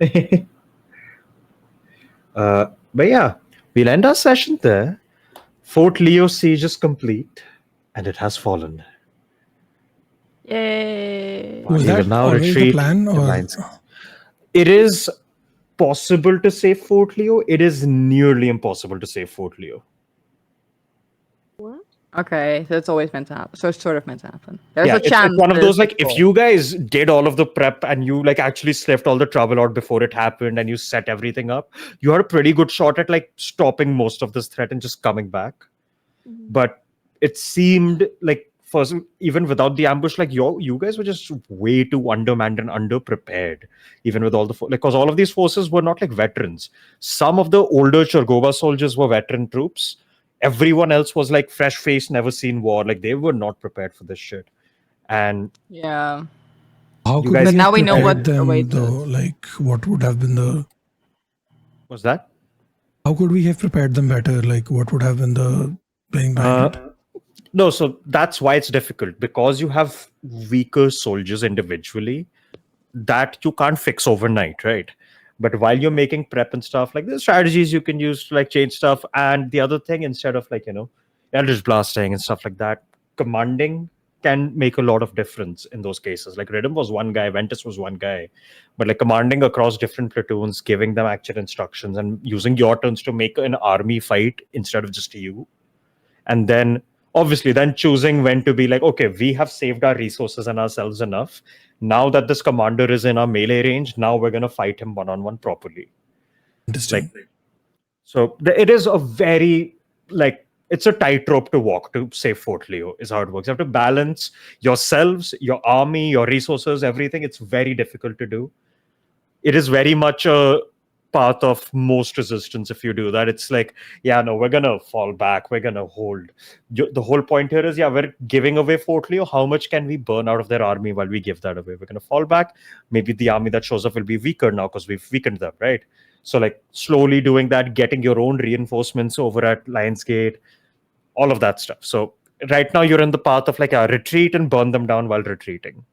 But yeah, we'll end our session there. Fort Leo siege is complete, and it has fallen. Yay! Was We will that now always the retreat plan, to or Lionsgate. It is possible to save Fort Leo. It is nearly impossible to save Fort Leo. What? Okay, so it's always meant to happen. So it's sort of meant to happen. There's a It's chance. one of there's those, like, a if call. you guys did all of the prep and you like actually sniffed all the trouble out before it happened and you set everything up, you had a pretty good shot at like stopping most of this threat and just coming back. Mhm. But it seemed like first, even without the ambush, like you guys were just way too undermanned and underprepared, even with all the because all of these forces were not like veterans. Some of the older Chergova soldiers were veteran troops. Everyone else was like fresh face, never seen war. Like they were not prepared for this shit. And Yeah. how You could guys- we But now have we know prepared what them, awaits though? us. Like, what would have been the? what's that? How could we have prepared them better? Like, what would have been the playing behind it? No, so that's why it's difficult, because you have weaker soldiers individually that you can't fix overnight, right? But while you're making prep and stuff, like there's strategies you can use to like change stuff. And the other thing, instead of like, Eldritch blasting and stuff like that, commanding can make a lot of difference in those cases. Like Rhythm was one guy, Ventus was one guy, but like commanding across different platoons, giving them actual instructions and using your turns to make an army fight instead of just you. And then obviously then choosing when to be like, okay, we have saved our resources and ourselves enough. Now that this commander is in our melee range, now we're going to fight him one-on-one properly. Interesting. So it is a very, like, it's a tightrope to walk to save Fort Leo is how it works. You have to balance yourselves, your army, your resources, everything. It's very difficult to do. It is very much a path of most resistance if you do that. It's like, yeah, no, we're gonna fall back, we're gonna hold. The whole point here is, yeah, we're giving away Fort Leo. How much can we burn out of their army while we give that away? We're gonna fall back. Maybe the army that shows up will be weaker now because we've weakened them, right? So like slowly doing that, getting your own reinforcements over at Lionsgate, all of that stuff. So right now you're in the path of like a retreat and burn them down while retreating.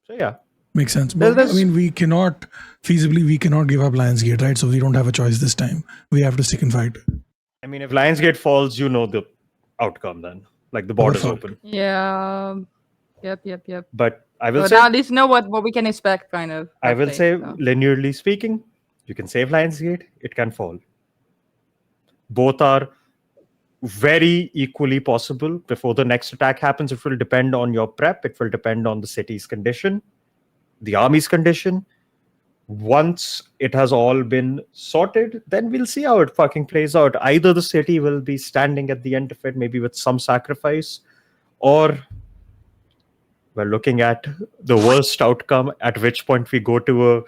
So yeah. Makes sense. But I mean, we cannot give up Lionsgate, right? So we don't have a choice this time. We have to stick and fight. I mean, if Lionsgate falls, you know the outcome then. Like the border's fuck. open. Yeah. Yep. But I will So say, now at least know what we can expect, kind of. I will update, say, so. linearly speaking, you can save Lionsgate, it can fall. Both are very equally possible. Before the next attack happens, it will depend on your prep. It will depend on the city's condition, the army's condition. Once it has all been sorted, then we'll see how it fucking plays out. Either the city will be standing at the end of it, maybe with some sacrifice, or we're looking at the worst outcome, at which point we go to a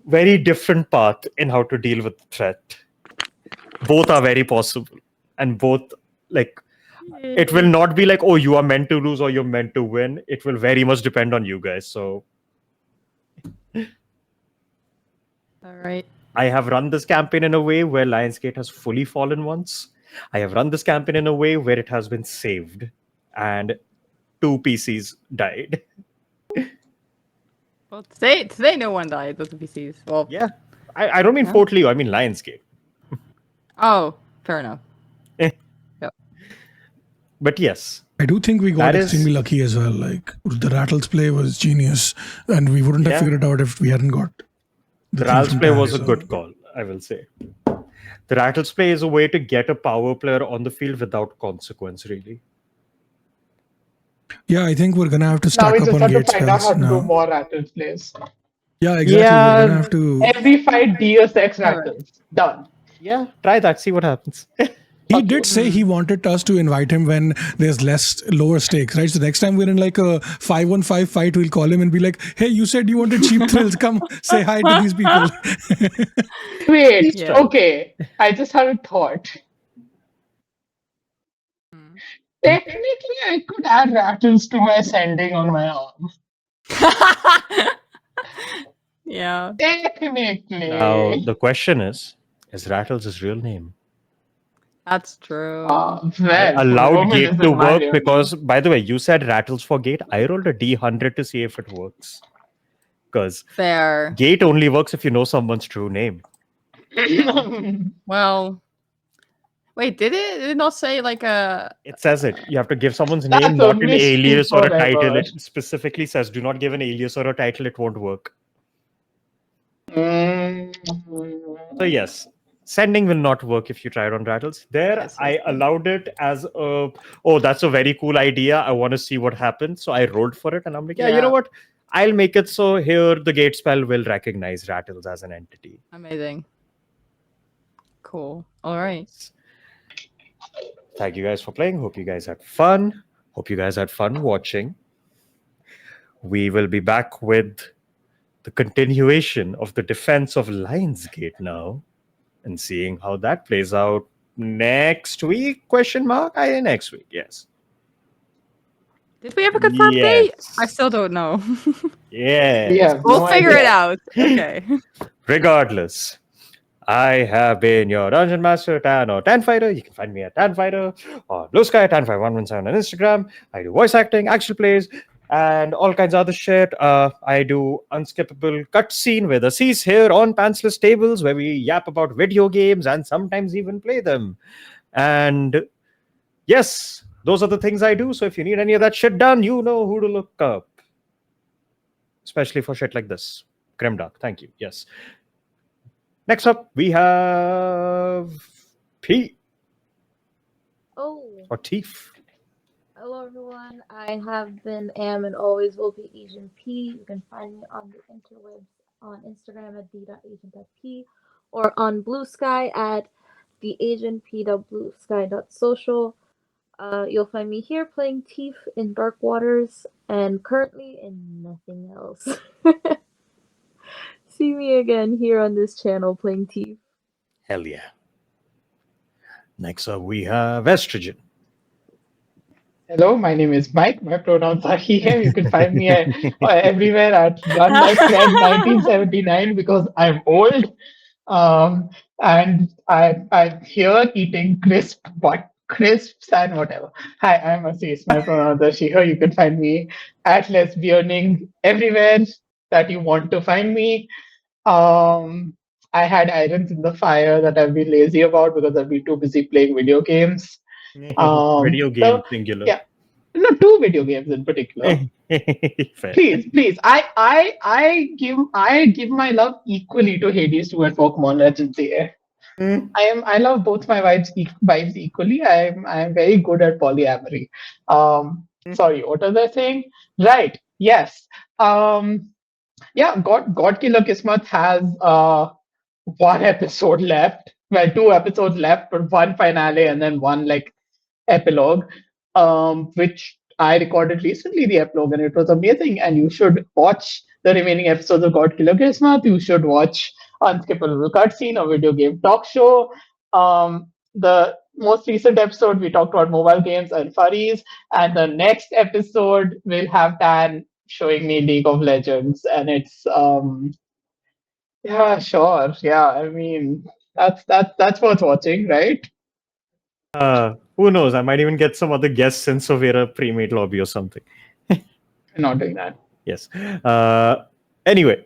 very different path in how to deal with the threat. Both are very possible. And both, like, it will not be like, oh, you are meant to lose or you're meant to win. It will very much depend on you guys. So All right. I have run this campaign in a way where Lionsgate has fully fallen once. I have run this campaign in a way where it has been saved and 2 PCs died. Well, today no one died with the PCs. Well, Yeah. I don't mean Yeah. Fort Leo, I mean Lionsgate. Oh, fair enough. But yes. I do think we got That is- extremely lucky as well. Like the Rattles play was genius, and we wouldn't have Yeah. figured it out if we hadn't got The thing Rattles from play Tag, was a so- good call, I will say. The Rattles play is a way to get a power player on the field without consequence, really. Yeah, I think we're gonna have to Now stack we up just on have to gate find out how spells to do now. more rattles plays. Yeah, exactly. Yeah. We're gonna have to. Every fight Deus Ex Alright. rattles. Done. Yeah, try that, see what happens. He Fuck did you. say he wanted us to invite him when there's lower stakes, right? So next time we're in like a 5-on-5 fight, we'll call him and be like, "Hey, you said you wanted cheap thrills. Come say hi to these people." Wait, Yeah. okay. I just had a thought. Hmm. Technically, I could add rattles to my sending on my arm. Yeah. Technically. Now the question is Rattles his real name? That's true. I Well, allowed Roman Gate isn't to my work real because, by the way, you said Rattles for Gate. I rolled a D100 to see if it works. Because Fair. Gate only works if you know someone's true name. name. Well, wait, did it? Did it not say like a? It says it. You have to give someone's That's name, not an only Steve alias or a title. forever. It specifically says do not give an alias or a title, it won't work. Mm. So, yes, sending will not work if you try it on Rattles. There, Yes, I yes, yes. allowed it as a, oh, that's a very cool idea. I want to see what happens. So, I rolled for it and I'm like, yeah, you know Yeah. what? I'll make it so here the Gate spell will recognize Rattles as an entity. Amazing. Cool. All right. Thank you guys for playing. Hope you guys had fun. Hope you guys had fun watching. We will be back with the continuation of the defense of Lionsgate now and seeing how that plays out next week, question mark? Next week, yes. Did we ever confirm date? I Yes. still don't know. Yes. We have We'll no figure it idea. out. Okay. Regardless, I have been your Dungeon Master, Tan or Tan Fighter. You can find me at Tan Fighter or Blue Sky, Tan5117 on Instagram. I do voice acting, actual plays, and all kinds of other shit. I do Unskippable Cutscene with a cease here on Pantsless Tables, where we yap about video games and sometimes even play them. And yes, those are the things I do. So if you need any of that shit done, you know who to look up. Especially for shit like this. Grimdark, thank you. Yes. Next up, we have P Oh, or Teef. hello everyone. I have been, am, and always will be Asian P. You can find me on the interwebs on Instagram at d.agent.p or on Blue Sky at theasianp.bluesky.social. You'll find me here playing Teef in Dark Waters and currently in nothing else. See me again here on this channel playing Teef. Hell yeah. Next up, we have Estrogen. Hello, my name is Mike. My pronouns are he, him. You can find me everywhere at Run My Friend 1979 because I'm old. And I'm here eating crisps and whatever. Hi, I'm Assis. My pronouns are she, her. You can find me at Lesbianing everywhere that you want to find me. I had irons in the fire that I've been lazy about because I've been too busy playing video games. Video game So singular. yeah, no, two video games in particular. Fair. Please, I give my love equally to Hades 2 and Pokemon Legends here. I love both my wives equally. I'm very good at polyamory. Sorry, what was I saying? Right, yes. Yeah, God Killer Kismet has one episode left. Well, two episodes left, but one finale and then one like epilogue, which I recorded recently, the epilogue, and it was amazing. And you should watch the remaining episodes of God Killer Christmas. You should watch Unskippable Cutscene, a video game talk show. The most recent episode, we talked about mobile games and furries. And the next episode, we'll have Dan showing me League of Legends. And it's, yeah, sure. Yeah, I mean, that's worth watching, right? Who knows? I might even get some other guests in Sovera pre-made lobby or something. I'm not doing that. Yes. Anyway,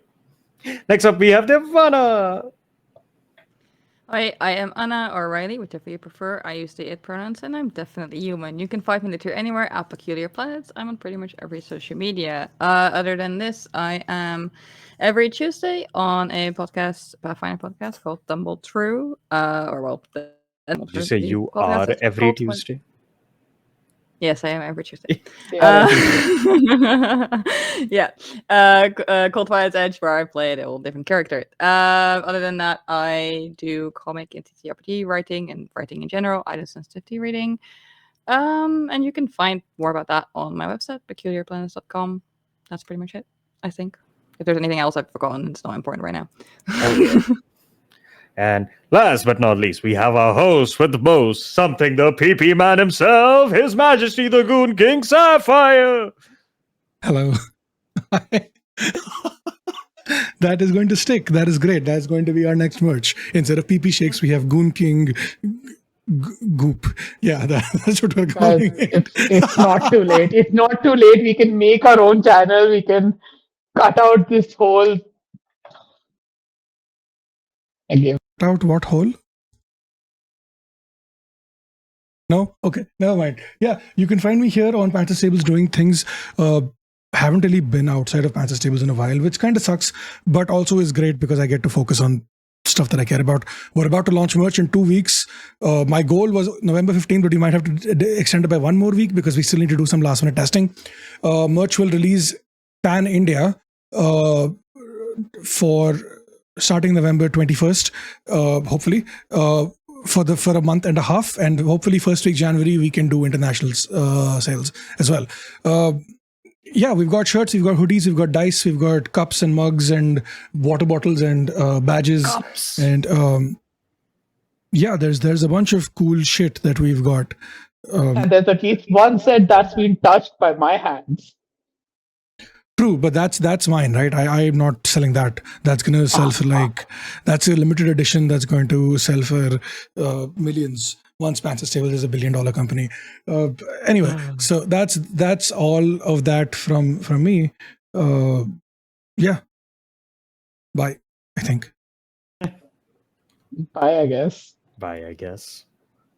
next up we have Devana. Hi, I am Anna or Riley, whichever you prefer. I use the it pronouns, and I'm definitely human. You can find me literally anywhere at Peculiar Planets. I'm on pretty much every social media. Other than this, I am every Tuesday on a podcast, Pathfinder podcast called Tumble True. Did you say you are every Tuesday? Yes, I am every Tuesday. Yeah, Yeah. Cold Fire's Edge, where I played a whole different character. Other than that, I do comic and TTRPG writing and writing in general, item sensitivity reading. And you can find more about that on my website, peculiarplanets.com. That's pretty much it, I think. If there's anything else I've forgotten, it's not important right now. And last but not least, we have our host with the most, something the PP man himself, His Majesty the Goon King Sapphire. Hello. That is going to stick. That is great. That's going to be our next merch. Instead of PP Shakes, we have Goon King Goop. Yeah, that's what we're calling it. it's not too late. It's not too late. We can make our own channel. We can cut out this whole. Again. Cut out what hole? No? Okay, never mind. Yeah, you can find me here on Pantsless Tables doing things. Haven't really been outside of Pantsless Tables in a while, which kind of sucks, but also is great because I get to focus on stuff that I care about. We're about to launch merch in 2 weeks. My goal was November 15th, but we might have to extend it by 1 more week because we still need to do some last minute testing. Merch will release pan India for starting November 21st, hopefully, for a month and a half, and hopefully first week January we can do international sales as well. Yeah, we've got shirts, we've got hoodies, we've got dice, we've got cups and mugs and water bottles and badges. Cups. And yeah, there's a bunch of cool shit that we've got. And there's at least one set that's been touched by my hands. True, but that's mine, right? I'm not selling that. That's going to sell for that's a limited edition that's going to sell for millions. Once Pantsless Tables is $1 billion company. Anyway, so that's all of that from me. Yeah. Bye, I think. Bye, I guess. Bye, I guess.